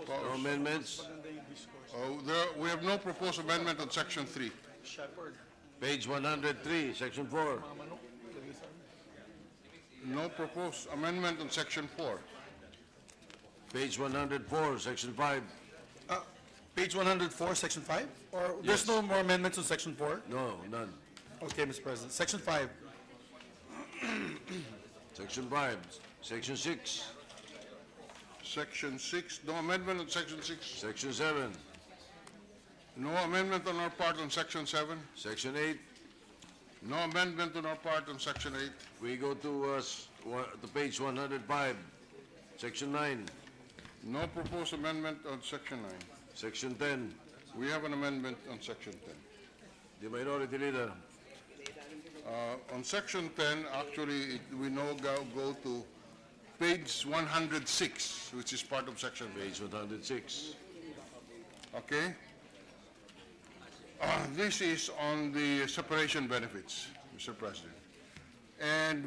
No amendments. We have no proposed amendment on section 3. Shepherd. Page 103, section 4. No proposed amendment on section 4. Page 104, section 5. Page 104, section 5? Or there's Yes. no more amendments on section 4? No, none. Okay, Mr. President. Section 5. Section 5, section 6, Section 6, no amendment on section 6. section 7, No amendment on our part on section 7. section 8. No amendment on our part on section 8. We go to page 105, section 9, No proposed amendment on section 9. section 10. We have an amendment on section 10. The Minority Leader. On section 10, actually, we now go to page 106, which is part of section 8. Page 106. Okay? This is on the separation benefits, Mr. President. And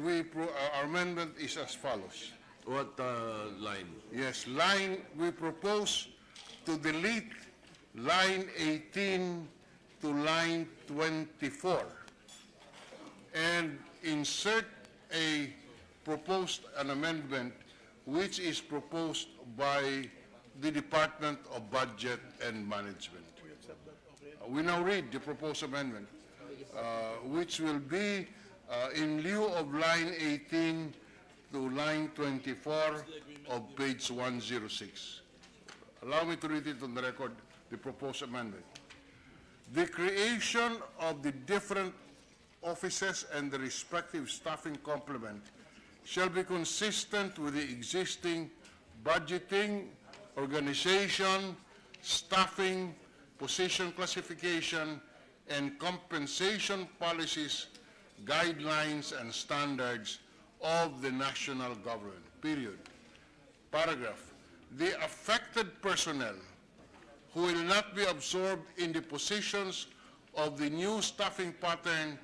our amendment is as follows. What line? Yes, we propose to delete line 18 to line 24 and insert an amendment which is proposed by the Department of Budget and Management. We now read the proposed amendment, which will be in lieu of line 18 to line 24 of page 106. Allow me to read it on the record, the proposed amendment. The creation of the different offices and the respective staffing complement shall be consistent with the existing budgeting, organization, staffing, position classification, and compensation policies, guidelines, and standards of the national government, period. Paragraph. The affected personnel who will not be absorbed in the positions of the new staffing pattern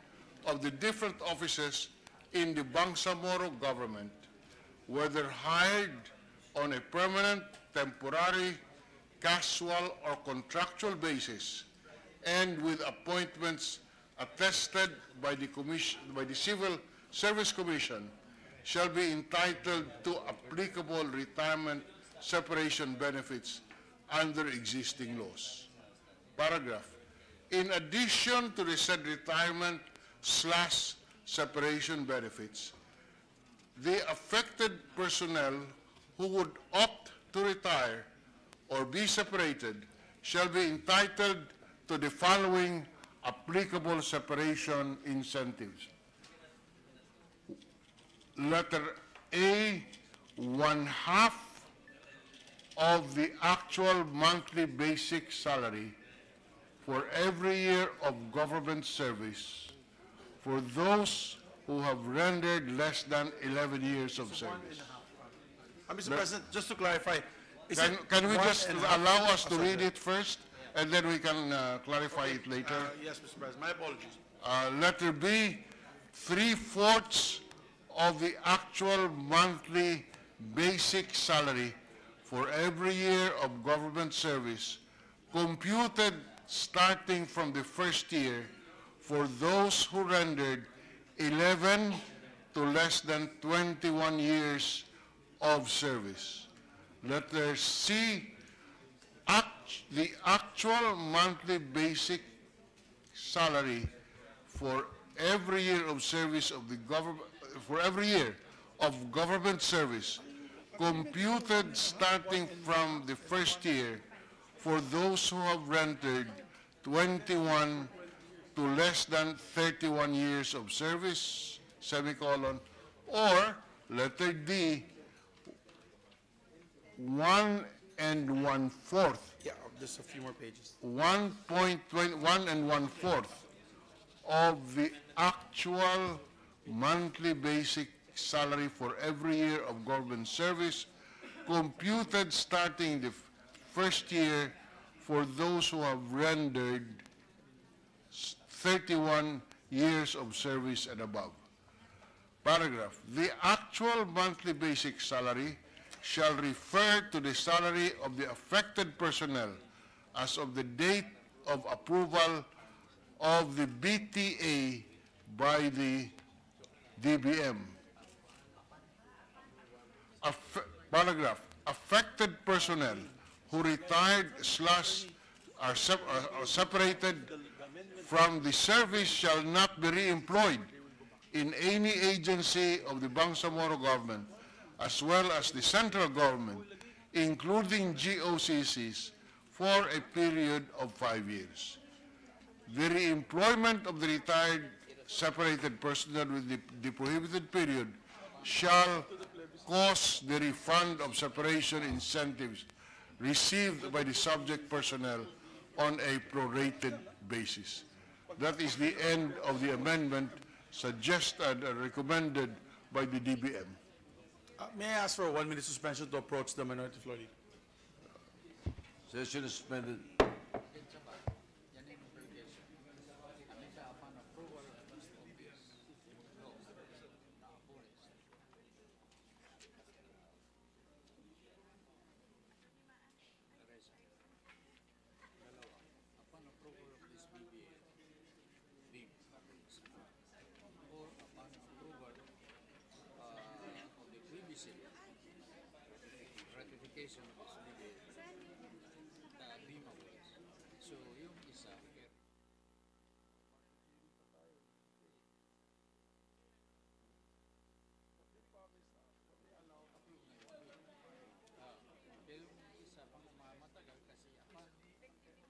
of the different offices in the Bangsamoro government, whether hired on a permanent, temporary, casual, or contractual basis, and with appointments attested by the Civil Service Commission, shall be entitled to applicable retirement separation benefits under existing laws. Paragraph. In addition to the said retirement/separation benefits, the affected personnel who would opt to retire or be separated shall be entitled to the following applicable separation incentives. Letter A, 1/2 of the actual monthly basic salary for every year of government service for those who have rendered less than 11 years of service. Mr. President, just to clarify, Can we just allow us to read it first, and then we can clarify it later? Yes, Mr. President, my apologies. Letter B, 3/4 of the actual monthly basic salary for every year of government service, computed starting from the first year for those who rendered 11 to less than 21 years of service. Letter C, the actual monthly basic salary for every year of service of the government, for every year of government service, computed starting from the first year for those who have rendered 21 to less than 31 years of service, semicolon, or letter D, 1 1/4. Yeah, just a few more pages. 1.1 1/4 of the actual monthly basic salary for every year of government service, computed starting the first year for those who have rendered 31 years of service and above. Paragraph. The actual monthly basic salary shall refer to the salary of the affected personnel as of the date of approval of the BTA by the DBM. paragraph, affected personnel who retired slash are separated from the service shall not be reemployed in any agency of the Bangsamoro government as well as the central government, including GOCCs, for a period of 5 years. The reemployment of the retired separated personnel with the prohibited period shall cause the refund of separation incentives received by the subject personnel on a prorated basis. That is the end of the amendment suggested and recommended by the DBM. May I ask for a 1-minute suspension to approach the minority floor leader? Session is suspended. Ratification of this BBA, deem away. So yung isa, pero yung isa pang matagal kasi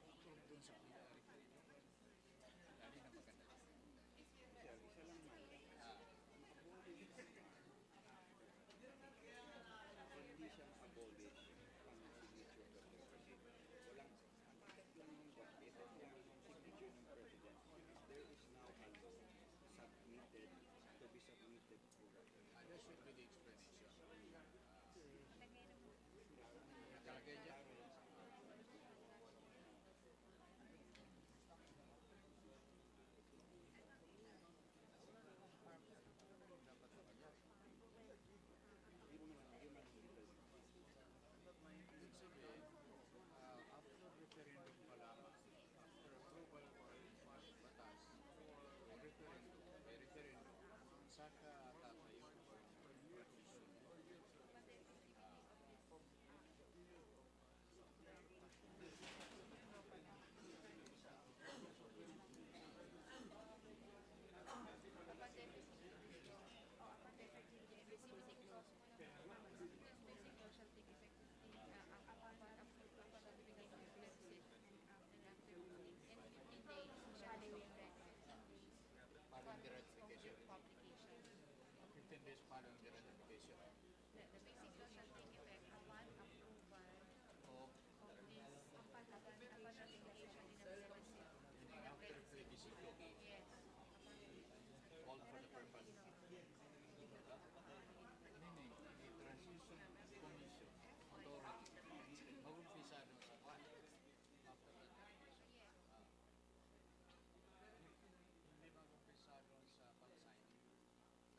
approve dun sa PRP. Lali na maganda. That should be the explanation. Nakalagay dyan. After referendum pa lamang, after approval or batas, referendum, may referendum, saka tatayo ang provision. Following the ratification. 15 days following the ratification. After plebiscito. All for the purpose. Meaning, the Transition Commission Authority mag-umpisa doon sa kwan. After ratification. Hindi mag-umpisa doon sa pag-signing by the president.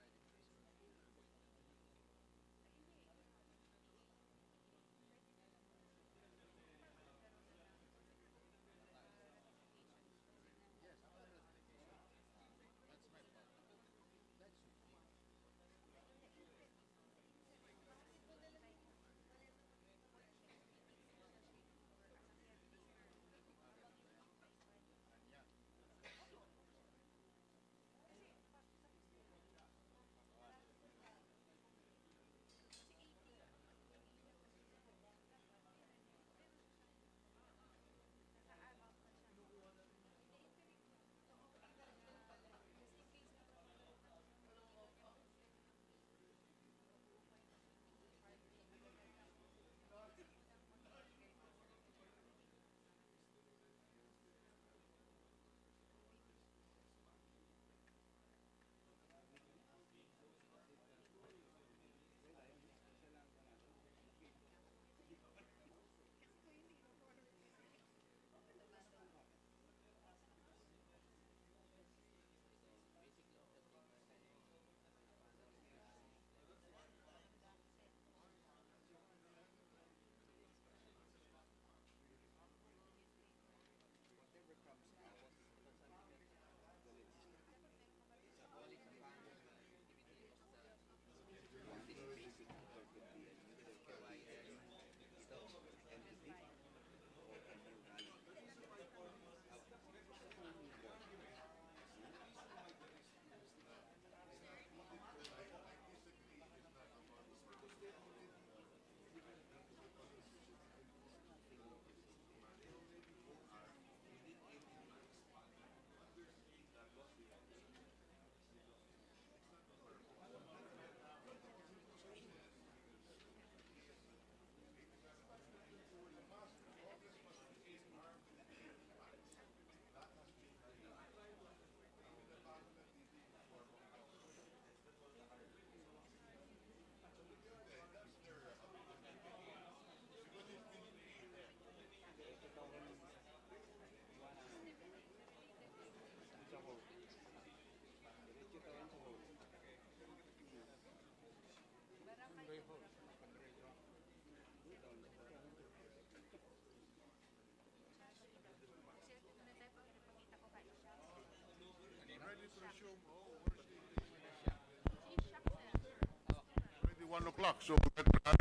o'clock, so we better hurry.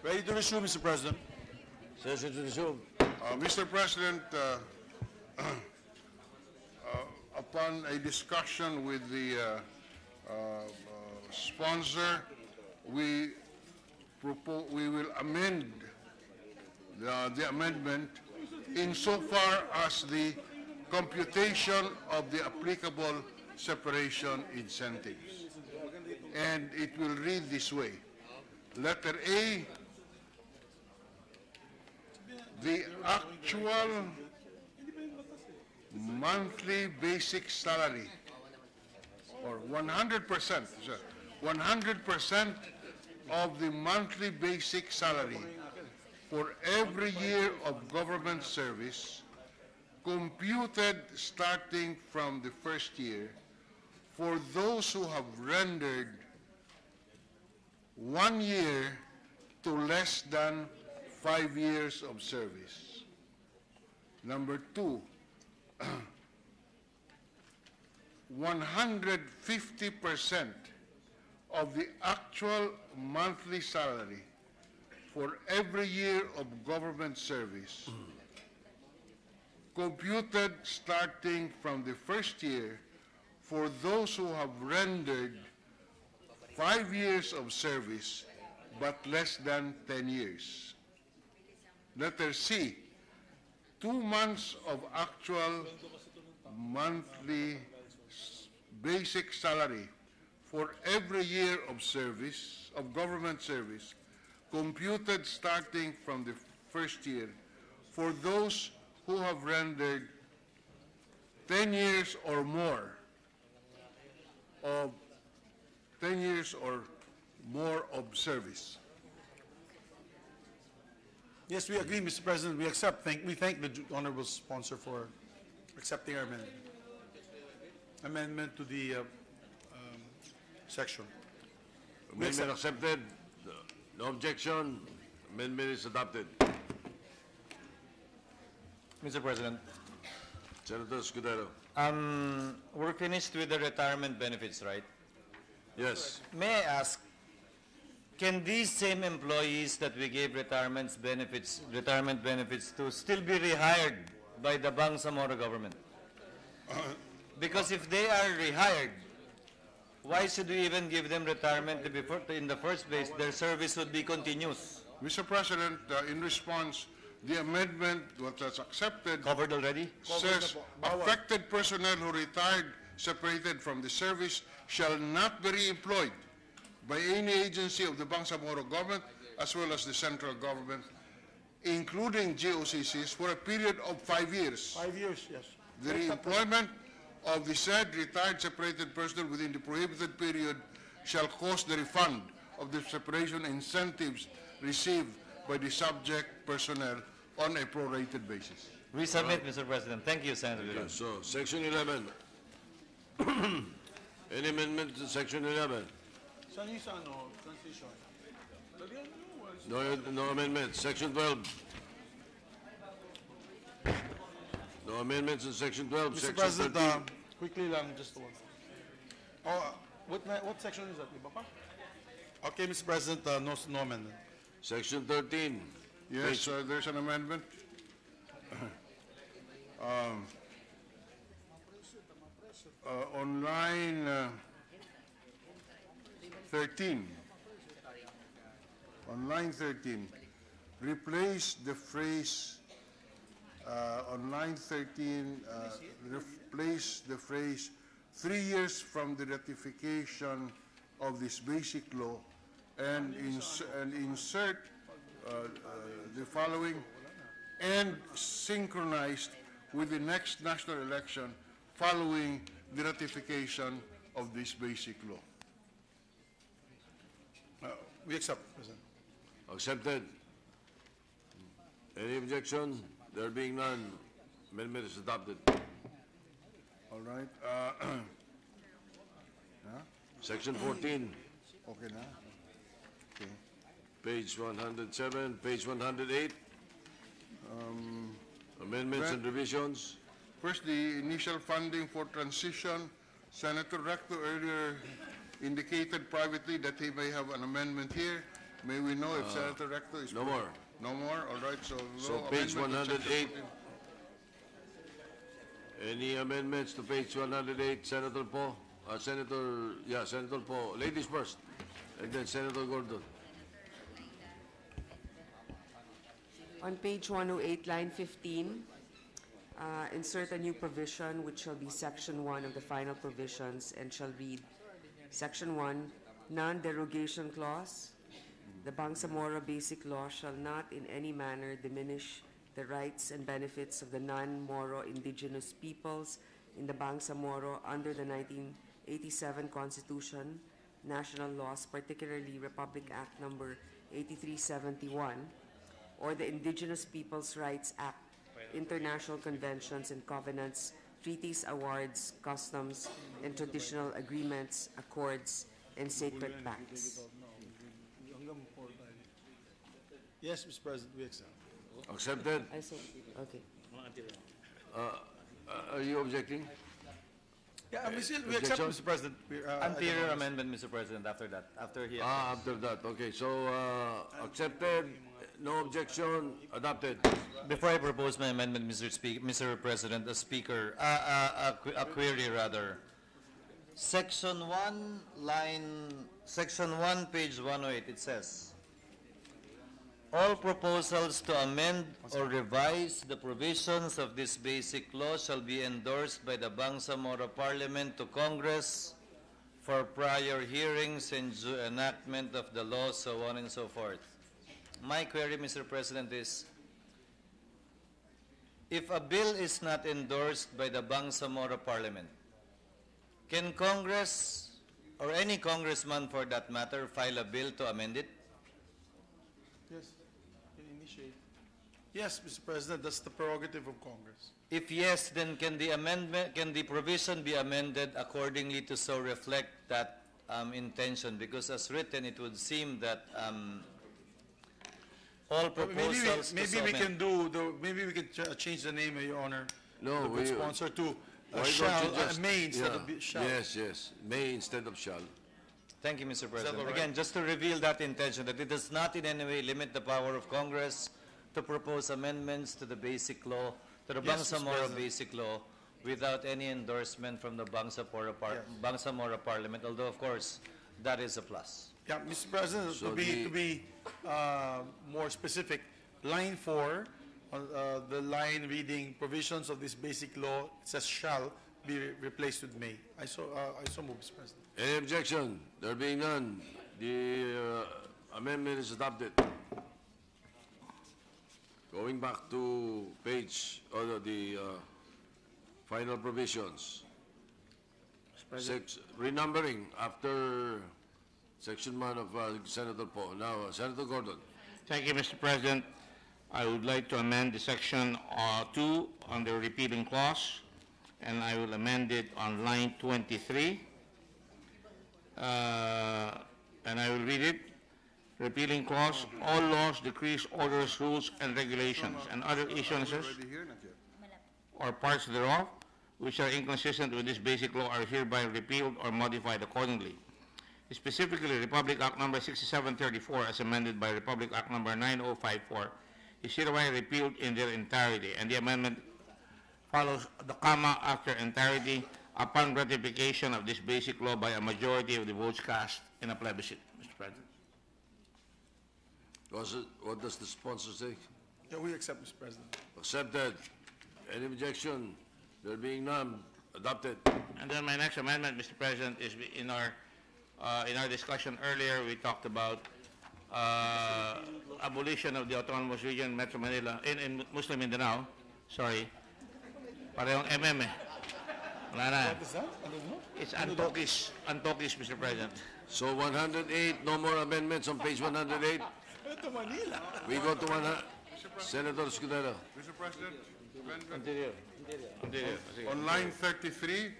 Ready to resume, Mr. President. Session to resume. Mr. President, upon a discussion with the sponsor, we will amend the amendment insofar as the computation of the applicable separation incentives. And it will read this way. Letter A, the actual monthly basic salary, or 100%, 100% of the monthly basic salary for every year of government service, computed starting from the first year, for those who have rendered 1 year to less than 5 years of service. Number 2, 150% of the actual monthly salary for every year of government service, computed starting from the first year for those who have rendered 5 years of service but less than 10 years. Letter C, 2 months of actual monthly basic salary for every year of service, of government service, computed starting from the first year for those who have rendered 10 years or more of 10 years or more of service. Yes, we agree, Mr. President. We accept. We thank the honorable sponsor for accepting our amendment. Amendment to the section. Amendment accepted. No objection. Amendment is adopted. Mr. President, Senator Scudero. we're finished with the retirement benefits, right? Yes. May I ask, can these same employees that we gave retirement benefits to still be rehired by the Bangsamoro government? Because if they are rehired, why should we even give them retirement in the first place? Their service would be continuous. Mr. President, in response, the amendment that was accepted Covered already? says affected personnel who retired separated from the service shall not be reemployed by any agency of the Bangsamoro government as well as the central government, including GOCCs, for a period of 5 years. 5 years, yes. The reemployment of the said retired separated personnel within the prohibited period shall cost the refund of the separation incentives received by the subject personnel on a prorated basis. Resubmit, Mr. President. Thank you, Senator Villar. So, Section 11. Any amendment to Section 11? Transition. No amendments. Section 12. No amendments in Section 12. Mr. Section President, 13. quickly lang, just one. What section is that? Iba pa? Okay, Mr. President, no amendment. Section 13. Yes, there's an amendment. On line 13, replace the phrase, on line 13, replace the phrase 3 years from the ratification of this basic law and insert the following, and synchronized with the next national election following the ratification of this basic law. We accept, President. Accepted. Any objection? There being none, amendment is adopted. All right. Section 14, Okay na. Okay. page 107, page 108. Amendments and revisions. First, the initial funding for transition. Senator Recto earlier indicated privately that he may have an amendment here. May we know if Senator Recto is... no more. No more? All right, so no page amendment to Chapter 108. 14. Any amendments to page 108, Senator Poe? Senator Poe. Ladies first, and then Senator Gordon. On page 108, line 15, insert a new provision which shall be section 1 of the final provisions and shall read, section 1, non-derogation clause. The Bangsamoro Basic Law shall not in any manner diminish the rights and benefits of the non-Moro indigenous peoples in the Bangsamoro under the 1987 Constitution, national laws, particularly Republic Act number 8371, or the Indigenous Peoples' Rights Act, international conventions and covenants, treaties, awards, customs, and traditional agreements, accords, and sacred pacts. Yes, Mr. President, we accept. Accepted? Okay. Are you objecting? Yeah, we accept, Objection? Mr. President. Anterior amendment, Mr. President, after that, after he... After that, okay. So, accepted, no objection, adopted. Before I propose my amendment, Mr. President, a query rather. Section 1, page 108, it says, all proposals to amend or revise the provisions of this basic law shall be endorsed by the Bangsamoro Parliament to Congress for prior hearings and enactment of the law, so on and so forth. My query, Mr. President, is, if a bill is not endorsed by the Bangsamoro Parliament, can Congress, or any congressman for that matter, file a bill to amend it? Yes, initiate. Yes, Mr. President, that's the prerogative of Congress. If yes, then can the provision be amended accordingly to so reflect that intention? Because as written, it would seem that all proposals maybe we can change the name, Your Honor. No, the sponsor to why don't shall, you just- may instead of shall. Yes, may instead of shall. Thank you, Mr. President. all right? Again, just to reveal that intention, that it does not in any way limit the power of Congress to propose amendments to the basic law, to the Yes, Mr. Bangsamoro President. Basic Law, without any endorsement from the Bangsamoro Parliament, although, of course, that is a plus. Yeah, Mr. President, So to be more specific, line 4, the line reading provisions of this basic law, it says shall be replaced with may. I so move, Mr. President. Any objection? There being none, the amendment is adopted. Going back to page, or the final provisions. Renumbering after section 1 of Senator Poe. Now, Senator Gordon. Thank you, Mr. President. I would like to amend the section 2 on the repealing clause, and I will amend it on line 23. And I will read it. Repealing clause, all laws, decrees, orders, rules, and regulations, and other issuances Already here, not yet. or parts thereof, which are inconsistent with this basic law, are hereby repealed or modified accordingly. Specifically, Republic Act number 6734, as amended by Republic Act number 9054, is hereby repealed in their entirety, and the amendment follows the comma after entirety upon ratification of this basic law by a majority of the votes cast in a plebiscite, Mr. President. What does the sponsor say? Yeah, we accept, Mr. President. Accepted. Any objection? There being none, adopted. And then my next amendment, Mr. President, is in our discussion earlier, we talked about abolition of the autonomous region, Metro Manila, in Muslim Mindanao. Sorry. Parehong MM eh. Wala na. What is that? I don't know. It's Antokis. Antokis, Mr. President. So 108, no more amendments on page 108. Ito Manila. We go to Senator Scudero. Mr. President, amendment Continue. on line 33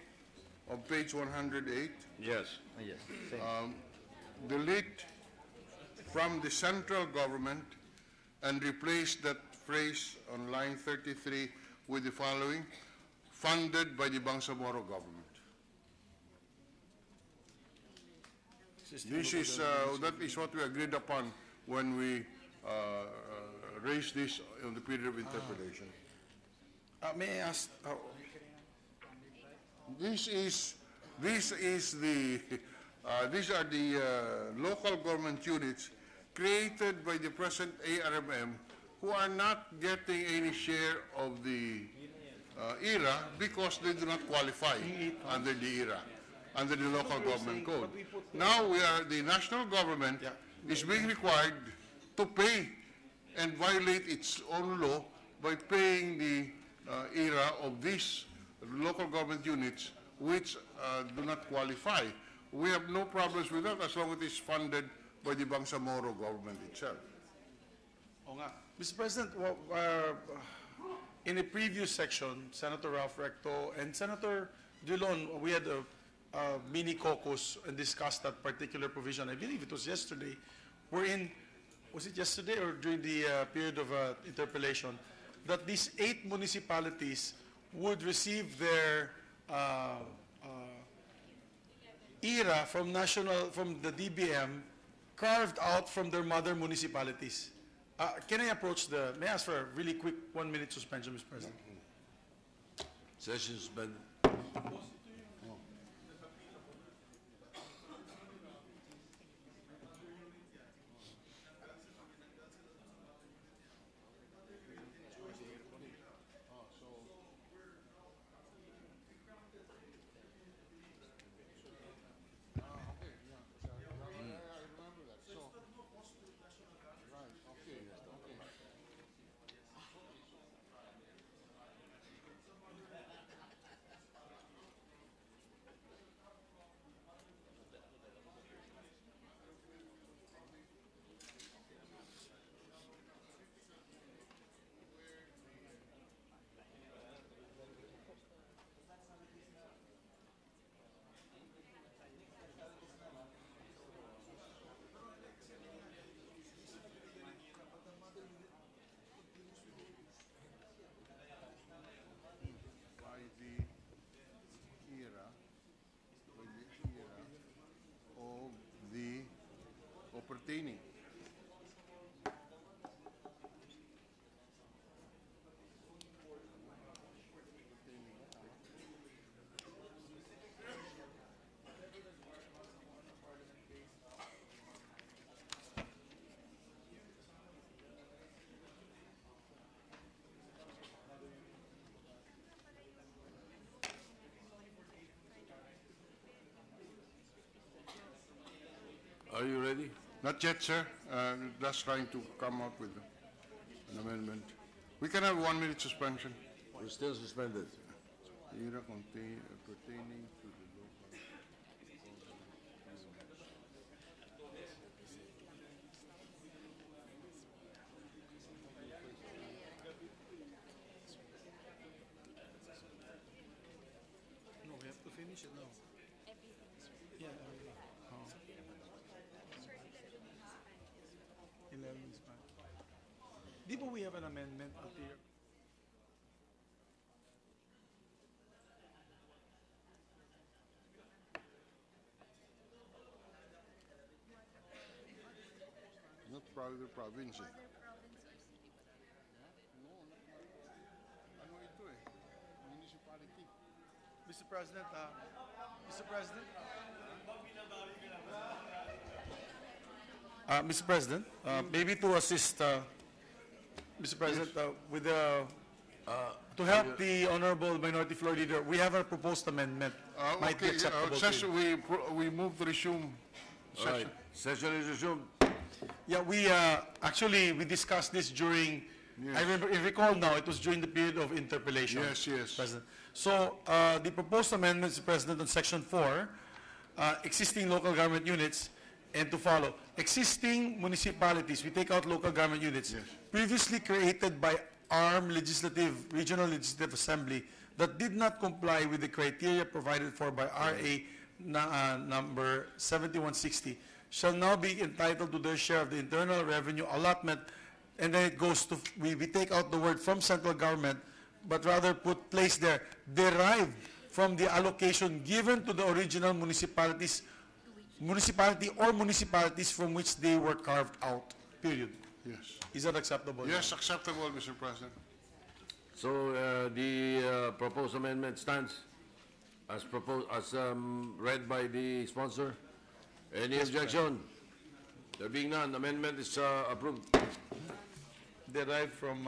of page 108, Yes. Yes. delete from the central government and replace that phrase on line 33 with the following, funded by the Bangsamoro government. This is, that is what we agreed upon when we raised this on the period of interpellation. May I ask, This is the, these are the local government units created by the present ARMM who are not getting any share of the ERA because they do not qualify under the ERA, under the local government code. Now the national government is being required to pay and violate its own law by paying the ERA of these local government units which do not qualify. We have no problems with that as long as it is funded by the Bangsamoro government itself. Oo nga. Mr. President, in a previous section, Senator Ralph Recto and Senator Dulon, we had a mini caucus and discussed that particular provision. I believe it was yesterday. Was it yesterday or during the period of interpellation, that these 8 municipalities would receive their ERA from the DBM carved out from their mother municipalities. Can I may I ask for a really quick 1-minute suspension, Mr. President? Session suspended. Pertaining. Are you ready? Not yet, sir. Just trying to come up with an amendment. We can have 1-minute suspension. We're still suspended. ERA pertaining to the local. No, we have to finish it now. Yeah, everything. 11 is fine. Di ba we have an amendment at the... Not private province. Ano ito eh? Municipality. Mr. President, Mr. President, maybe to assist, Mr. President, with the, to help the Honorable Minority Floor Leader, we have a proposed amendment. Might be acceptable to you. We move to resume All right. session. Session is resumed. Yeah, we we discussed this during, I recall now, it was during the period of interpellation. Yes, yes. President. So, the proposed amendment, Mr. President, on Section 4, existing local government units, and to follow, existing municipalities, we take out local government units, previously created by Regional Legislative Assembly that did not comply with the criteria provided for by RA number 7160, shall now be entitled to their share of the internal revenue allotment, and then it goes to, we take out the word from central government, but rather place there, derived from the allocation given to the original municipalities municipality or municipalities from which they were carved out, period. Yes. Is that acceptable? Yes, acceptable, Mr. President. So the proposed amendment stands as proposed, as read by the sponsor. Any objection? There being none, amendment is approved. Derived from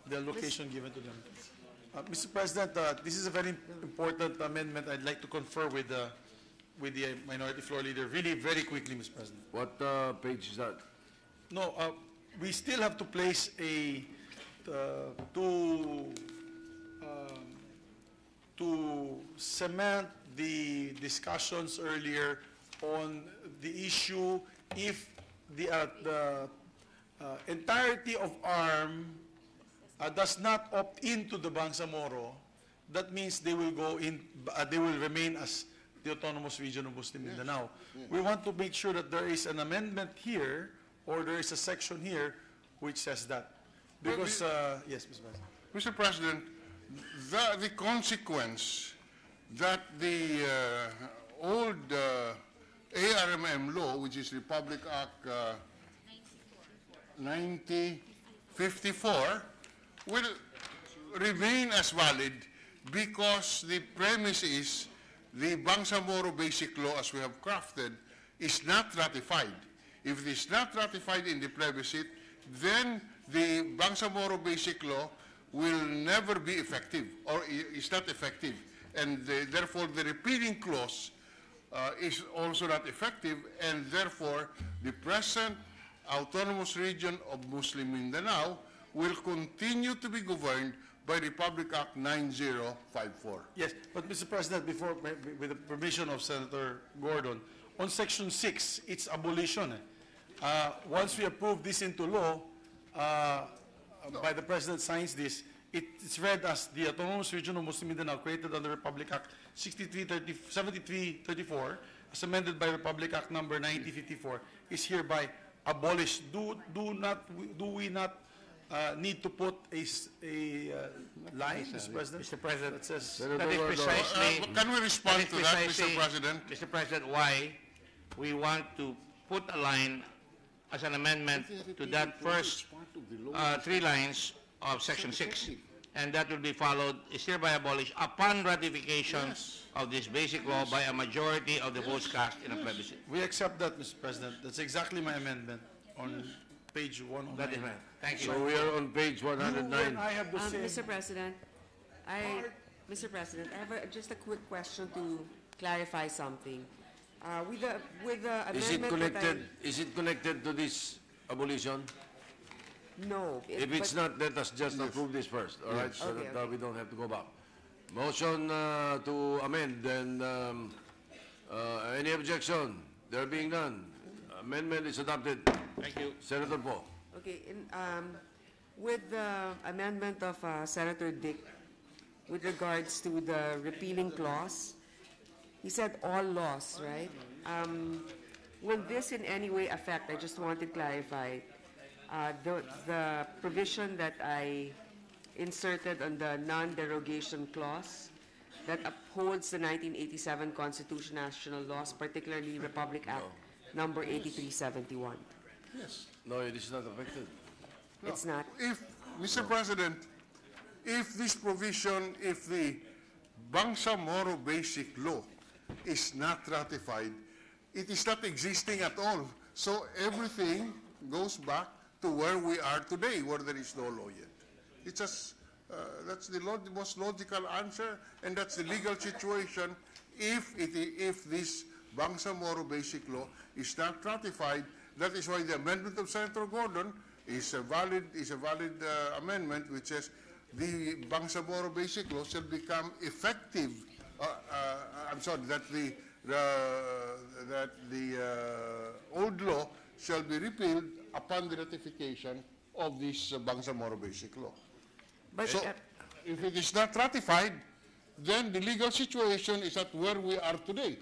the location given to them. Mr. President, this is a very important amendment. I'd like to confer with the Minority Floor Leader really very quickly, Mr. President. What page is that? No, we still have to place to cement the discussions earlier on the issue if the entirety of ARM does not opt into the Bangsamoro, that means they will go in, they will remain as the Autonomous Region of Muslim Mindanao. We want to make sure that there is an amendment here, or there is a section here which says that. Because, yes, Mr. President. Mr. President, the consequence that the old ARMM law, which is Republic Act 9054, will remain as valid because the premise is the Bangsamoro Basic Law, as we have crafted, is not ratified. If it is not ratified in the plebiscite, then the Bangsamoro Basic Law will never be effective, or is not effective. And therefore, the repealing clause is also not effective, and therefore, the present Autonomous Region of Muslim Mindanao will continue to be governed by Republic Act 9054. Yes, but Mr. President, before, with the permission of Senator Gordon, on Section 6, it's abolition. Once we approve this into law, by the President signs this, it's read as the Autonomous Region of Muslim Mindanao created under Republic Act 7334, as amended by Republic Act number 9054, is hereby abolished. Do we not need to put a line, Mr. President? Mr. President, that says that is precisely... Can we respond to that, Mr. President? Mr. President, why we want to put a line as an amendment to that first 3 lines of Section 6, and that will be followed, is hereby abolished upon ratification of this basic law by a majority of the votes cast in a plebiscite. We accept that, Mr. President. That's exactly my amendment on page 109. That is right. Thank you. So we are on page 109. I have the same. Mr. President, I have just a quick question to clarify something. With the amendment Is it connected to this abolition? No. If it's not, let us just approve this first, all right? So that we don't have to go back. Motion to amend, and any objection? There being none, amendment is adopted. Thank you. Senator Poe. Okay, with the amendment of Senator Dick with regards to the repealing clause, he said all laws, right? Will this in any way affect, I just want to clarify, the provision that I inserted on the non-derogation clause that upholds the 1987 constitutional laws, particularly Republic Act number 8371? Yes. No, it is not affected. No. It's not. If, Mr. President, if this provision, if the Bangsamoro Basic Law is not ratified, it is not existing at all. So everything goes back to where we are today, where there is no law yet. It's just, that's the most logical answer, and that's the legal situation if this Bangsamoro Basic Law is not ratified. That is why the amendment of Senator Gordon is a valid amendment, which says the Bangsamoro Basic Law shall become effective. I'm sorry, that the old law shall be repealed upon the ratification of this Bangsamoro Basic Law. But, so, if it is not ratified, then the legal situation is not where we are today.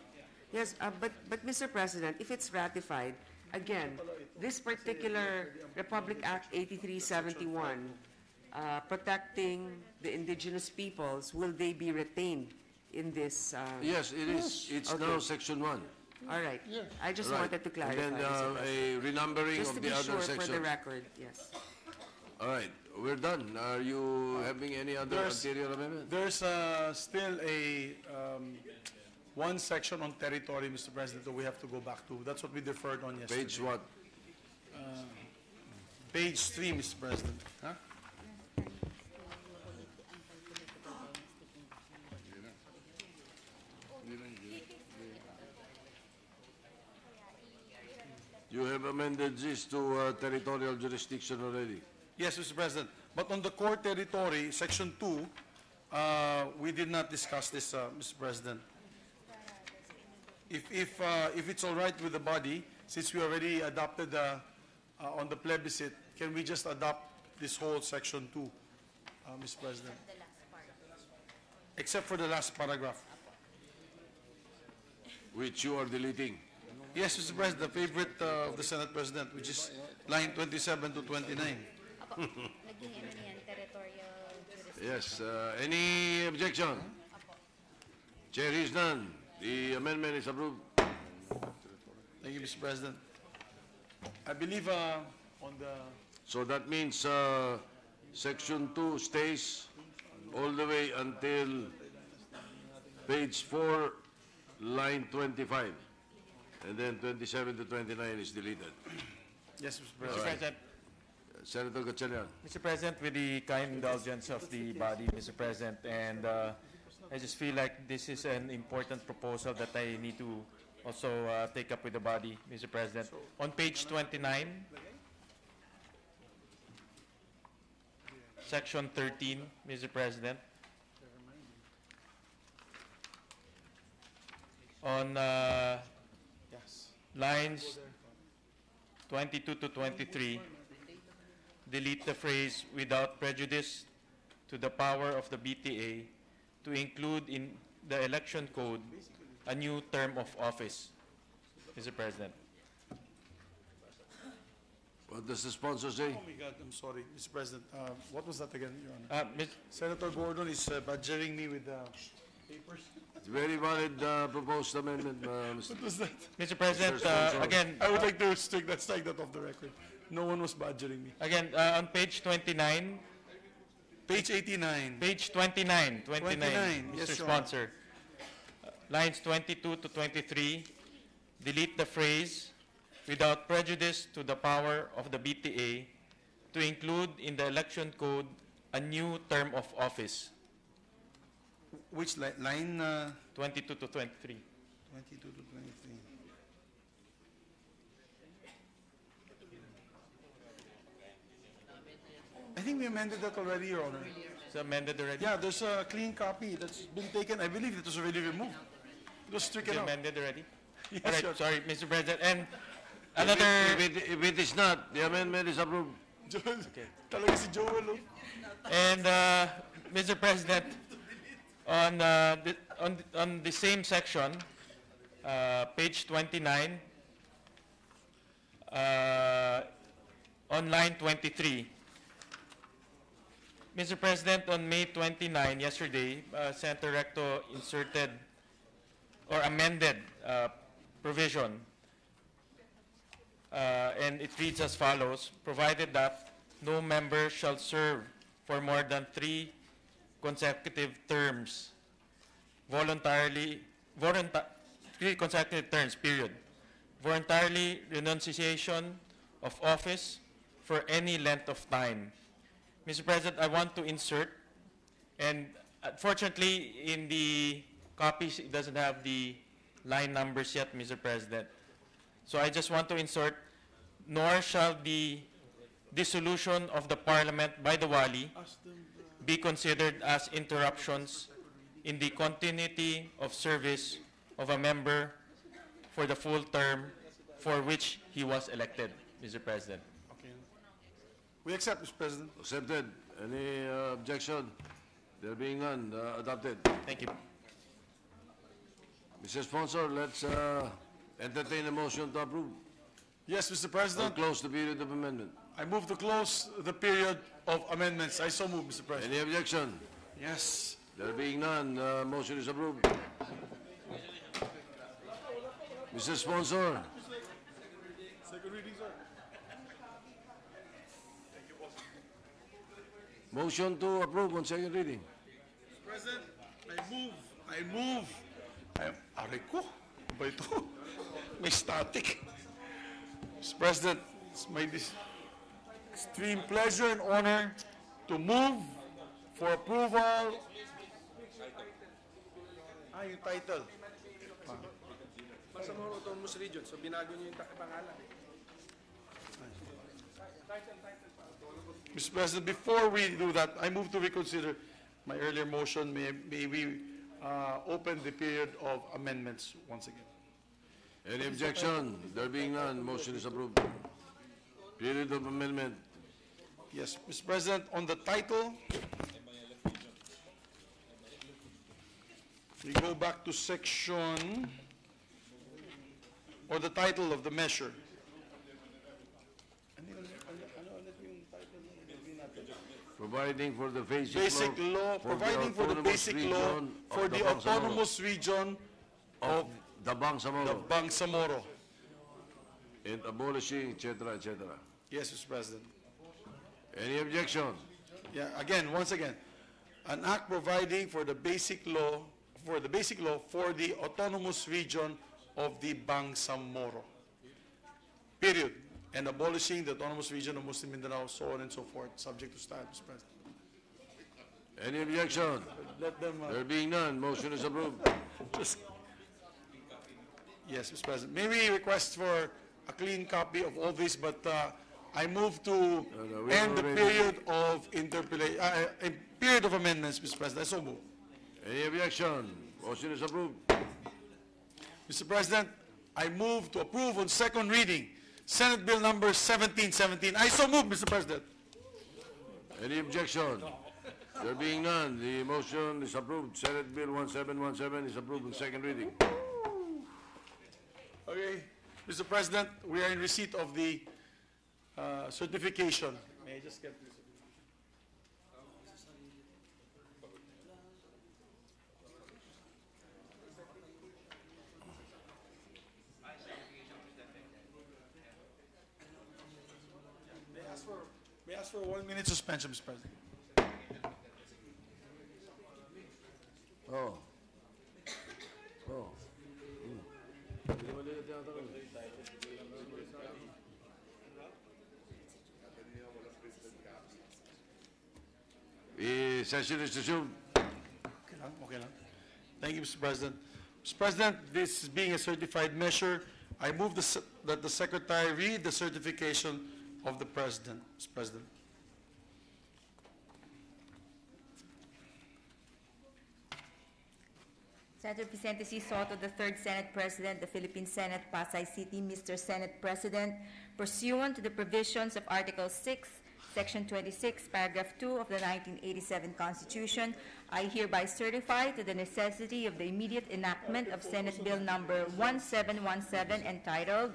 Yes, but Mr. President, if it's ratified, again, this particular Republic Act 8371, protecting the indigenous peoples, will they be retained in this? Yes, it is. It's Okay. now Section 1. All right. I just Right. wanted to clarify. And then Mr. President. a renumbering Just of to the be other sure for the sections. record, yes. All right, we're done. Are you having any other There's- ulterior amendment? There's still one section on territory, Mr. President, that we have to go back to. That's what we deferred on yesterday. Page what? Page 3, Mr. President. Huh? You have amended this to territorial jurisdiction already. Yes, Mr. President. But on the core territory, Section 2, we did not discuss this, Mr. President. If it's all right with the body, since we already adopted on the plebiscite, can we just adopt this whole Section 2, Mr. President? Except for the last paragraph. Which you are deleting. Yes, Mr. President, the favorite of the Senate President, which is line 27 to 29. Naging ano yan, territorial jurisdiction. Yes, any objection? Chair is none. The amendment is approved. Thank you, Mr. President. I believe on the... So that means Section 2 stays all the way until page 4, line 25. And then 27 to 29 is deleted. Yes, Mr. Mr. President. President, Senator Gatchalian. Mr. President, with the kind indulgence of the body, Mr. President, and I just feel like this is an important proposal that I need to also take up with the body, Mr. President. On page 29, section 13, Mr. President, on lines 22 to 23, delete the phrase "without prejudice to the power of the BTA" to include in the election code a new term of office, Mr. President. What does the sponsor say? Oh my God, I'm sorry, Mr. President. What was that again, Your Honor? Mis- Senator Gordon is badgering me with papers. It's a very valid proposed amendment, Mr. What was that? Mr. President, Sponsor. again, I would like to strike that off the record. No one was badgering me. again on page 29, Page 89. page 29, 29, Mr. yes, Your Honor. Sponsor. Lines 22 to 23, delete the phrase "without prejudice to the power of the BTA" to include in the election code a new term of office, Which line? 22 to 23. 22 to 23. I think we amended that already, Your Honor. It's amended already? Yeah, there's a clean copy that's been taken. I believe it was already removed. It was It's stricken out. amended already? Yes, All right, Your- sorry, Mr. President. And If another, if it is not, the amendment is approved. Talaga si Joel, oh. and Mr. President, on the same section, page 29, on line 23. Mr. President, on May 29, yesterday, Senator Recto inserted or amended provision, and it reads as follows: provided that no member shall serve for more than 3 consecutive terms, 3 consecutive terms, period. Voluntarily renunciation of office for any length of time. Mr. President, I want to insert, and unfortunately in the copies it doesn't have the line numbers yet, Mr. President. So I just want to insert, nor shall the dissolution of the Parliament by the Wali be considered as interruptions in the continuity of service of a member for the full term for which he was elected, Mr. President. Okay. We accept, Mr. President. Accepted. Any objection? There being none, adopted. Thank you. Mr. Sponsor, let's entertain a motion to approve. Yes, Mr. Or President. close the period of amendment. I move to close the period of amendments. I so move, Mr. President. Any objection? Yes. There being none, motion is approved. Mr. Sponsor. Second reading, sir. Motion to approve on second reading. President, aray ko, ano ba ito? May static. Mr. President, it's my extreme pleasure and honor to move for approval. Yung title. Bangsamoro Autonomous Region, so binago niyo yung pangalan. Mr. President, before we do that, I move to reconsider my earlier motion. May we open the period of amendments once again. Any objection? There being none, motion is approved. Period of amendment. Yes, Mr. President, on the title, we go back to section, or the title of the measure. Providing for the Basic law, providing for the basic law for the autonomous region of the Bangsamoro. Bangsamoro. And abolishing, etc., etc. Yes, Mr. President. Any objection? Yeah, again, once again, an act providing for the basic law, for the autonomous region of the Bangsamoro. Period. And abolishing the autonomous region of Muslim Mindanao, so on and so forth, subject to stand, Mr. President. Any objection? Let them, There being none, motion is approved. Yes, Mr. President. May we request for a clean copy of all this, but I move to we end the already- period of period of amendments, Mr. President. I so move. Any objection? Motion is approved. Mr. President, I move to approve on second reading Senate Bill number 1717. I so move, Mr. President. Any objection? There being none, the motion is approved. Senate Bill 1717 is approved on second reading. Okay, Mr. President, we are in receipt of the certification. May I just get this? May I ask for a 1 minute suspension, Mr. President? Oh. Oh. Session is resumed. Okay lang, okay lang. Thank you, Mr. President. Mr. President, this being a certified measure, I move that the Secretary read the certification of the President, Mr. President. Senator Vicente C. Soto, the third Senate President, the Philippine Senate, Pasay City. Mr. Senate President, pursuant to the provisions of Article 6, Section 26, Paragraph 2 of the 1987 Constitution, I hereby certify to the necessity of the immediate enactment of Senate Bill number 1717 entitled,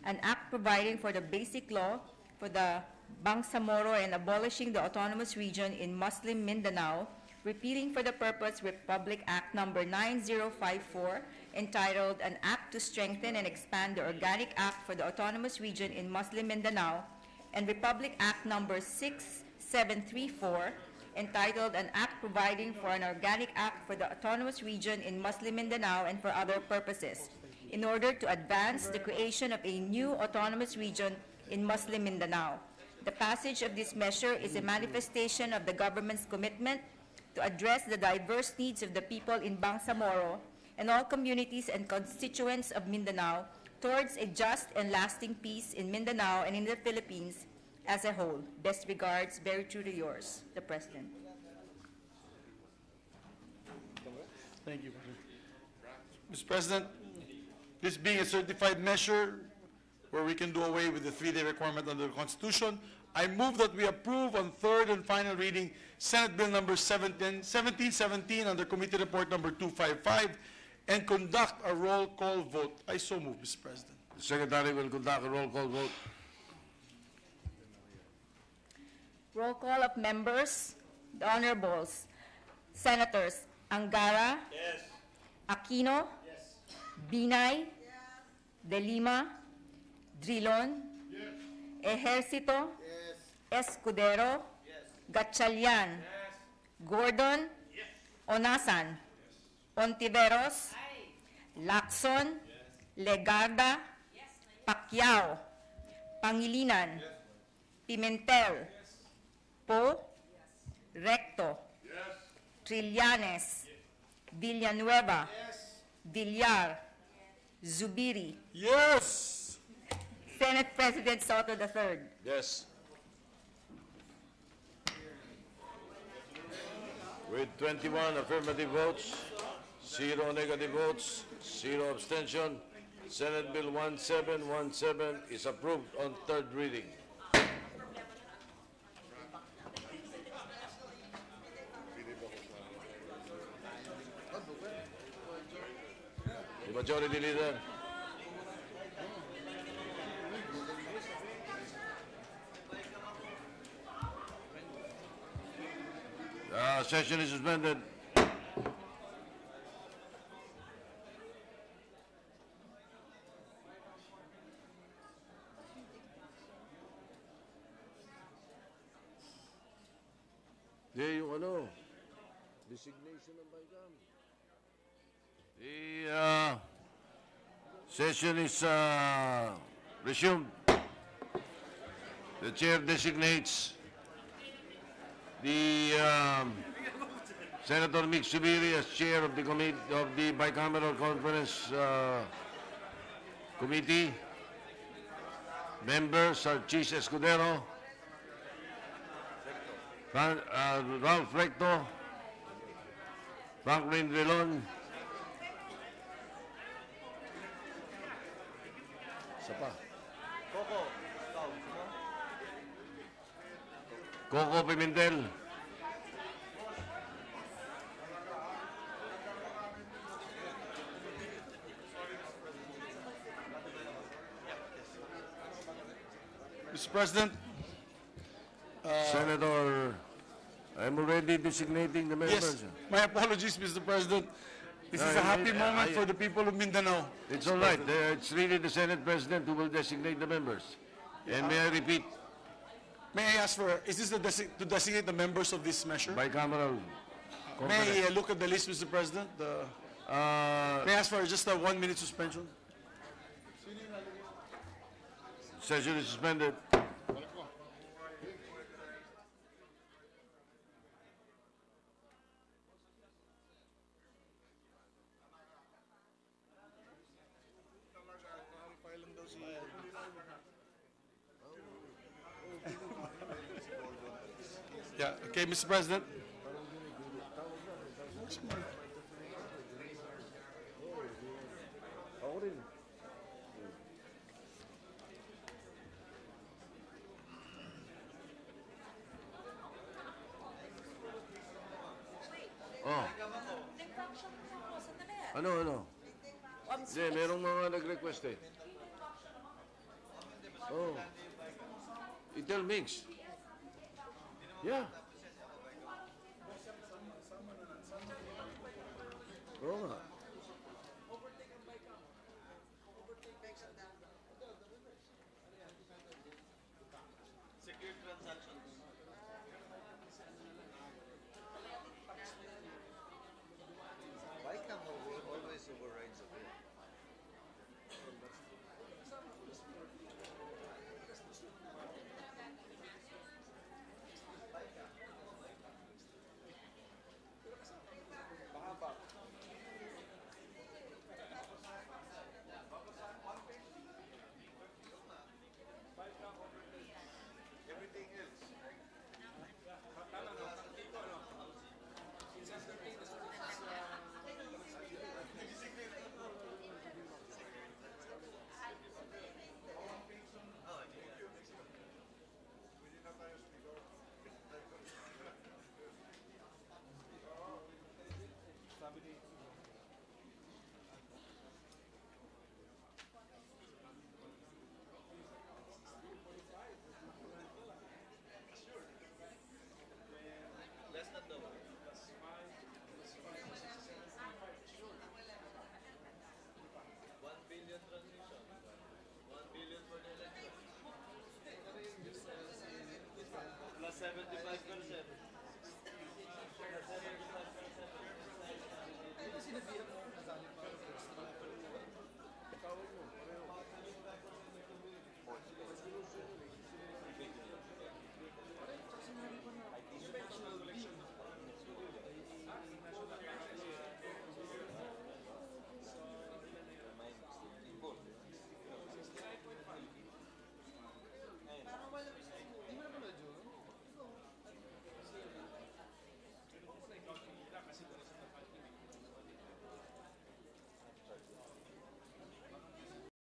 An Act Providing for the Basic Law for the Bangsamoro and Abolishing the Autonomous Region in Muslim Mindanao, repealing for the purpose Republic Act number 9054, entitled An Act to Strengthen and Expand the Organic Act for the Autonomous Region in Muslim Mindanao, and Republic Act number 6734, entitled An Act Providing for an Organic Act for the Autonomous Region in Muslim Mindanao and for other purposes, in order to advance the creation of a new autonomous region in Muslim Mindanao. The passage of this measure is a manifestation of the government's commitment to address the diverse needs of the people in Bangsamoro and all communities and constituents of Mindanao towards a just and lasting peace in Mindanao and in the Philippines as a whole. Best regards, very truly yours, the President. Thank you, Mr. President. This being a certified measure where we can do away with the 3-day requirement under the Constitution, I move that we approve on third and final reading Senate Bill number 1717 under Committee Report number 255 and conduct a roll call vote. I so move, Mr. President. The Secretary will conduct a roll call vote. Roll call of members, the Honorables, Senators Angara, Yes. Aquino, Binay, De Lima, Drilon, Ejercito, Escudero, Gatchalian, Gordon, Onasan, Ontiveros, Lacson, Legarda, Pacquiao, Pangilinan, Pimentel, Poe, Recto, Trillanes, Villanueva, Villar, Zubiri. Yes. Senate President Soto III. Yes. With 21 affirmative votes, 0 negative votes, 0 abstention, Senate Bill 1717 is approved on third reading. The Majority Leader. Session is suspended. Yung designation ng BICAM. The session is resumed. The chair designates the Senator Mick Subiri as chair of the committee of the bicameral conference committee. Members are Chis Escudero, Ralph Recto, Franklin Relon, Coco Pimentel, Mr. President, Senator, I'm already designating the members. yes, my apologies, Mr. President. This is a happy moment for the people of Mindanao. It's all right. It's really the Senate President who will designate the members. And may I repeat, May I ask for, is this to designate the members of this measure? bicameral May I look at the list, Mr. President? May I ask for just a 1-minute suspension? Session is suspended. Yeah, okay, Mr. President. Oh. Ano? Hindi, merong mga nag-request eh. Oh. Itel Mix. Yeah. Oo nga. BICAM always overrides the bill.